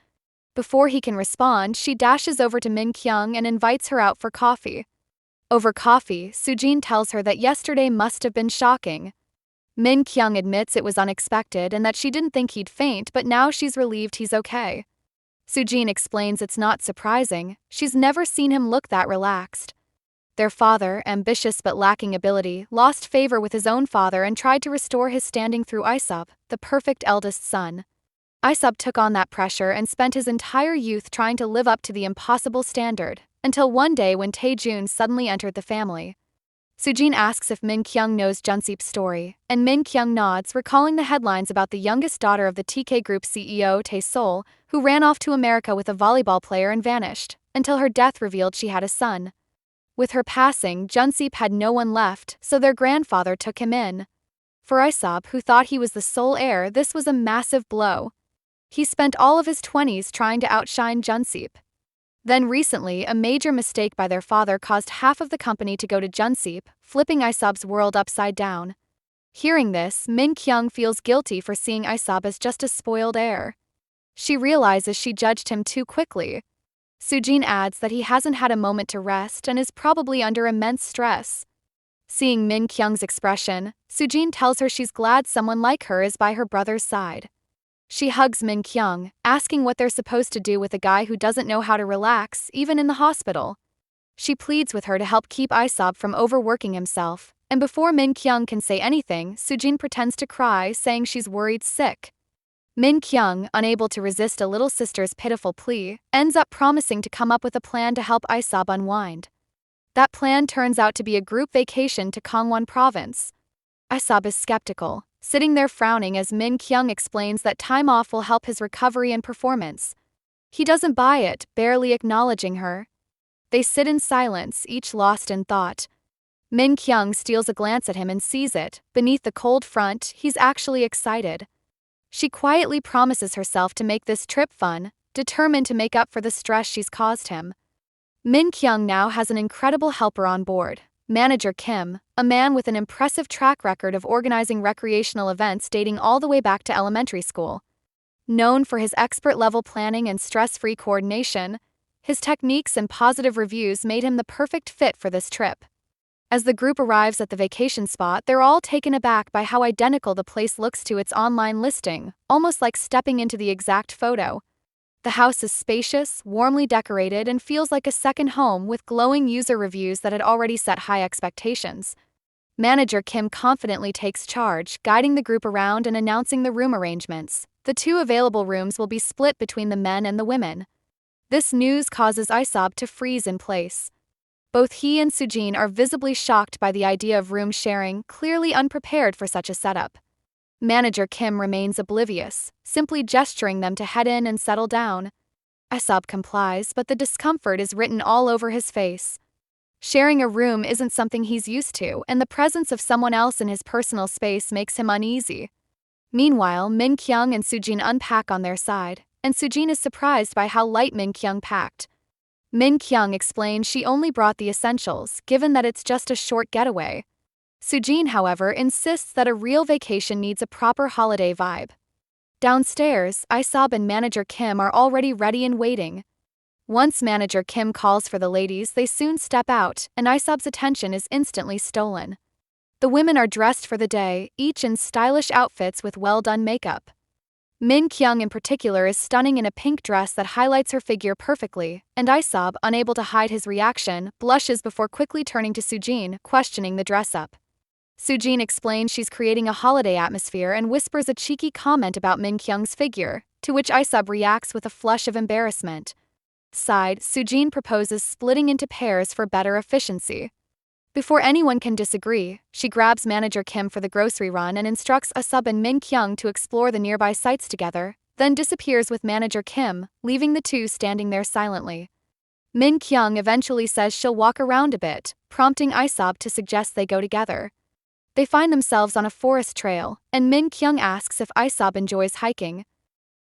Before he can respond, she dashes over to Mingyeong and invites her out for coffee. Over coffee, Sujin tells her that yesterday must have been shocking. Mingyeong admits it was unexpected and that she didn't think he'd faint, but now she's relieved he's okay. Sujin explains it's not surprising, she's never seen him look that relaxed. Their father, ambitious but lacking ability, lost favor with his own father and tried to restore his standing through Iseop, the perfect eldest son. Iseop took on that pressure and spent his entire youth trying to live up to the impossible standard, until one day when Taejun suddenly entered the family. Sujin asks if Mingyeong knows Junseep's story, and Mingyeong nods, recalling the headlines about the youngest daughter of the TK Group CEO Tae-sol, who ran off to America with a volleyball player and vanished, until her death revealed she had a son. With her passing, Junseep had no one left, so their grandfather took him in. For Iseop, who thought he was the sole heir, this was a massive blow. He spent all of his 20s trying to outshine Junseep. Then recently, a major mistake by their father caused half of the company to go to Junseep, flipping Iseop's world upside down. Hearing this, Mingyeong feels guilty for seeing Iseop as just a spoiled heir. She realizes she judged him too quickly. Sujin adds that he hasn't had a moment to rest and is probably under immense stress. Seeing Min Kyung's expression, Sujin tells her she's glad someone like her is by her brother's side. She hugs Min Kyung, asking what they're supposed to do with a guy who doesn't know how to relax, even in the hospital. She pleads with her to help keep Iseop from overworking himself, and before Min Kyung can say anything, Sujin pretends to cry, saying she's worried sick. Min Kyung, unable to resist a little sister's pitiful plea, ends up promising to come up with a plan to help Iseop unwind. That plan turns out to be a group vacation to Gangwon province. Iseop is skeptical, sitting there frowning as Min Kyung explains that time off will help his recovery and performance. He doesn't buy it, barely acknowledging her. They sit in silence, each lost in thought. Min Kyung steals a glance at him and sees it. Beneath the cold front, he's actually excited. She quietly promises herself to make this trip fun, determined to make up for the stress she's caused him. Min Kyung now has an incredible helper on board, Manager Kim, a man with an impressive track record of organizing recreational events dating all the way back to elementary school. Known for his expert-level planning and stress-free coordination, his techniques and positive reviews made him the perfect fit for this trip. As the group arrives at the vacation spot, they're all taken aback by how identical the place looks to its online listing, almost like stepping into the exact photo. The house is spacious, warmly decorated, and feels like a second home with glowing user reviews that had already set high expectations. Manager Kim confidently takes charge, guiding the group around and announcing the room arrangements. The 2 available rooms will be split between the men and the women. This news causes Iseop to freeze in place. Both he and Sujin are visibly shocked by the idea of room sharing, clearly unprepared for such a setup. Manager Kim remains oblivious, simply gesturing them to head in and settle down. Iseop complies, but the discomfort is written all over his face. Sharing a room isn't something he's used to, and the presence of someone else in his personal space makes him uneasy. Meanwhile, Min Kyung and Sujin unpack on their side, and Sujin is surprised by how light Min Kyung packed. Min Kyung explains she only brought the essentials, given that it's just a short getaway. Sujin, however, insists that a real vacation needs a proper holiday vibe. Downstairs, Iseop and Manager Kim are already ready and waiting. Once Manager Kim calls for the ladies, they soon step out, and Iseop's attention is instantly stolen. The women are dressed for the day, each in stylish outfits with well-done makeup. Min Kyung in particular is stunning in a pink dress that highlights her figure perfectly, and Iseop, unable to hide his reaction, blushes before quickly turning to Sujin, questioning the dress-up. Sujin explains she's creating a holiday atmosphere and whispers a cheeky comment about Min Kyung's figure, to which Iseop reacts with a flush of embarrassment. Side, Sujin proposes splitting into pairs for better efficiency. Before anyone can disagree, she grabs Manager Kim for the grocery run and instructs Iseop and Min Kyung to explore the nearby sites together, then disappears with Manager Kim, leaving the 2 standing there silently. Min Kyung eventually says she'll walk around a bit, prompting Iseop to suggest they go together. They find themselves on a forest trail, and Min Kyung asks if Iseop enjoys hiking.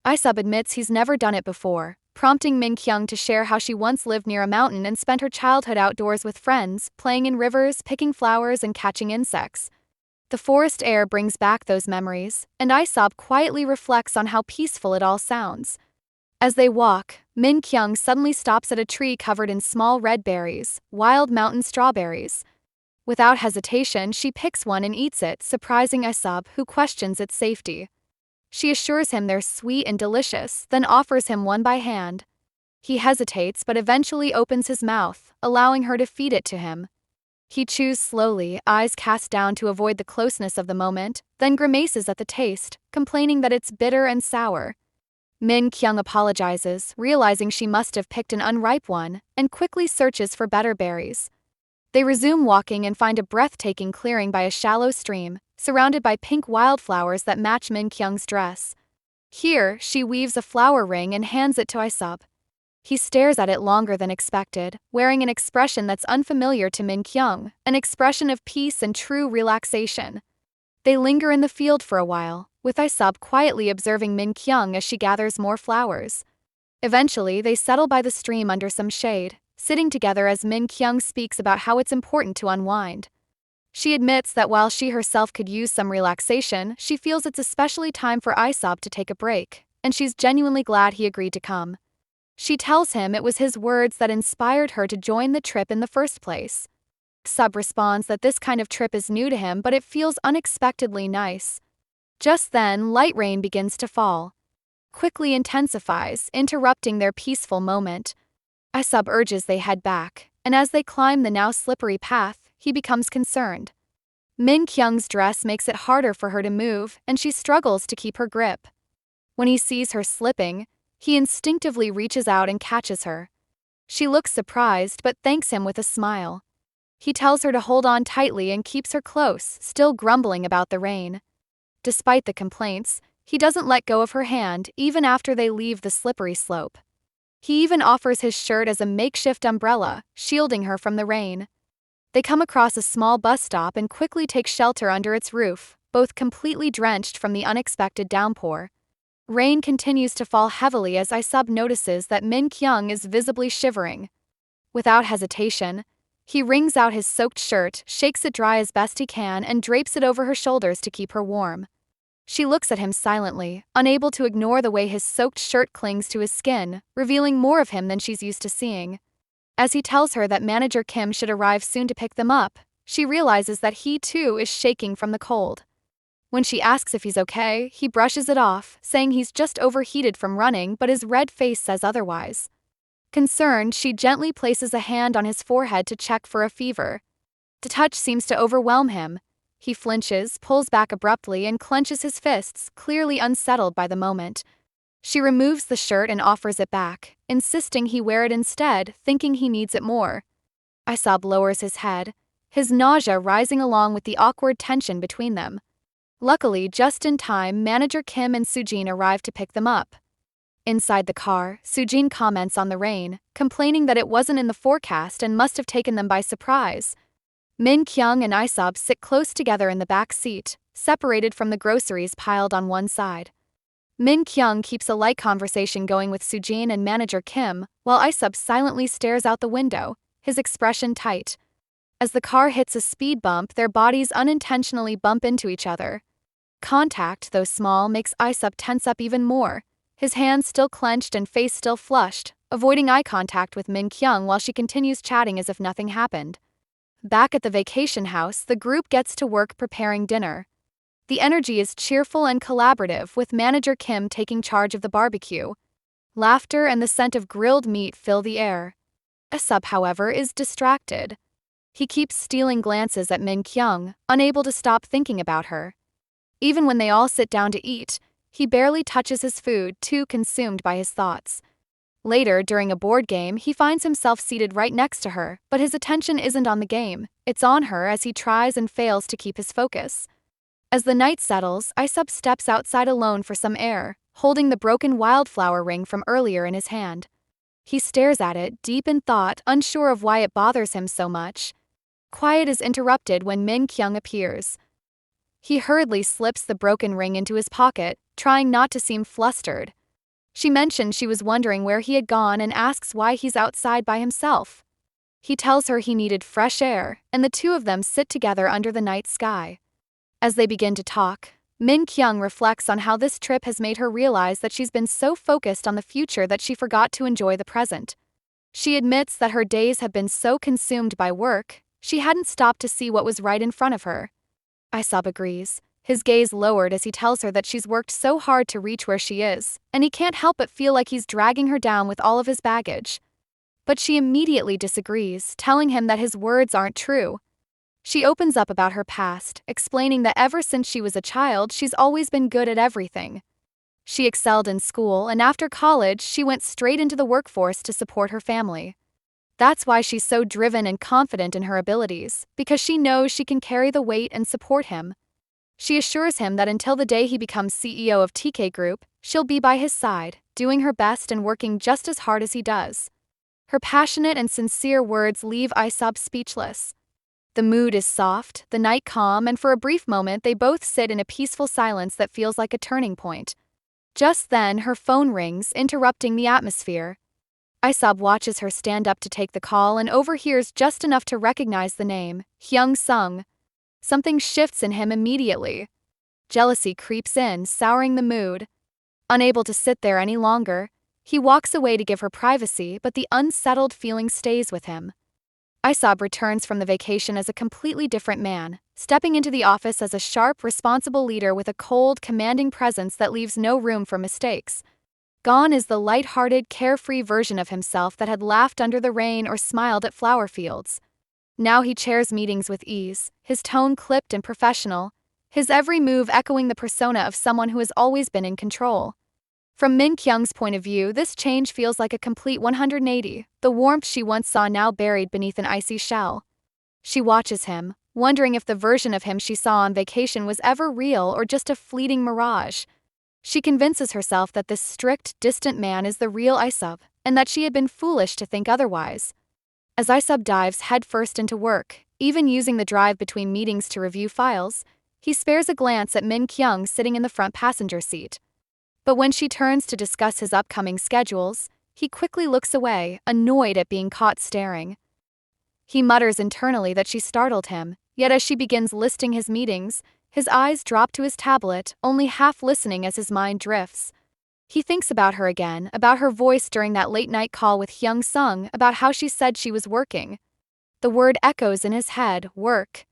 Iseop admits he's never done it before, prompting Min Kyung to share how she once lived near a mountain and spent her childhood outdoors with friends, playing in rivers, picking flowers, and catching insects. The forest air brings back those memories, and Iseop quietly reflects on how peaceful it all sounds. As they walk, Min Kyung suddenly stops at a tree covered in small red berries, wild mountain strawberries. Without hesitation, she picks one and eats it, surprising Iseop, who questions its safety. She assures him they're sweet and delicious, then offers him one by hand. He hesitates but eventually opens his mouth, allowing her to feed it to him. He chews slowly, eyes cast down to avoid the closeness of the moment, then grimaces at the taste, complaining that it's bitter and sour. Min Kyung apologizes, realizing she must have picked an unripe one, and quickly searches for better berries. They resume walking and find a breathtaking clearing by a shallow stream, surrounded by pink wildflowers that match Min Kyung's dress. Here, she weaves a flower ring and hands it to Iseop. He stares at it longer than expected, wearing an expression that's unfamiliar to Min Kyung, an expression of peace and true relaxation. They linger in the field for a while, with Iseop quietly observing Min Kyung as she gathers more flowers. Eventually, they settle by the stream under some shade, sitting together as Min Kyung speaks about how it's important to unwind. She admits that while she herself could use some relaxation, she feels it's especially time for Iseop to take a break, and she's genuinely glad he agreed to come. She tells him it was his words that inspired her to join the trip in the first place. Sub responds that this kind of trip is new to him, but it feels unexpectedly nice. Just then, light rain begins to fall. Quickly intensifies, interrupting their peaceful moment. Iseop urges they head back, and as they climb the now slippery path, he becomes concerned. Mingyeong's dress makes it harder for her to move, and she struggles to keep her grip. When he sees her slipping, he instinctively reaches out and catches her. She looks surprised but thanks him with a smile. He tells her to hold on tightly and keeps her close, still grumbling about the rain. Despite the complaints, he doesn't let go of her hand even after they leave the slippery slope. He even offers his shirt as a makeshift umbrella, shielding her from the rain. They come across a small bus stop and quickly take shelter under its roof, both completely drenched from the unexpected downpour. Rain continues to fall heavily as Iseop notices that Mingyeong is visibly shivering. Without hesitation, he wrings out his soaked shirt, shakes it dry as best he can, and drapes it over her shoulders to keep her warm. She looks at him silently, unable to ignore the way his soaked shirt clings to his skin, revealing more of him than she's used to seeing. As he tells her that Manager Kim should arrive soon to pick them up, she realizes that he too is shaking from the cold. When she asks if he's okay, he brushes it off, saying he's just overheated from running, but his red face says otherwise. Concerned, she gently places a hand on his forehead to check for a fever. The touch seems to overwhelm him. He flinches, pulls back abruptly, and clenches his fists, clearly unsettled by the moment. She removes the shirt and offers it back, insisting he wear it instead, thinking he needs it more. Iseop lowers his head, his nausea rising along with the awkward tension between them. Luckily, just in time, Manager Kim and Sujin arrive to pick them up. Inside the car, Sujin comments on the rain, complaining that it wasn't in the forecast and must have taken them by surprise. Mingyeong and Iseop sit close together in the back seat, separated from the groceries piled on one side. Mingyeong keeps a light conversation going with Sujin and Manager Kim, while Iseop silently stares out the window, his expression tight. As the car hits a speed bump, their bodies unintentionally bump into each other. Contact, though small, makes Iseop tense up even more, his hands still clenched and face still flushed, avoiding eye contact with Mingyeong while she continues chatting as if nothing happened. Back at the vacation house, the group gets to work preparing dinner. The energy is cheerful and collaborative, with Manager Kim taking charge of the barbecue. Laughter and the scent of grilled meat fill the air. Iseop, however, is distracted. He keeps stealing glances at Mingyeong, unable to stop thinking about her. Even when they all sit down to eat, he barely touches his food, too consumed by his thoughts. Later, during a board game, he finds himself seated right next to her, but his attention isn't on the game, it's on her as he tries and fails to keep his focus. As the night settles, Iseop steps outside alone for some air, holding the broken wildflower ring from earlier in his hand. He stares at it, deep in thought, unsure of why it bothers him so much. Quiet is interrupted when Mingyeong appears. He hurriedly slips the broken ring into his pocket, trying not to seem flustered. She mentions she was wondering where he had gone and asks why he's outside by himself. He tells her he needed fresh air, and the two of them sit together under the night sky. As they begin to talk, Mingyeong reflects on how this trip has made her realize that she's been so focused on the future that she forgot to enjoy the present. She admits that her days have been so consumed by work, she hadn't stopped to see what was right in front of her. Iseop agrees, his gaze lowered as he tells her that she's worked so hard to reach where she is, and he can't help but feel like he's dragging her down with all of his baggage. But she immediately disagrees, telling him that his words aren't true. She opens up about her past, explaining that ever since she was a child, she's always been good at everything. She excelled in school, and after college, she went straight into the workforce to support her family. That's why she's so driven and confident in her abilities, because she knows she can carry the weight and support him. She assures him that until the day he becomes CEO of TK Group, she'll be by his side, doing her best and working just as hard as he does. Her passionate and sincere words leave Iseop speechless. The mood is soft, the night calm, and for a brief moment they both sit in a peaceful silence that feels like a turning point. Just then, her phone rings, interrupting the atmosphere. Iseop watches her stand up to take the call and overhears just enough to recognize the name, Hyung-sung. Something shifts in him immediately. Jealousy creeps in, souring the mood. Unable to sit there any longer, he walks away to give her privacy, but the unsettled feeling stays with him. Iseop returns from the vacation as a completely different man, stepping into the office as a sharp, responsible leader with a cold, commanding presence that leaves no room for mistakes. Gone is the light-hearted, carefree version of himself that had laughed under the rain or smiled at flower fields. Now he chairs meetings with ease, his tone clipped and professional, his every move echoing the persona of someone who has always been in control. From Mingyeong's point of view, this change feels like a complete 180, the warmth she once saw now buried beneath an icy shell. She watches him, wondering if the version of him she saw on vacation was ever real or just a fleeting mirage. She convinces herself that this strict, distant man is the real Iseop, and that she had been foolish to think otherwise. As Iseop dives headfirst into work, even using the drive between meetings to review files, he spares a glance at Mingyeong sitting in the front passenger seat. But when she turns to discuss his upcoming schedules, he quickly looks away, annoyed at being caught staring. He mutters internally that she startled him, yet as she begins listing his meetings, his eyes drop to his tablet, only half listening as his mind drifts. He thinks about her again, about her voice during that late-night call with Hyung Sung, about how she said she was working. The word echoes in his head, work.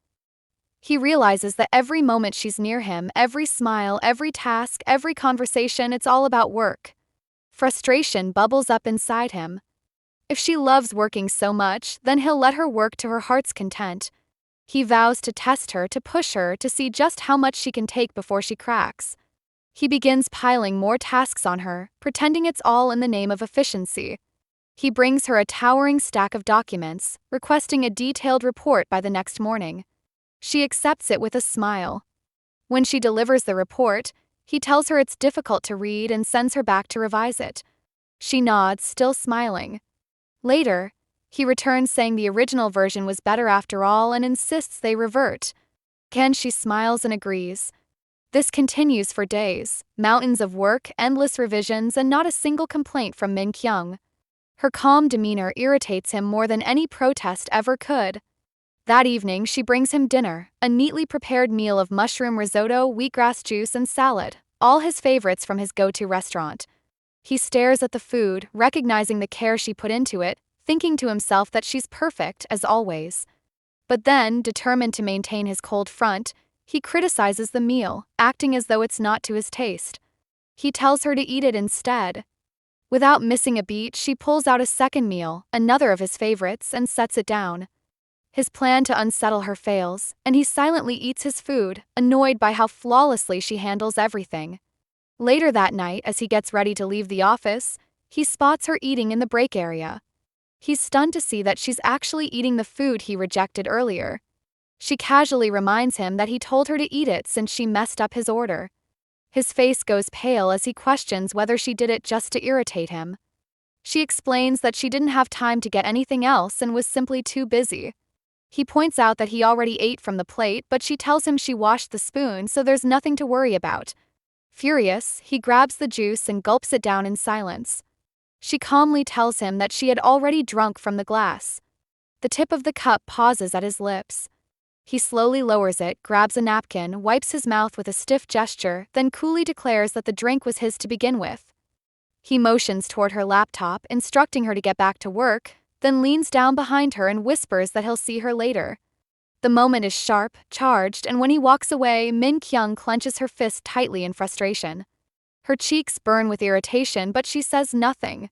He realizes that every moment she's near him, every smile, every task, every conversation, it's all about work. Frustration bubbles up inside him. If she loves working so much, then he'll let her work to her heart's content. He vows to test her, to push her, to see just how much she can take before she cracks. He begins piling more tasks on her, pretending it's all in the name of efficiency. He brings her a towering stack of documents, requesting a detailed report by the next morning. She accepts it with a smile. When she delivers the report, he tells her it's difficult to read and sends her back to revise it. She nods, still smiling. Later, he returns saying the original version was better after all and insists they revert. Again, she smiles and agrees. This continues for days, mountains of work, endless revisions, and not a single complaint from Mingyeong. Her calm demeanor irritates him more than any protest ever could. That evening, she brings him dinner, a neatly prepared meal of mushroom risotto, wheatgrass juice, and salad, all his favorites from his go-to restaurant. He stares at the food, recognizing the care she put into it, thinking to himself that she's perfect, as always. But then, determined to maintain his cold front, he criticizes the meal, acting as though it's not to his taste. He tells her to eat it instead. Without missing a beat, she pulls out a second meal, another of his favorites, and sets it down. His plan to unsettle her fails, and he silently eats his food, annoyed by how flawlessly she handles everything. Later that night, as he gets ready to leave the office, he spots her eating in the break area. He's stunned to see that she's actually eating the food he rejected earlier. She casually reminds him that he told her to eat it since she messed up his order. His face goes pale as he questions whether she did it just to irritate him. She explains that she didn't have time to get anything else and was simply too busy. He points out that he already ate from the plate, but she tells him she washed the spoon, so there's nothing to worry about. Furious, he grabs the juice and gulps it down in silence. She calmly tells him that she had already drunk from the glass. The tip of the cup pauses at his lips. He slowly lowers it, grabs a napkin, wipes his mouth with a stiff gesture, then coolly declares that the drink was his to begin with. He motions toward her laptop, instructing her to get back to work, then leans down behind her and whispers that he'll see her later. The moment is sharp, charged, and when he walks away, Mingyeong clenches her fist tightly in frustration. Her cheeks burn with irritation, but she says nothing.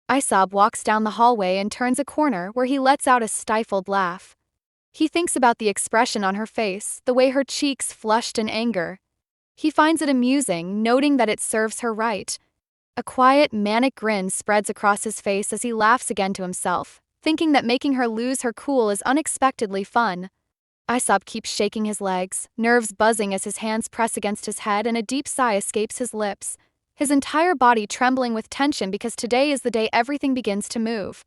Iseop walks down the hallway and turns a corner where he lets out a stifled laugh. He thinks about the expression on her face, the way her cheeks flushed in anger. He finds it amusing, noting that it serves her right. A quiet, manic grin spreads across his face as he laughs again to himself, thinking that making her lose her cool is unexpectedly fun. Iseop keeps shaking his legs, nerves buzzing as his hands press against his head and a deep sigh escapes his lips, his entire body trembling with tension because today is the day everything begins to move.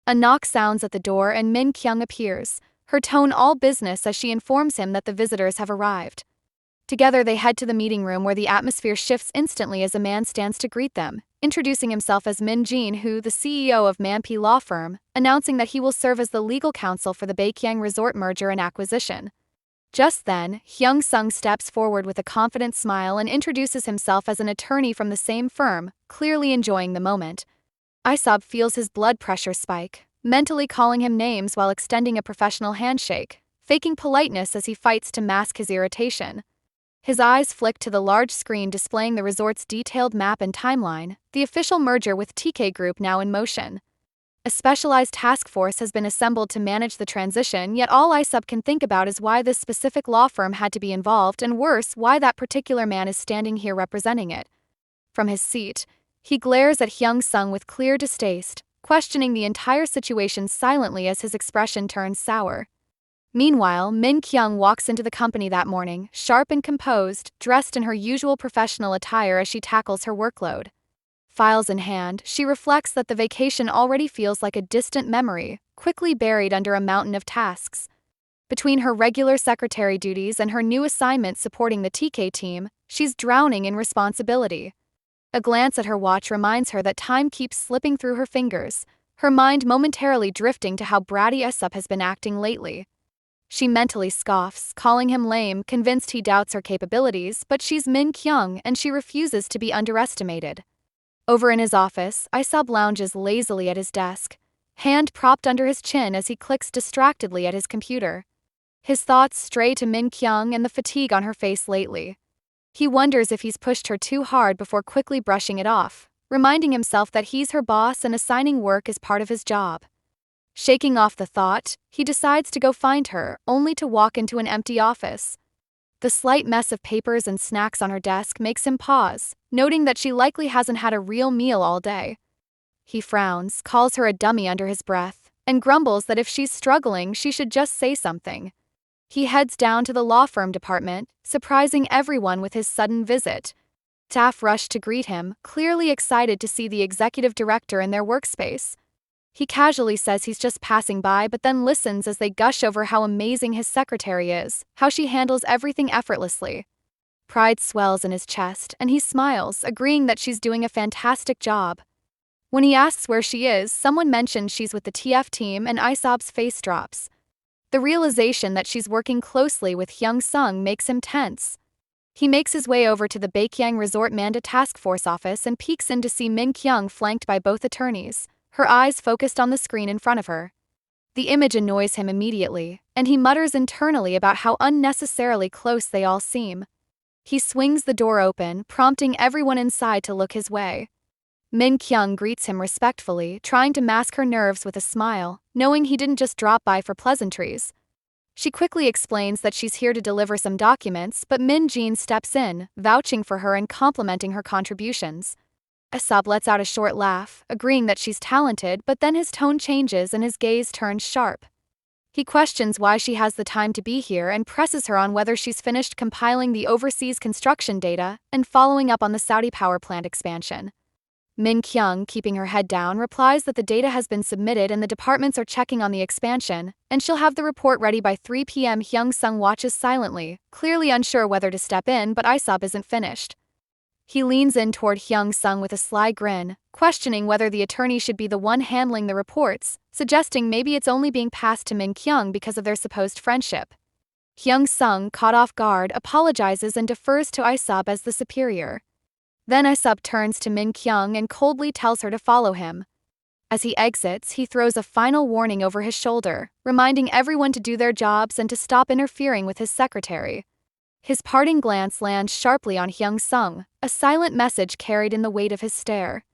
A knock sounds at the door and Mingyeong appears, her tone all business as she informs him that the visitors have arrived. Together they head to the meeting room where the atmosphere shifts instantly as a man stands to greet them, introducing himself as Min Jin, who, the CEO of Manpi Law Firm, announcing that he will serve as the legal counsel for the Baekyang Resort merger and acquisition. Just then, Hyung Sung steps forward with a confident smile and introduces himself as an attorney from the same firm, clearly enjoying the moment. Iseop feels his blood pressure spike, mentally calling him names while extending a professional handshake, faking politeness as he fights to mask his irritation. His eyes flick to the large screen displaying the resort's detailed map and timeline, the official merger with TK Group now in motion. A specialized task force has been assembled to manage the transition, yet all Iseop can think about is why this specific law firm had to be involved, and worse, why that particular man is standing here representing it. From his seat, he glares at Hyung Sung with clear distaste, questioning the entire situation silently as his expression turns sour. Meanwhile, Min Kyung walks into the company that morning, sharp and composed, dressed in her usual professional attire as she tackles her workload. Files in hand, she reflects that the vacation already feels like a distant memory, quickly buried under a mountain of tasks. Between her regular secretary duties and her new assignment supporting the TK team, she's drowning in responsibility. A glance at her watch reminds her that time keeps slipping through her fingers, her mind momentarily drifting to how bratty Iseop has been acting lately. She mentally scoffs, calling him lame, convinced he doubts her capabilities, but she's Min Kyung and she refuses to be underestimated. Over in his office, Iseop lounges lazily at his desk, hand propped under his chin as he clicks distractedly at his computer. His thoughts stray to Min Kyung and the fatigue on her face lately. He wonders if he's pushed her too hard before quickly brushing it off, reminding himself that he's her boss and assigning work as part of his job. Shaking off the thought, he decides to go find her, only to walk into an empty office. The slight mess of papers and snacks on her desk makes him pause, noting that she likely hasn't had a real meal all day. He frowns, calls her a dummy under his breath, and grumbles that if she's struggling, she should just say something. He heads down to the law firm department, surprising everyone with his sudden visit. Staff rush to greet him, clearly excited to see the executive director in their workspace. He casually says he's just passing by, but then listens as they gush over how amazing his secretary is, how she handles everything effortlessly. Pride swells in his chest, and he smiles, agreeing that she's doing a fantastic job. When he asks where she is, someone mentions she's with the TF team, and Iseop's face drops. The realization that she's working closely with Hyung Sung makes him tense. He makes his way over to the Baekyang Resort Manda Task Force office and peeks in to see Min Kyung flanked by both attorneys, her eyes focused on the screen in front of her. The image annoys him immediately, and he mutters internally about how unnecessarily close they all seem. He swings the door open, prompting everyone inside to look his way. Min Kyung greets him respectfully, trying to mask her nerves with a smile, knowing he didn't just drop by for pleasantries. She quickly explains that she's here to deliver some documents, but Min Jin steps in, vouching for her and complimenting her contributions. Iseop lets out a short laugh, agreeing that she's talented, but then his tone changes and his gaze turns sharp. He questions why she has the time to be here and presses her on whether she's finished compiling the overseas construction data and following up on the Saudi power plant expansion. Min Kyung, keeping her head down, replies that the data has been submitted and the departments are checking on the expansion, and she'll have the report ready by 3 p.m. Hyung Sung watches silently, clearly unsure whether to step in, but Iseop isn't finished. He leans in toward Hyung Sung with a sly grin, questioning whether the attorney should be the one handling the reports, suggesting maybe it's only being passed to Min Kyung because of their supposed friendship. Hyung Sung, caught off guard, apologizes and defers to Iseop as the superior. Then Iseop turns to Min Kyung and coldly tells her to follow him. As he exits, he throws a final warning over his shoulder, reminding everyone to do their jobs and to stop interfering with his secretary. His parting glance lands sharply on Hyung Sung, a silent message carried in the weight of his stare.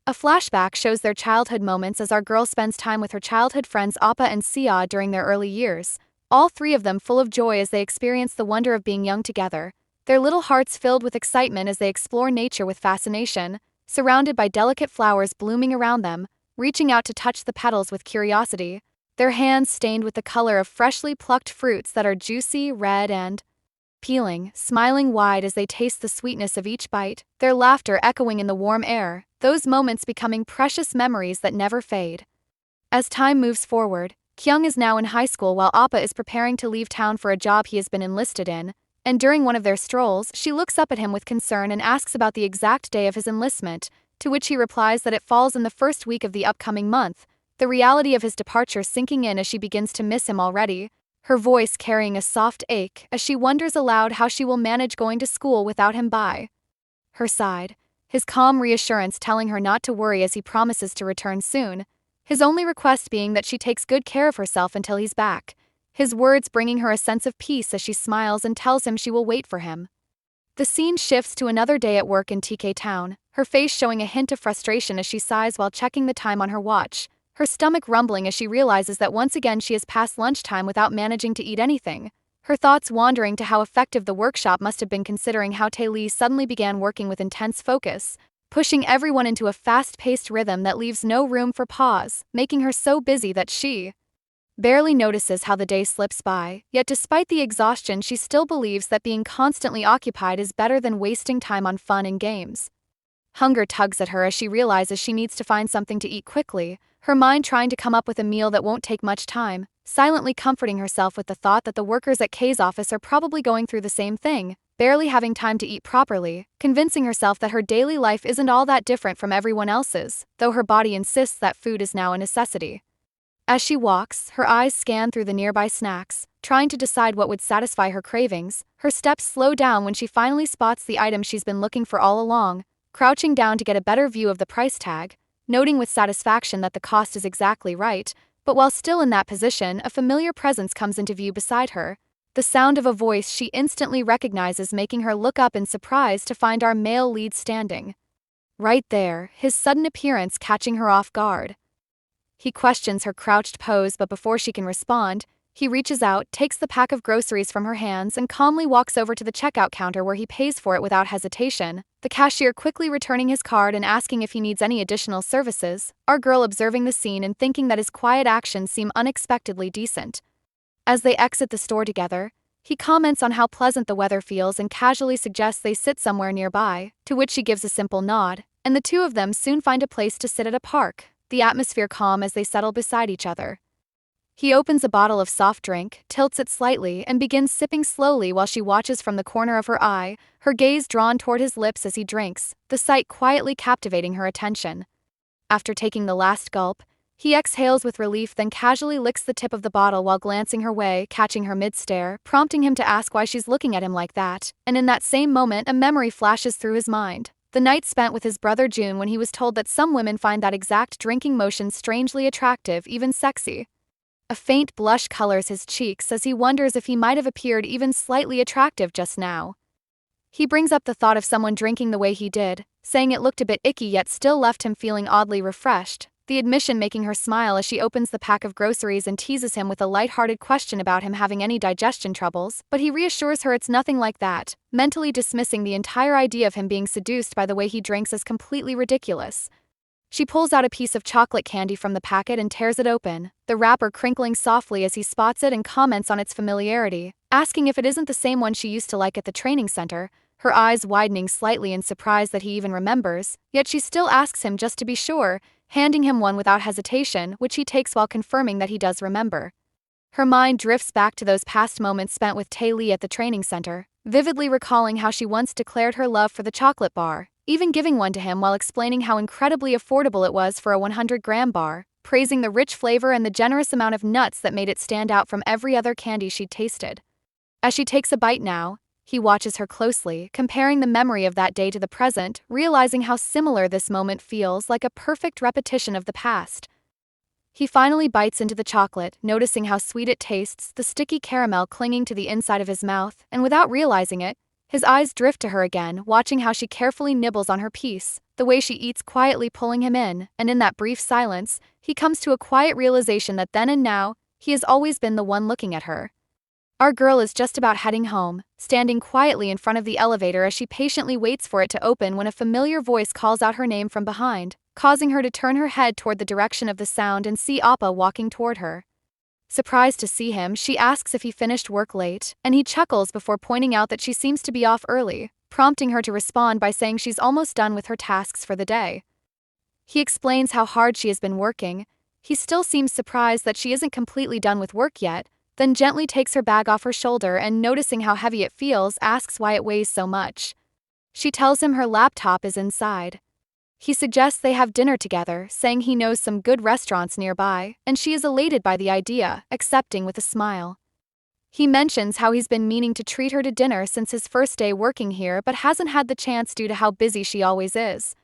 A flashback shows their childhood moments as our girl spends time with her childhood friends Appa and Sia during their early years, all three of them full of joy as they experience the wonder of being young together, their little hearts filled with excitement as they explore nature with fascination, surrounded by delicate flowers blooming around them, reaching out to touch the petals with curiosity, their hands stained with the color of freshly plucked fruits that are juicy, red, and peeling, smiling wide as they taste the sweetness of each bite, their laughter echoing in the warm air, those moments becoming precious memories that never fade. As time moves forward, Kyung is now in high school while Appa is preparing to leave town for a job he has been enlisted in, and during one of their strolls, she looks up at him with concern and asks about the exact day of his enlistment, to which he replies that it falls in the first week of the upcoming month, the reality of his departure sinking in as she begins to miss him already, her voice carrying a soft ache as she wonders aloud how she will manage going to school without him by her side, his calm reassurance telling her not to worry as he promises to return soon. his only request being that she takes good care of herself until he's back, his words bringing her a sense of peace as she smiles and tells him she will wait for him. The scene shifts to another day at work in TK Town, her face showing a hint of frustration as she sighs while checking the time on her watch, her stomach rumbling as she realizes that once again she has passed lunchtime without managing to eat anything, her thoughts wandering to how effective the workshop must have been considering how Tae-lee suddenly began working with intense focus, pushing everyone into a fast-paced rhythm that leaves no room for pause, making her so busy that she barely notices how the day slips by, yet despite the exhaustion she still believes that being constantly occupied is better than wasting time on fun and games. Hunger tugs at her as she realizes she needs to find something to eat quickly, her mind trying to come up with a meal that won't take much time, silently comforting herself with the thought that the workers at Kay's office are probably going through the same thing, barely having time to eat properly, convincing herself that her daily life isn't all that different from everyone else's, though her body insists that food is now a necessity. As she walks, her eyes scan through the nearby snacks, trying to decide what would satisfy her cravings, her steps slow down when she finally spots the item she's been looking for all along, crouching down to get a better view of the price tag, noting with satisfaction that the cost is exactly right, but while still in that position, a familiar presence comes into view beside her, the sound of a voice she instantly recognizes making her look up in surprise to find our male lead standing right there, his sudden appearance catching her off guard. He questions her crouched pose, but before she can respond, he reaches out, takes the pack of groceries from her hands, and calmly walks over to the checkout counter where he pays for it without hesitation, the cashier quickly returning his card and asking if he needs any additional services, our girl observing the scene and thinking that his quiet actions seem unexpectedly decent. As they exit the store together, he comments on how pleasant the weather feels and casually suggests they sit somewhere nearby, to which she gives a simple nod, and the two of them soon find a place to sit at a park, the atmosphere calm as they settle beside each other. He opens a bottle of soft drink, tilts it slightly, and begins sipping slowly while she watches from the corner of her eye, her gaze drawn toward his lips as he drinks, the sight quietly captivating her attention. After taking the last gulp, he exhales with relief, then casually licks the tip of the bottle while glancing her way, catching her mid-stare, prompting him to ask why she's looking at him like that, and in that same moment a memory flashes through his mind. The night spent with his brother June when he was told that some women find that exact drinking motion strangely attractive, even sexy. A faint blush colors his cheeks as he wonders if he might have appeared even slightly attractive just now. He brings up the thought of someone drinking the way he did, saying it looked a bit icky yet still left him feeling oddly refreshed, the admission making her smile as she opens the pack of groceries and teases him with a light-hearted question about him having any digestion troubles, but he reassures her it's nothing like that, mentally dismissing the entire idea of him being seduced by the way he drinks as completely ridiculous. She pulls out a piece of chocolate candy from the packet and tears it open, the wrapper crinkling softly as he spots it and comments on its familiarity, asking if it isn't the same one she used to like at the training center, her eyes widening slightly in surprise that he even remembers, yet she still asks him just to be sure, handing him one without hesitation, which he takes while confirming that he does remember. Her mind drifts back to those past moments spent with Tae-lee at the training center, vividly recalling how she once declared her love for the chocolate bar, even giving one to him while explaining how incredibly affordable it was for a 100-gram bar, praising the rich flavor and the generous amount of nuts that made it stand out from every other candy she'd tasted. As she takes a bite now, he watches her closely, comparing the memory of that day to the present, realizing how similar this moment feels, like a perfect repetition of the past. He finally bites into the chocolate, noticing how sweet it tastes, the sticky caramel clinging to the inside of his mouth, and without realizing it, his eyes drift to her again, watching how she carefully nibbles on her piece, the way she eats quietly pulling him in, and in that brief silence, he comes to a quiet realization that then and now, he has always been the one looking at her. Our girl is just about heading home, standing quietly in front of the elevator as she patiently waits for it to open when a familiar voice calls out her name from behind, causing her to turn her head toward the direction of the sound and see Appa walking toward her. Surprised to see him, she asks if he finished work late, and he chuckles before pointing out that she seems to be off early, prompting her to respond by saying she's almost done with her tasks for the day. He explains how hard she has been working. He still seems surprised that she isn't completely done with work yet, then gently takes her bag off her shoulder and, noticing how heavy it feels, asks why it weighs so much. She tells him her laptop is inside. He suggests they have dinner together, saying he knows some good restaurants nearby, and she is elated by the idea, accepting with a smile. He mentions how he's been meaning to treat her to dinner since his first day working here but hasn't had the chance due to how busy she always is.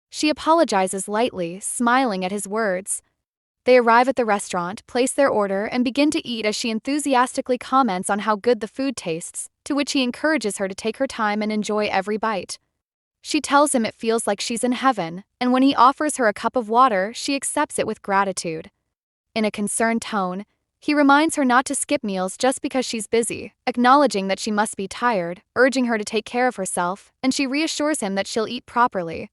She apologizes lightly, smiling at his words. They arrive at the restaurant, place their order, and begin to eat as she enthusiastically comments on how good the food tastes, to which he encourages her to take her time and enjoy every bite. She tells him it feels like she's in heaven, and when he offers her a cup of water, she accepts it with gratitude. In a concerned tone, he reminds her not to skip meals just because she's busy, acknowledging that she must be tired, urging her to take care of herself, and she reassures him that she'll eat properly.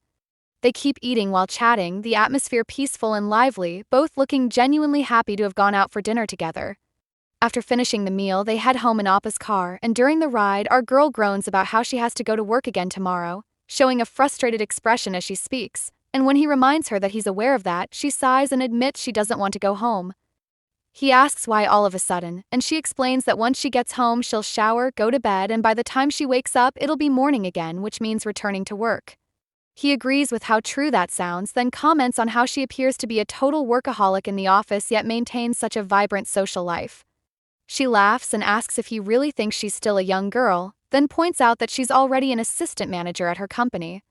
They keep eating while chatting, the atmosphere peaceful and lively, both looking genuinely happy to have gone out for dinner together. After finishing the meal, they head home in Appa's car, and during the ride, our girl groans about how she has to go to work again tomorrow, showing a frustrated expression as she speaks, and when he reminds her that he's aware of that, she sighs and admits she doesn't want to go home. He asks why all of a sudden, and she explains that once she gets home, she'll shower, go to bed, and by the time she wakes up, it'll be morning again, which means returning to work. He agrees with how true that sounds, then comments on how she appears to be a total workaholic in the office yet maintains such a vibrant social life. She laughs and asks if he really thinks she's still a young girl, then points out that she's already an assistant manager at her company.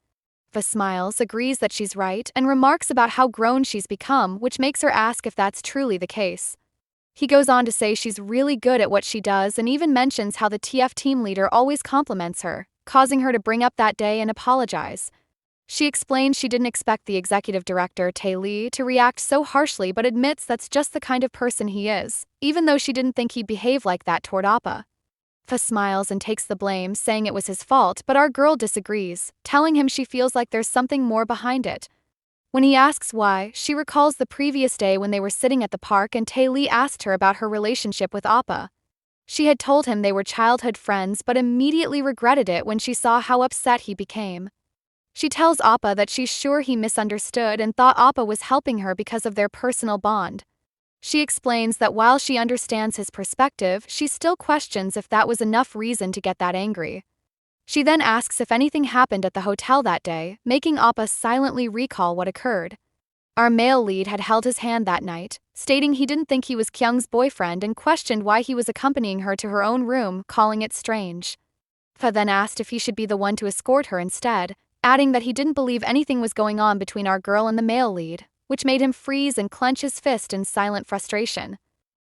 Va smiles, agrees that she's right, and remarks about how grown she's become, which makes her ask if that's truly the case. He goes on to say she's really good at what she does and even mentions how the TF team leader always compliments her, causing her to bring up that day and apologize. She explains she didn't expect the executive director, Tae Lee, to react so harshly but admits that's just the kind of person he is, even though she didn't think he'd behave like that toward Appa. Fa smiles and takes the blame, saying it was his fault, but our girl disagrees, telling him she feels like there's something more behind it. When he asks why, she recalls the previous day when they were sitting at the park and Tae Lee asked her about her relationship with Appa. She had told him they were childhood friends but immediately regretted it when she saw how upset he became. She tells Appa that she's sure he misunderstood and thought Appa was helping her because of their personal bond. She explains that while she understands his perspective, she still questions if that was enough reason to get that angry. She then asks if anything happened at the hotel that day, making Appa silently recall what occurred. Our male lead had held his hand that night, stating he didn't think he was Kyung's boyfriend and questioned why he was accompanying her to her own room, calling it strange. Fa then asked if he should be the one to escort her instead, adding that he didn't believe anything was going on between our girl and the male lead, which made him freeze and clench his fist in silent frustration.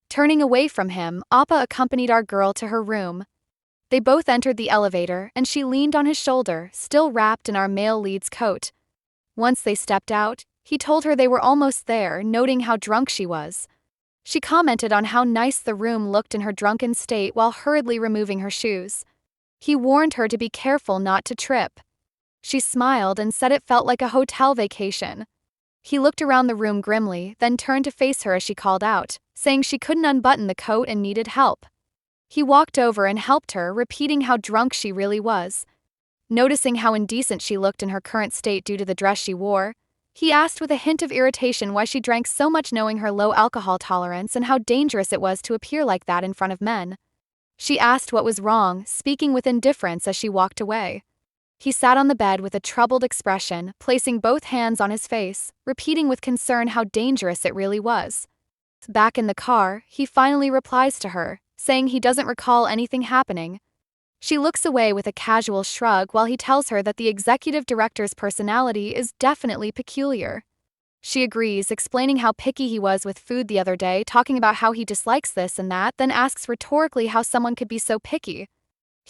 Turning away from him, Appa accompanied our girl to her room. They both entered the elevator, and she leaned on his shoulder, still wrapped in our male lead's coat. Once they stepped out, he told her they were almost there, noting how drunk she was. She commented on how nice the room looked in her drunken state while hurriedly removing her shoes. He warned her to be careful not to trip. She smiled and said it felt like a hotel vacation. He looked around the room grimly, then turned to face her as she called out, saying she couldn't unbutton the coat and needed help. He walked over and helped her, repeating how drunk she really was. Noticing how indecent she looked in her current state due to the dress she wore, he asked with a hint of irritation why she drank so much, knowing her low alcohol tolerance and how dangerous it was to appear like that in front of men. She asked what was wrong, speaking with indifference as she walked away. He sat on the bed with a troubled expression, placing both hands on his face, repeating with concern how dangerous it really was. Back in the car, he finally replies to her, saying he doesn't recall anything happening. She looks away with a casual shrug while he tells her that the executive director's personality is definitely peculiar. She agrees, explaining how picky he was with food the other day, talking about how he dislikes this and that, then asks rhetorically how someone could be so picky.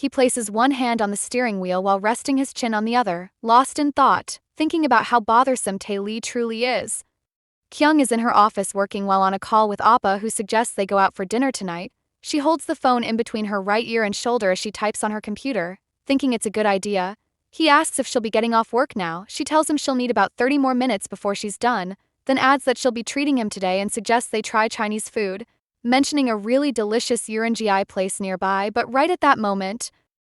He places one hand on the steering wheel while resting his chin on the other, lost in thought, thinking about how bothersome Tae Lee truly is. Kyung is in her office working while on a call with Appa, who suggests they go out for dinner tonight. She holds the phone in between her right ear and shoulder as she types on her computer, thinking it's a good idea. He asks if she'll be getting off work now. She tells him she'll need about 30 more minutes before she's done, then adds that she'll be treating him today and suggests they try Chinese food, mentioning a really delicious Urangi place nearby, but right at that moment,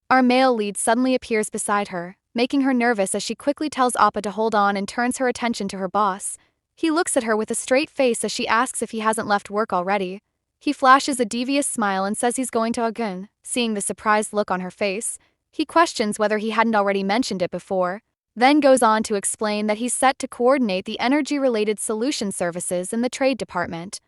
our male lead suddenly appears beside her, making her nervous as she quickly tells Appa to hold on and turns her attention to her boss. He looks at her with a straight face as she asks if he hasn't left work already. He flashes a devious smile and says he's going to Agun. Seeing the surprised look on her face, he questions whether he hadn't already mentioned it before, then goes on to explain that he's set to coordinate the energy-related solution services in the trade department,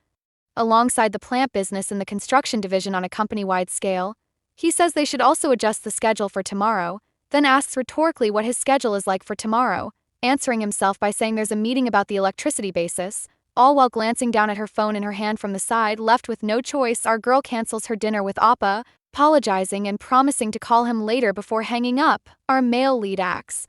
alongside the plant business in the construction division on a company-wide scale. He says they should also adjust the schedule for tomorrow, then asks rhetorically what his schedule is like for tomorrow, answering himself by saying there's a meeting about the electricity basis, all while glancing down at her phone in her hand from the side. Left with no choice, our girl cancels her dinner with Appa, apologizing and promising to call him later before hanging up. Our male lead acts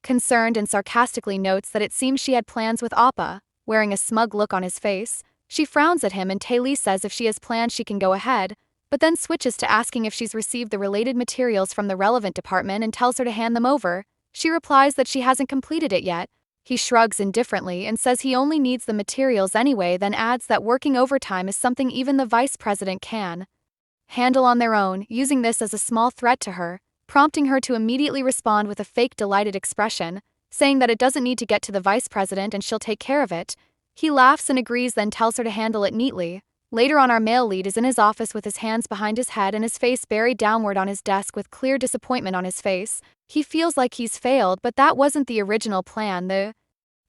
concerned and sarcastically notes that it seems she had plans with Appa. Wearing a smug look on his face, she frowns at him and Tae-lee says if she has plans she can go ahead, but then switches to asking if she's received the related materials from the relevant department and tells her to hand them over. She replies that she hasn't completed it yet. He shrugs indifferently and says he only needs the materials anyway, then adds that working overtime is something even the vice president can handle on their own, using this as a small threat to her, prompting her to immediately respond with a fake delighted expression, saying that it doesn't need to get to the vice president and she'll take care of it. He laughs and agrees, then tells her to handle it neatly. Later on, our male lead is in his office with his hands behind his head and his face buried downward on his desk with clear disappointment on his face. He feels like he's failed, but that wasn't the original plan. The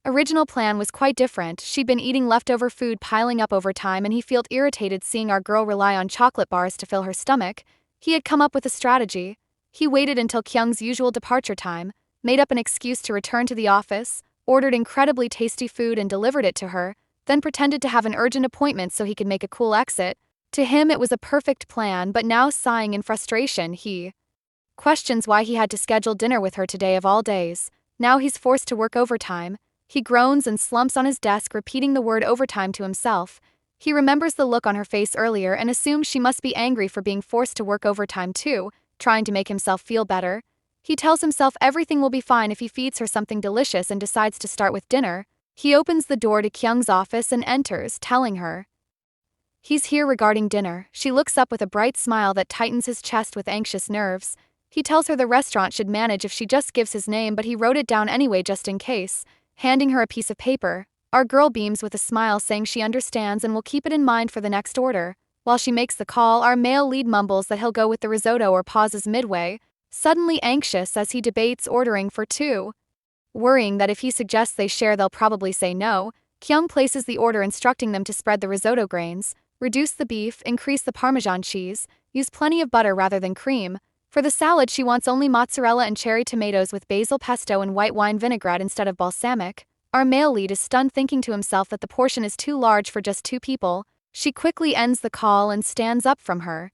original plan was quite different. She'd been eating leftover food piling up over time, and he felt irritated seeing our girl rely on chocolate bars to fill her stomach. He had come up with a strategy. He waited until Kyung's usual departure time, made up an excuse to return to the office, ordered incredibly tasty food and delivered it to her, then pretended to have an urgent appointment so he could make a cool exit. To him it was a perfect plan, but now sighing in frustration, he questions why he had to schedule dinner with her today of all days. Now he's forced to work overtime. He groans and slumps on his desk, repeating the word overtime to himself. He remembers the look on her face earlier and assumes she must be angry for being forced to work overtime too, trying to make himself feel better. He tells himself everything will be fine if he feeds her something delicious and decides to start with dinner. He opens the door to Kyung's office and enters, telling her he's here regarding dinner. She looks up with a bright smile that tightens his chest with anxious nerves. He tells her the restaurant should manage if she just gives his name, but he wrote it down anyway just in case, handing her a piece of paper. Our girl beams with a smile, saying she understands and will keep it in mind for the next order. While she makes the call, our male lead mumbles that he'll go with the risotto or pauses midway, suddenly anxious as he debates ordering for two. Worrying that if he suggests they share they'll probably say no, Kyung places the order, instructing them to spread the risotto grains, reduce the beef, increase the Parmesan cheese, use plenty of butter rather than cream. For the salad she wants only mozzarella and cherry tomatoes with basil pesto and white wine vinaigrette instead of balsamic. Our male lead is stunned, thinking to himself that the portion is too large for just two people. She quickly ends the call and stands up from her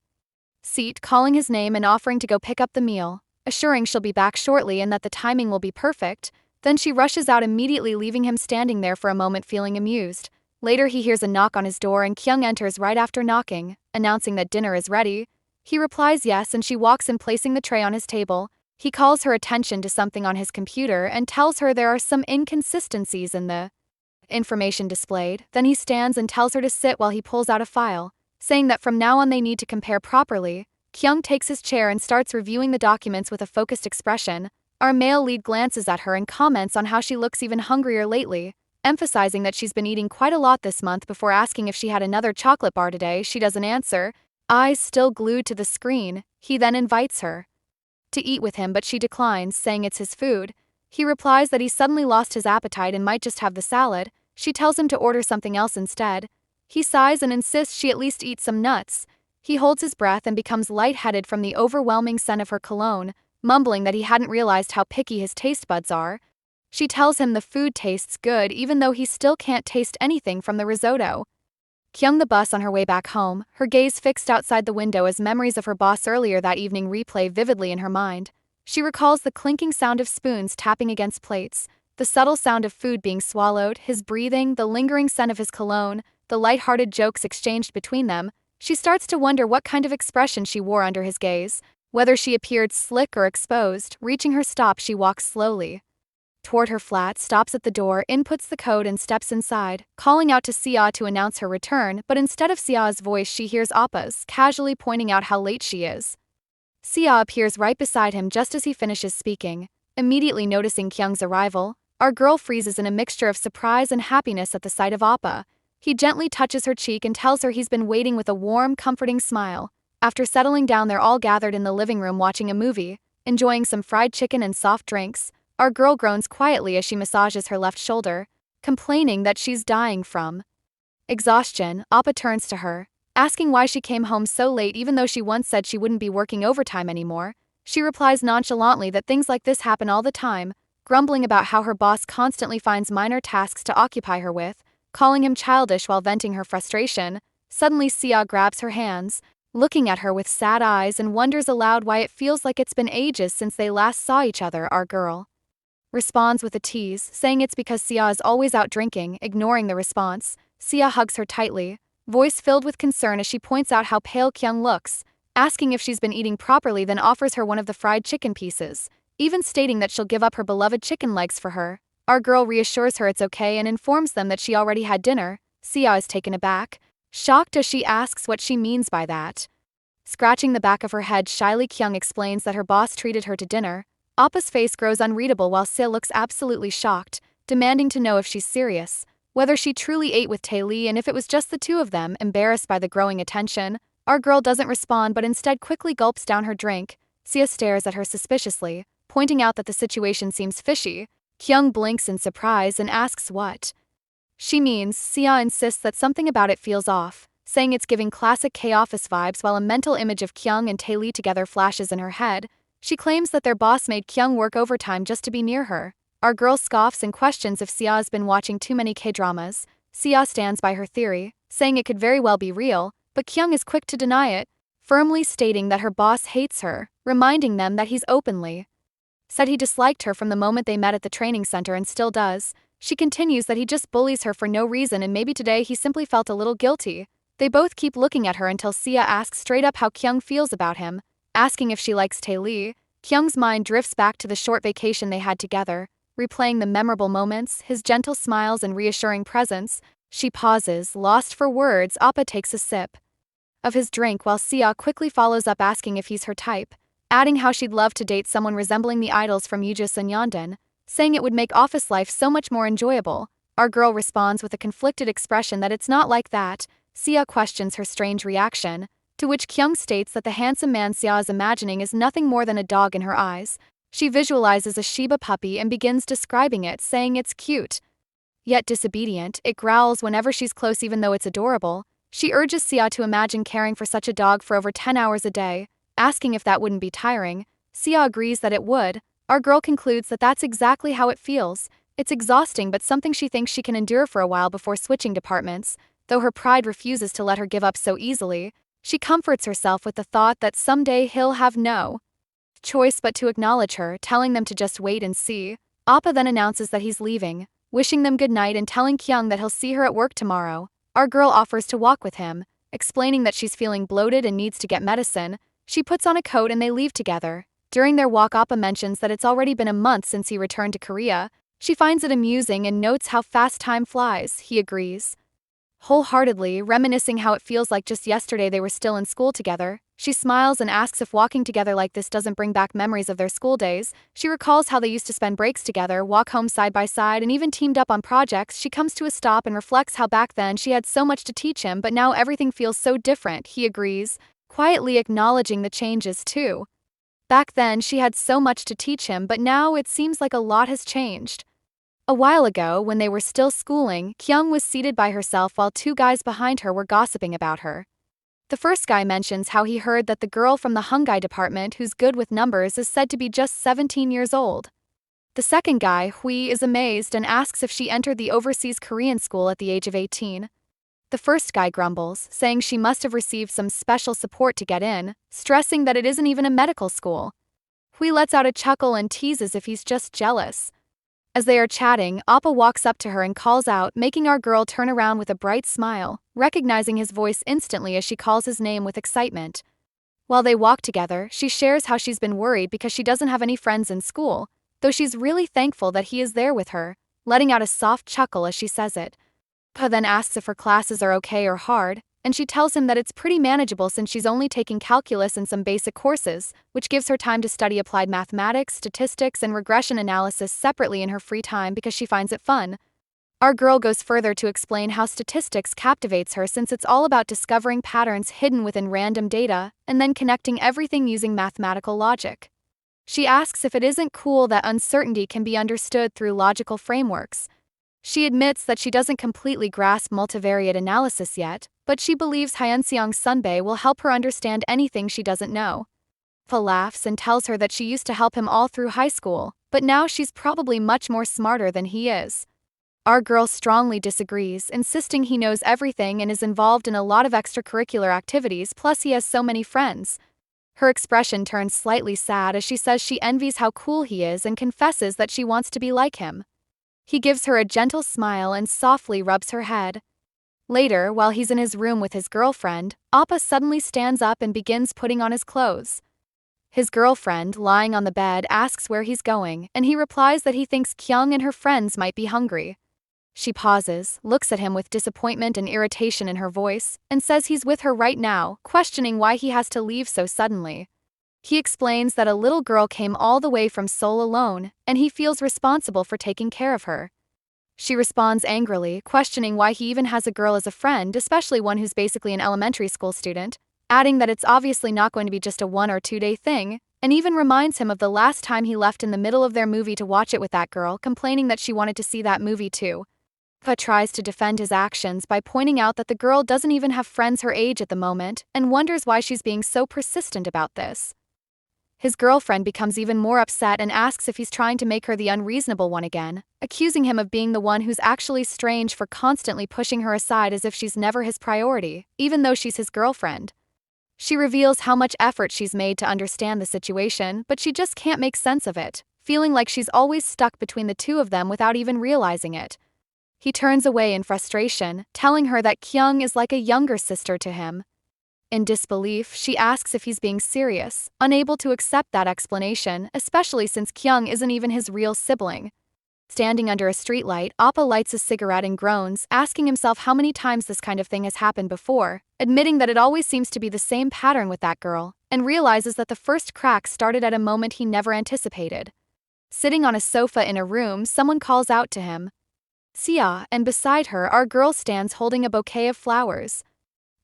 seat, calling his name and offering to go pick up the meal, assuring she'll be back shortly and that the timing will be perfect. Then she rushes out immediately, leaving him standing there for a moment feeling amused. Later he hears a knock on his door and Kyung enters right after knocking, announcing that dinner is ready. He replies yes and she walks in, placing the tray on his table. He calls her attention to something on his computer and tells her there are some inconsistencies in the information displayed. Then he stands and tells her to sit while he pulls out a file, saying that from now on they need to compare properly. Kyung takes his chair and starts reviewing the documents with a focused expression. Our male lead glances at her and comments on how she looks even hungrier lately, emphasizing that she's been eating quite a lot this month before asking if she had another chocolate bar today. She doesn't answer, eyes still glued to the screen. He then invites her to eat with him, but she declines, saying it's his food. He replies that he suddenly lost his appetite and might just have the salad. She tells him to order something else instead. He sighs and insists she at least eat some nuts. He holds his breath and becomes lightheaded from the overwhelming scent of her cologne, mumbling that he hadn't realized how picky his taste buds are. She tells him the food tastes good even though he still can't taste anything from the risotto. Kyung the bus on her way back home, her gaze fixed outside the window as memories of her boss earlier that evening replay vividly in her mind. She recalls the clinking sound of spoons tapping against plates, the subtle sound of food being swallowed, his breathing, the lingering scent of his cologne, the light-hearted jokes exchanged between them. She starts to wonder what kind of expression she wore under his gaze, whether she appeared slick or exposed. Reaching her stop, she walks slowly toward her flat, stops at the door, inputs the code and steps inside, calling out to Sia to announce her return, but instead of Sia's voice she hears Appa's, casually pointing out how late she is. Sia appears right beside him just as he finishes speaking. Immediately noticing Kyung's arrival, our girl freezes in a mixture of surprise and happiness at the sight of Appa. He gently touches her cheek and tells her he's been waiting with a warm, comforting smile. After settling down, they're all gathered in the living room watching a movie, enjoying some fried chicken and soft drinks. Our girl groans quietly as she massages her left shoulder, complaining that she's dying from exhaustion. Appa turns to her, asking why she came home so late even though she once said she wouldn't be working overtime anymore. She replies nonchalantly that things like this happen all the time, grumbling about how her boss constantly finds minor tasks to occupy her with, calling him childish while venting her frustration. Suddenly Sia grabs her hands, looking at her with sad eyes, and wonders aloud why it feels like it's been ages since they last saw each other. Our girl responds with a tease, saying it's because Sia is always out drinking. Ignoring the response, Sia hugs her tightly, voice filled with concern as she points out how pale Kyung looks, asking if she's been eating properly, then offers her one of the fried chicken pieces, even stating that she'll give up her beloved chicken legs for her. Our girl reassures her it's okay and informs them that she already had dinner. Sia is taken aback, shocked as she asks what she means by that. Scratching the back of her head shyly, Kyung explains that her boss treated her to dinner. Appa's face grows unreadable while Sia looks absolutely shocked, demanding to know if she's serious, whether she truly ate with Tae Lee and if it was just the two of them. Embarrassed by the growing attention, our girl doesn't respond but instead quickly gulps down her drink. Sia stares at her suspiciously, pointing out that the situation seems fishy. Kyung blinks in surprise and asks what she means. Sia insists that something about it feels off, saying it's giving classic K-office vibes while a mental image of Kyung and Tae Lee together flashes in her head. She claims that their boss made Kyung work overtime just to be near her. Our girl scoffs and questions if Sia has been watching too many K-dramas. Sia stands by her theory, saying it could very well be real, but Kyung is quick to deny it, firmly stating that her boss hates her, reminding them that he's openly said he disliked her from the moment they met at the training center and still does. She continues that he just bullies her for no reason and maybe today he simply felt a little guilty. They both keep looking at her until Sia asks straight up how Kyung feels about him, asking if she likes Tae Lee. Kyung's mind drifts back to the short vacation they had together, replaying the memorable moments, his gentle smiles and reassuring presence. She pauses, lost for words. Appa takes a sip of his drink while Sia quickly follows up asking if he's her type, adding how she'd love to date someone resembling the idols from Yujus and Yondan, saying it would make office life so much more enjoyable. Our girl responds with a conflicted expression that it's not like that. Sia questions her strange reaction, to which Kyung states that the handsome man Sia is imagining is nothing more than a dog in her eyes. She visualizes a Shiba puppy and begins describing it, saying it's cute, yet disobedient. It growls whenever she's close even though it's adorable. She urges Sia to imagine caring for such a dog for over 10 hours a day, asking if that wouldn't be tiring. Sia agrees that it would. Our girl concludes that that's exactly how it feels. It's exhausting but something she thinks she can endure for a while before switching departments. Though her pride refuses to let her give up so easily, she comforts herself with the thought that someday he'll have no choice but to acknowledge her, telling them to just wait and see. Appa then announces that he's leaving, wishing them good night and telling Kyung that he'll see her at work tomorrow. Our girl offers to walk with him, explaining that she's feeling bloated and needs to get medicine. She puts on a coat and they leave together. During their walk, Appa mentions that it's already been a month since he returned to Korea. She finds it amusing and notes how fast time flies. He agrees wholeheartedly, reminiscing how it feels like just yesterday they were still in school together. She smiles and asks if walking together like this doesn't bring back memories of their school days. She recalls how they used to spend breaks together, walk home side by side, and even teamed up on projects. She comes to a stop and reflects how back then she had so much to teach him, but now everything feels so different. He agrees, quietly acknowledging the changes too. Back then she had so much to teach him, but now it seems like a lot has changed. A while ago, when they were still schooling, Kyung was seated by herself while two guys behind her were gossiping about her. The first guy mentions how he heard that the girl from the Hunggai department who's good with numbers is said to be just 17 years old. The second guy, Hui, is amazed and asks if she entered the overseas Korean school at the age of 18. The first guy grumbles, saying she must have received some special support to get in, stressing that it isn't even a medical school. Hui lets out a chuckle and teases if he's just jealous. As they are chatting, Appa walks up to her and calls out, making our girl turn around with a bright smile, recognizing his voice instantly as she calls his name with excitement. While they walk together, she shares how she's been worried because she doesn't have any friends in school, though she's really thankful that he is there with her, letting out a soft chuckle as she says it. Appa then asks if her classes are okay or hard, and she tells him that it's pretty manageable since she's only taking calculus and some basic courses, which gives her time to study applied mathematics, statistics, and regression analysis separately in her free time because she finds it fun. Our girl goes further to explain how statistics captivates her since it's all about discovering patterns hidden within random data and then connecting everything using mathematical logic. She asks if it isn't cool that uncertainty can be understood through logical frameworks. She admits that she doesn't completely grasp multivariate analysis yet, but she believes Hyunseong Sunbae will help her understand anything she doesn't know. Pa laughs and tells her that she used to help him all through high school, but now she's probably much more smarter than he is. Our girl strongly disagrees, insisting he knows everything and is involved in a lot of extracurricular activities, plus he has so many friends. Her expression turns slightly sad as she says she envies how cool he is and confesses that she wants to be like him. He gives her a gentle smile and softly rubs her head. Later, while he's in his room with his girlfriend, Appa suddenly stands up and begins putting on his clothes. His girlfriend, lying on the bed, asks where he's going, and he replies that he thinks Kyung and her friends might be hungry. She pauses, looks at him with disappointment and irritation in her voice, and says he's with her right now, questioning why he has to leave so suddenly. He explains that a little girl came all the way from Seoul alone, and he feels responsible for taking care of her. She responds angrily, questioning why he even has a girl as a friend, especially one who's basically an elementary school student, adding that it's obviously not going to be just a 1 or 2 day thing, and even reminds him of the last time he left in the middle of their movie to watch it with that girl, complaining that she wanted to see that movie too. Pa tries to defend his actions by pointing out that the girl doesn't even have friends her age at the moment and wonders why she's being so persistent about this. His girlfriend becomes even more upset and asks if he's trying to make her the unreasonable one again, accusing him of being the one who's actually strange for constantly pushing her aside as if she's never his priority, even though she's his girlfriend. She reveals how much effort she's made to understand the situation, but she just can't make sense of it, feeling like she's always stuck between the two of them without even realizing it. He turns away in frustration, telling her that Kyung is like a younger sister to him. In disbelief, she asks if he's being serious, unable to accept that explanation, especially since Kyung isn't even his real sibling. Standing under a streetlight, Appa lights a cigarette and groans, asking himself how many times this kind of thing has happened before, admitting that it always seems to be the same pattern with that girl, and realizes that the first crack started at a moment he never anticipated. Sitting on a sofa in a room, someone calls out to him, "Sia," and beside her, our girl stands holding a bouquet of flowers.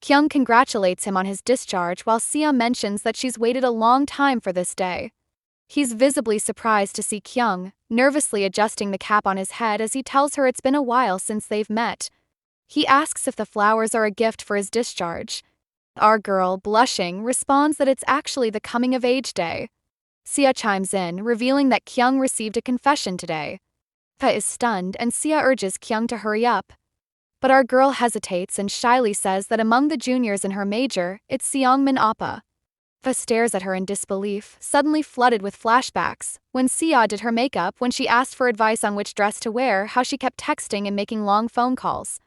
Kyung congratulates him on his discharge while Sia mentions that she's waited a long time for this day. He's visibly surprised to see Kyung, nervously adjusting the cap on his head as he tells her it's been a while since they've met. He asks if the flowers are a gift for his discharge. Our girl, blushing, responds that it's actually the coming-of-age day. Sia chimes in, revealing that Kyung received a confession today. Pa is stunned and Sia urges Kyung to hurry up. But our girl hesitates and shyly says that among the juniors in her major, it's Seongmin Appa. Pa stares at her in disbelief, suddenly flooded with flashbacks, when Sia did her makeup when she asked for advice on which dress to wear, how she kept texting and making long phone calls.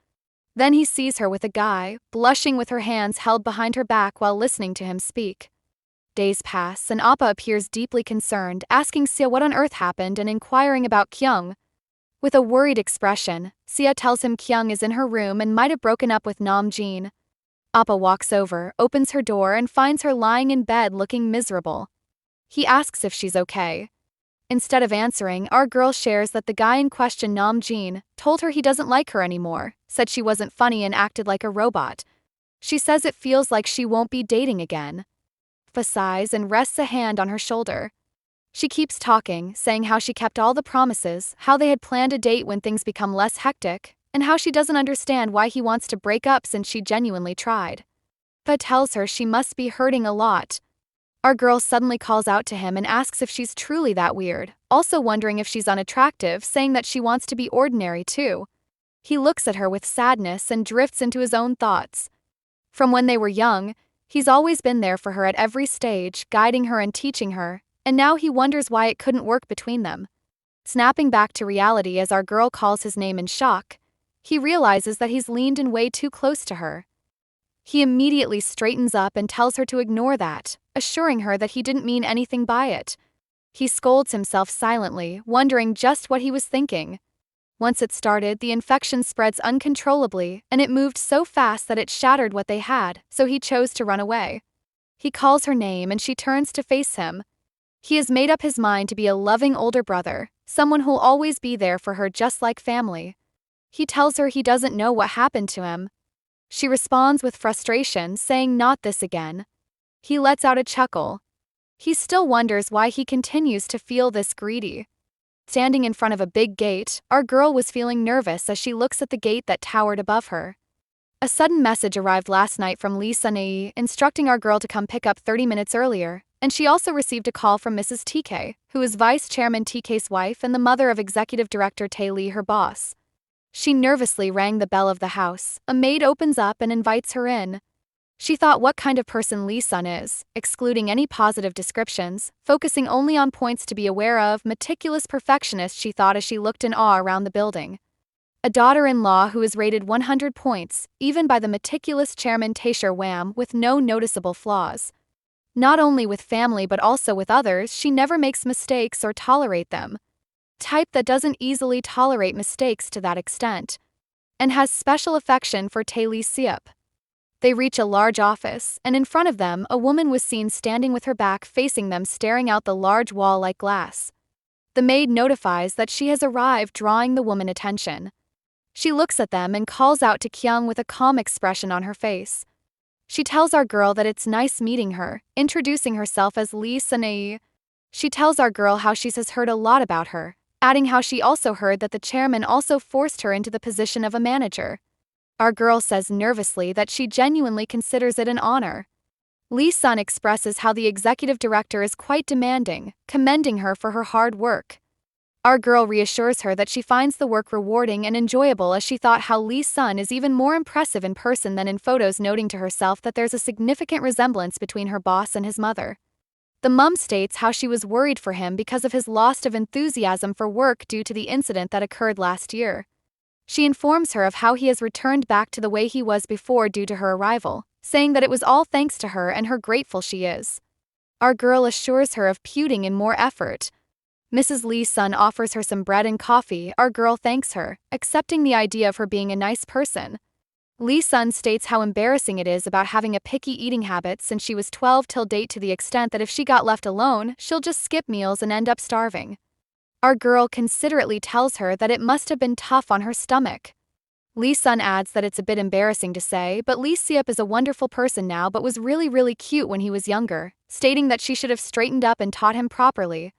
Then he sees her with a guy, blushing with her hands held behind her back while listening to him speak. Days pass and Appa appears deeply concerned, asking Sia what on earth happened and inquiring about Kyung. With a worried expression, Sia tells him Kyung is in her room and might have broken up with Namjin. Appa walks over, opens her door and finds her lying in bed looking miserable. He asks if she's okay. Instead of answering, our girl shares that the guy in question, Namjin, told her he doesn't like her anymore, said she wasn't funny and acted like a robot. She says it feels like she won't be dating again. Fa sighs and rests a hand on her shoulder. She keeps talking, saying how she kept all the promises, how they had planned a date when things become less hectic, and how she doesn't understand why he wants to break up since she genuinely tried. Fa tells her she must be hurting a lot. Our girl suddenly calls out to him and asks if she's truly that weird, also wondering if she's unattractive, saying that she wants to be ordinary too. He looks at her with sadness and drifts into his own thoughts. From when they were young, he's always been there for her at every stage, guiding her and teaching her, and now he wonders why it couldn't work between them. Snapping back to reality as our girl calls his name in shock, he realizes that he's leaned in way too close to her. He immediately straightens up and tells her to ignore that, assuring her that he didn't mean anything by it. He scolds himself silently, wondering just what he was thinking. Once it started, the infection spreads uncontrollably, and it moved so fast that it shattered what they had, so he chose to run away. He calls her name and she turns to face him. He has made up his mind to be a loving older brother, someone who'll always be there for her just like family. He tells her he doesn't know what happened to him. She responds with frustration, saying not this again. He lets out a chuckle. He still wonders why he continues to feel this greedy. Standing in front of a big gate, our girl was feeling nervous as she looks at the gate that towered above her. A sudden message arrived last night from Lee Sun-ae instructing our girl to come pick up 30 minutes earlier, and she also received a call from Mrs. TK, who is Vice Chairman TK's wife and the mother of Executive Director Tae Lee, her boss. She nervously rang the bell of the house. A maid opens up and invites her in. She thought what kind of person Lee Sun is, excluding any positive descriptions, focusing only on points to be aware of, meticulous perfectionist she thought as she looked in awe around the building. A daughter-in-law who is rated 100 points, even by the meticulous chairman Taesher Wham, with no noticeable flaws. Not only with family but also with others, she never makes mistakes or tolerate them. Type that doesn't easily tolerate mistakes to that extent. And has special affection for Tae Lee Iseop. They reach a large office, and in front of them, a woman was seen standing with her back facing them, staring out the large wall like glass. The maid notifies that she has arrived, drawing the woman attention. She looks at them and calls out to Kyung with a calm expression on her face. She tells our girl that it's nice meeting her, introducing herself as Lee Sun-ae. She tells our girl how she has heard a lot about her, adding how she also heard that the chairman also forced her into the position of a manager. Our girl says nervously that she genuinely considers it an honor. Lee Sun expresses how the executive director is quite demanding, commending her for her hard work. Our girl reassures her that she finds the work rewarding and enjoyable, as she thought how Lee Sun is even more impressive in person than in photos, noting to herself that there's a significant resemblance between her boss and his mother. The mum states how she was worried for him because of his loss of enthusiasm for work due to the incident that occurred last year. She informs her of how he has returned back to the way he was before due to her arrival, saying that it was all thanks to her and how grateful she is. Our girl assures her of putting in more effort. Mrs. Lee Sun offers her some bread and coffee. Our girl thanks her, accepting the idea of her being a nice person. Lee Sun states how embarrassing it is about having a picky eating habit since she was 12 till date, to the extent that if she got left alone, she'll just skip meals and end up starving. Our girl considerately tells her that it must have been tough on her stomach. Lee Sun adds that it's a bit embarrassing to say, but Lee Iseop is a wonderful person now but was really cute when he was younger, stating that she should have straightened up and taught him properly.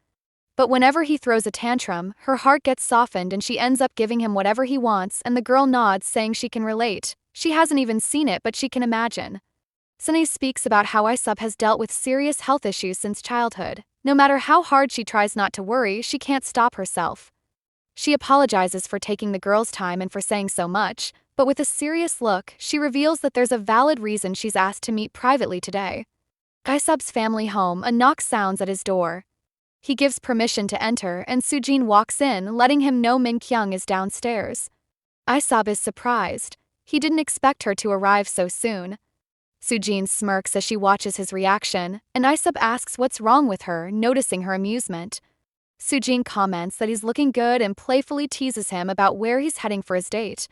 But whenever he throws a tantrum, her heart gets softened and she ends up giving him whatever he wants, and the girl nods, saying she can relate. She hasn't even seen it, but she can imagine. Sunny speaks about how Iseop has dealt with serious health issues since childhood. No matter how hard she tries not to worry, she can't stop herself. She apologizes for taking the girl's time and for saying so much, but with a serious look, she reveals that there's a valid reason she's asked to meet privately today. Iseop's family home. A knock sounds at his door. He gives permission to enter, and Sujin walks in, letting him know Mingyeong is downstairs. Iseop is surprised. He didn't expect her to arrive so soon. Sujin smirks as she watches his reaction, and Iseop asks what's wrong with her, noticing her amusement. Sujin comments that he's looking good and playfully teases him about where he's heading for his date.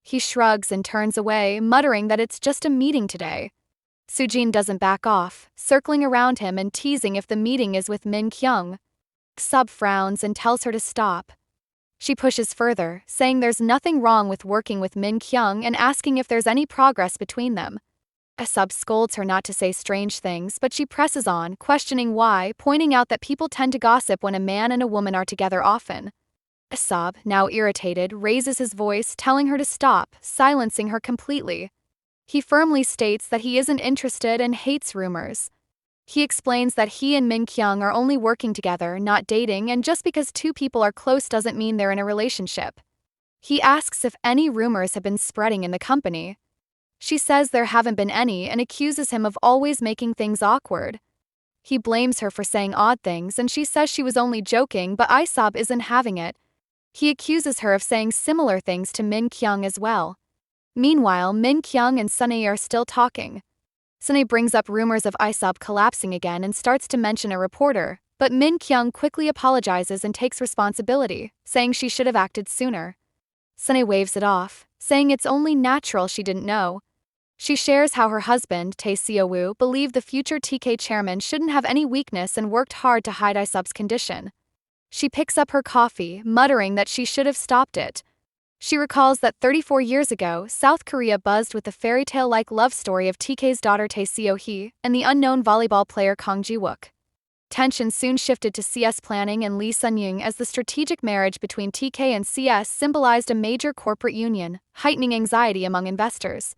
He shrugs and turns away, muttering that it's just a meeting today. Sujin doesn't back off, circling around him and teasing if the meeting is with Mingyeong. Iseop frowns and tells her to stop. She pushes further, saying there's nothing wrong with working with Mingyeong and asking if there's any progress between them. Iseop scolds her not to say strange things, but she presses on, questioning why, pointing out that people tend to gossip when a man and a woman are together often. Iseop, now irritated, raises his voice, telling her to stop, silencing her completely. He firmly states that he isn't interested and hates rumors. He explains that he and Mingyeong are only working together, not dating, and just because two people are close doesn't mean they're in a relationship. He asks if any rumors have been spreading in the company. She says there haven't been any and accuses him of always making things awkward. He blames her for saying odd things and she says she was only joking, but Iseop isn't having it. He accuses her of saying similar things to Mingyeong as well. Meanwhile, Mingyeong and Sunny are still talking. Sunny brings up rumors of Iseop collapsing again and starts to mention a reporter, but Mingyeong quickly apologizes and takes responsibility, saying she should have acted sooner. Sunny waves it off, saying it's only natural she didn't know. She shares how her husband, Tae Seo-woo, believed the future TK chairman shouldn't have any weakness and worked hard to hide Iseop's condition. She picks up her coffee, muttering that she should have stopped it. She recalls that 34 years ago, South Korea buzzed with the fairy tale-like love story of TK's daughter Tae Seo-hee and the unknown volleyball player Kang Ji-wook. Tension soon shifted to CS planning and Lee Sun-young as the strategic marriage between TK and CS symbolized a major corporate union, heightening anxiety among investors.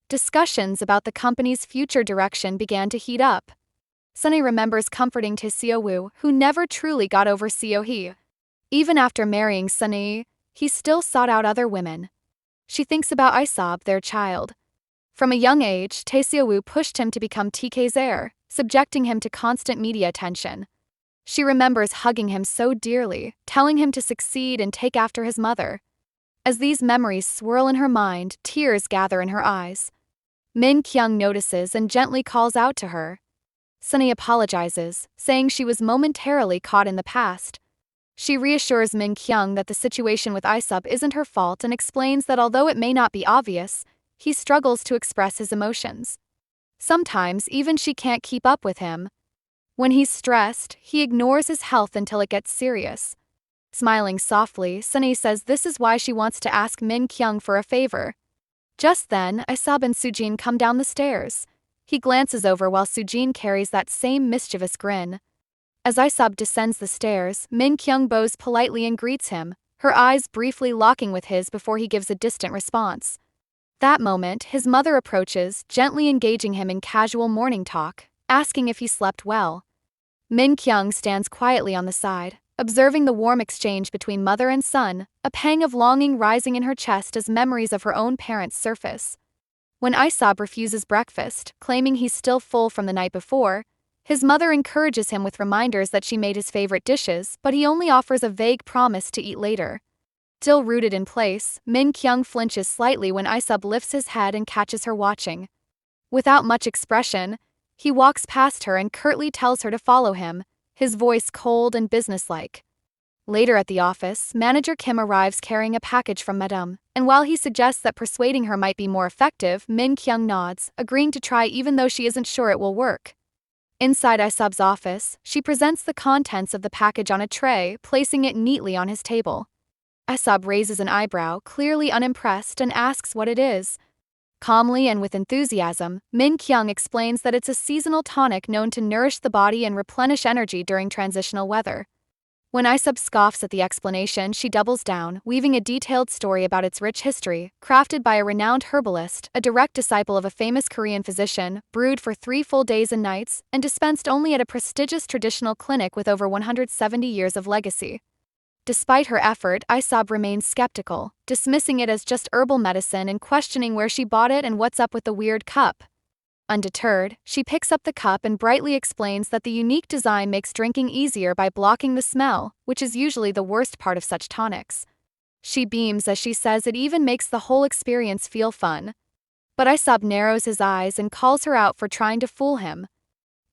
Discussions about the company's future direction began to heat up. Sunny remembers comforting Tae Seo-woo, who never truly got over Seo-hee. Even after marrying Sunny, he still sought out other women. She thinks about Iseop, their child. From a young age, Tae-seowoo pushed him to become TK's heir, subjecting him to constant media attention. She remembers hugging him so dearly, telling him to succeed and take after his mother. As these memories swirl in her mind, tears gather in her eyes. Min Kyung notices and gently calls out to her. Sunny apologizes, saying she was momentarily caught in the past. She reassures Min Kyung that the situation with Iseop isn't her fault and explains that although it may not be obvious, he struggles to express his emotions. Sometimes even she can't keep up with him. When he's stressed, he ignores his health until it gets serious. Smiling softly, Sunny says this is why she wants to ask Min Kyung for a favor. Just then, Iseop and Sujin come down the stairs. He glances over while Sujin carries that same mischievous grin. As Iseop descends the stairs, Min Kyung bows politely and greets him, her eyes briefly locking with his before he gives a distant response. That moment, his mother approaches, gently engaging him in casual morning talk, asking if he slept well. Min Kyung stands quietly on the side, observing the warm exchange between mother and son, a pang of longing rising in her chest as memories of her own parents surface. When Iseop refuses breakfast, claiming he's still full from the night before, his mother encourages him with reminders that she made his favorite dishes, but he only offers a vague promise to eat later. Still rooted in place, Min Kyung flinches slightly when Iseop lifts his head and catches her watching. Without much expression, he walks past her and curtly tells her to follow him, his voice cold and businesslike. Later at the office, Manager Kim arrives carrying a package from Madame, and while he suggests that persuading her might be more effective, Min Kyung nods, agreeing to try even though she isn't sure it will work. Inside Iseop's office, she presents the contents of the package on a tray, placing it neatly on his table. Iseop raises an eyebrow, clearly unimpressed, and asks what it is. Calmly and with enthusiasm, Min Kyung explains that it's a seasonal tonic known to nourish the body and replenish energy during transitional weather. When Iseop scoffs at the explanation, she doubles down, weaving a detailed story about its rich history, crafted by a renowned herbalist, a direct disciple of a famous Korean physician, brewed for 3 full days and nights, and dispensed only at a prestigious traditional clinic with over 170 years of legacy. Despite her effort, Iseop remains skeptical, dismissing it as just herbal medicine and questioning where she bought it and what's up with the weird cup. Undeterred, she picks up the cup and brightly explains that the unique design makes drinking easier by blocking the smell, which is usually the worst part of such tonics. She beams as she says it even makes the whole experience feel fun. But Iseop narrows his eyes and calls her out for trying to fool him.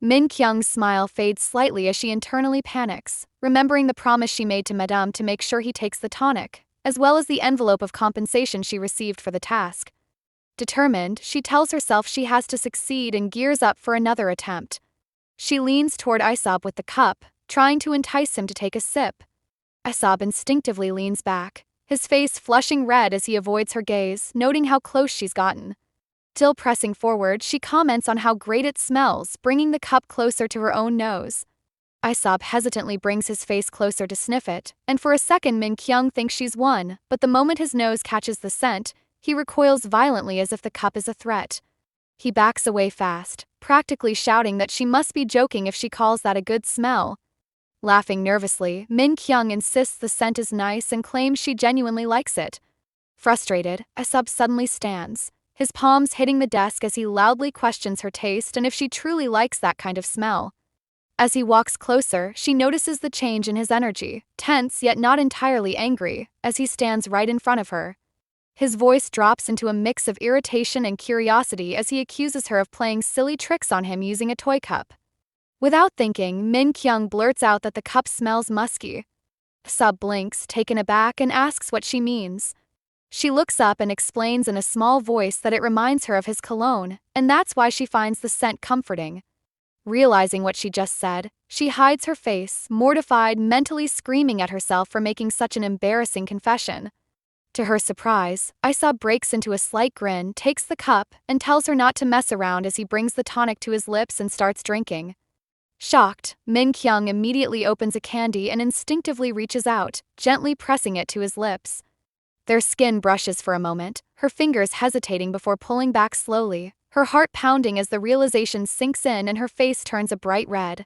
Min Kyung's smile fades slightly as she internally panics, remembering the promise she made to Madame to make sure he takes the tonic, as well as the envelope of compensation she received for the task. Determined, she tells herself she has to succeed and gears up for another attempt. She leans toward Iseop with the cup, trying to entice him to take a sip. Iseop instinctively leans back, his face flushing red as he avoids her gaze, noting how close she's gotten. Still pressing forward, she comments on how great it smells, bringing the cup closer to her own nose. Iseop hesitantly brings his face closer to sniff it, and for a second Min Kyung thinks she's won, but the moment his nose catches the scent, he recoils violently as if the cup is a threat. He backs away fast, practically shouting that she must be joking if she calls that a good smell. Laughing nervously, Min Kyung insists the scent is nice and claims she genuinely likes it. Frustrated, Iseop suddenly stands, his palms hitting the desk as he loudly questions her taste and if she truly likes that kind of smell. As he walks closer, she notices the change in his energy, tense yet not entirely angry, as he stands right in front of her. His voice drops into a mix of irritation and curiosity as he accuses her of playing silly tricks on him using a toy cup. Without thinking, Min Kyung blurts out that the cup smells musky. Iseop blinks, taken aback, and asks what she means. She looks up and explains in a small voice that it reminds her of his cologne, and that's why she finds the scent comforting. Realizing what she just said, she hides her face, mortified, mentally screaming at herself for making such an embarrassing confession. To her surprise, Iseop breaks into a slight grin, takes the cup, and tells her not to mess around as he brings the tonic to his lips and starts drinking. Shocked, Min Kyung immediately opens a candy and instinctively reaches out, gently pressing it to his lips. Their skin brushes for a moment, her fingers hesitating before pulling back slowly, her heart pounding as the realization sinks in and her face turns a bright red.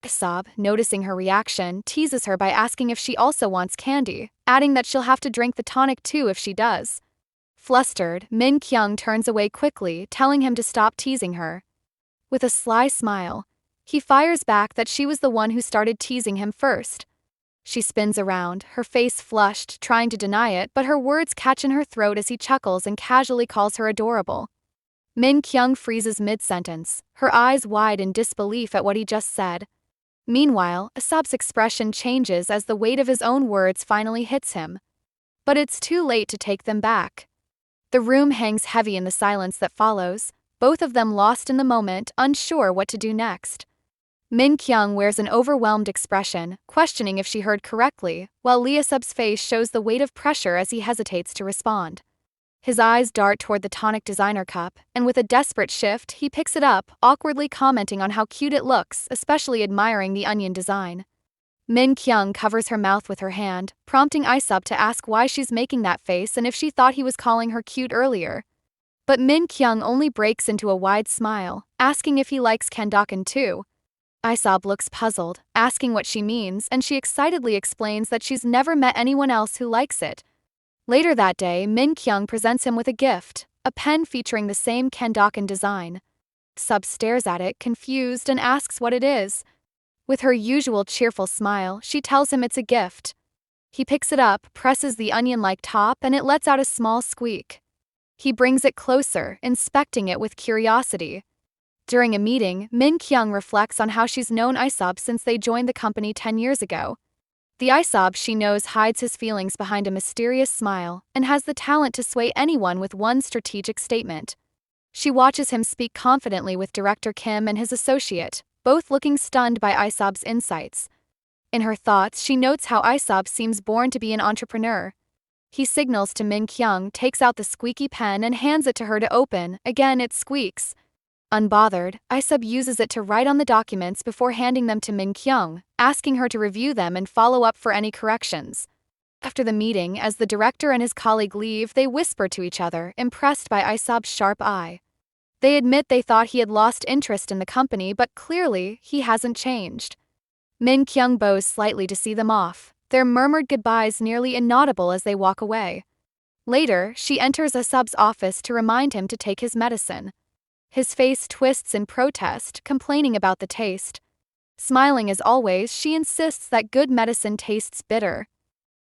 Iseop, noticing her reaction, teases her by asking if she also wants candy, adding that she'll have to drink the tonic too if she does. Flustered, Mingyeong turns away quickly, telling him to stop teasing her. With a sly smile, he fires back that she was the one who started teasing him first. She spins around, her face flushed, trying to deny it, but her words catch in her throat as he chuckles and casually calls her adorable. Mingyeong freezes mid-sentence, her eyes wide in disbelief at what he just said. Meanwhile, Iseop's expression changes as the weight of his own words finally hits him. But it's too late to take them back. The room hangs heavy in the silence that follows, both of them lost in the moment, unsure what to do next. Mingyeong wears an overwhelmed expression, questioning if she heard correctly, while Iseop's face shows the weight of pressure as he hesitates to respond. His eyes dart toward the tonic designer cup, and with a desperate shift, he picks it up, awkwardly commenting on how cute it looks, especially admiring the onion design. Mingyeong covers her mouth with her hand, prompting Iseop to ask why she's making that face and if she thought he was calling her cute earlier. But Mingyeong only breaks into a wide smile, asking if he likes Kandokan too. Iseop looks puzzled, asking what she means, and she excitedly explains that she's never met anyone else who likes it. Later that day, Mingyeong presents him with a gift, a pen featuring the same Kandokan design. Iseop stares at it, confused, and asks what it is. With her usual cheerful smile, she tells him it's a gift. He picks it up, presses the onion-like top, and it lets out a small squeak. He brings it closer, inspecting it with curiosity. During a meeting, Mingyeong reflects on how she's known Iseop since they joined the company 10 years ago. The Iseop she knows hides his feelings behind a mysterious smile and has the talent to sway anyone with one strategic statement. She watches him speak confidently with Director Kim and his associate, both looking stunned by Iseop's insights. In her thoughts, she notes how Iseop seems born to be an entrepreneur. He signals to Mingyeong, takes out the squeaky pen and hands it to her to open. Again, it squeaks. Unbothered, Iseop uses it to write on the documents before handing them to Mingyeong, asking her to review them and follow up for any corrections. After the meeting, as the director and his colleague leave, they whisper to each other, impressed by Iseop's sharp eye. They admit they thought he had lost interest in the company, but clearly, he hasn't changed. Mingyeong bows slightly to see them off, their murmured goodbyes nearly inaudible as they walk away. Later, she enters Iseop's office to remind him to take his medicine. His face twists in protest, complaining about the taste. Smiling as always, she insists that good medicine tastes bitter.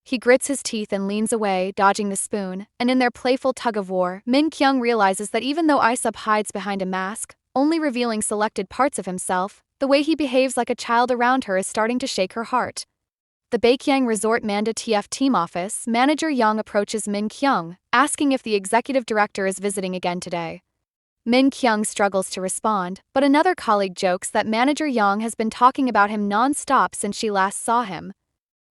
He grits his teeth and leans away, dodging the spoon, and in their playful tug-of-war, Mingyeong realizes that even though Iseop hides behind a mask, only revealing selected parts of himself, the way he behaves like a child around her is starting to shake her heart. The Baekyang Resort Manda TF team office, Manager Young approaches Mingyeong, asking if the executive director is visiting again today. Mingyeong struggles to respond, but another colleague jokes that Manager Yang has been talking about him non-stop since she last saw him.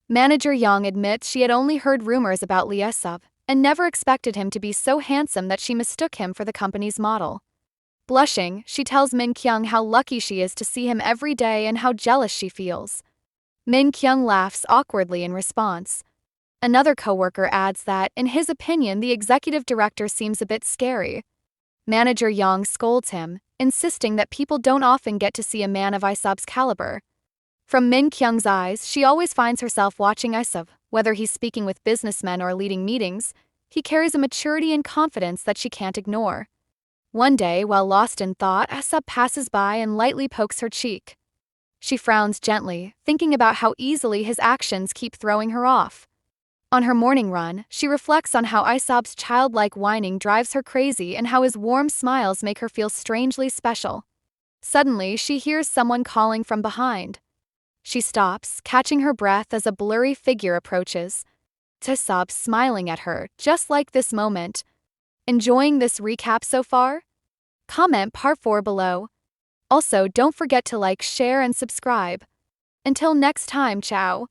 Manager Yang admits she had only heard rumors about Iseop and never expected him to be so handsome that she mistook him for the company's model. Blushing, she tells Mingyeong how lucky she is to see him every day and how jealous she feels. Mingyeong laughs awkwardly in response. Another coworker adds that, in his opinion, the executive director seems a bit scary. Manager Yang scolds him, insisting that people don't often get to see a man of Iseop's caliber. From Mingyeong's eyes, she always finds herself watching Iseop, whether he's speaking with businessmen or leading meetings. He carries a maturity and confidence that she can't ignore. One day, while lost in thought, Iseop passes by and lightly pokes her cheek. She frowns gently, thinking about how easily his actions keep throwing her off. On her morning run, she reflects on how Iseop's childlike whining drives her crazy and how his warm smiles make her feel strangely special. Suddenly, she hears someone calling from behind. She stops, catching her breath as a blurry figure approaches. Iseop smiling at her, just like this moment. Enjoying this recap so far? Comment part 4 below. Also, don't forget to like, share, and subscribe. Until next time, ciao.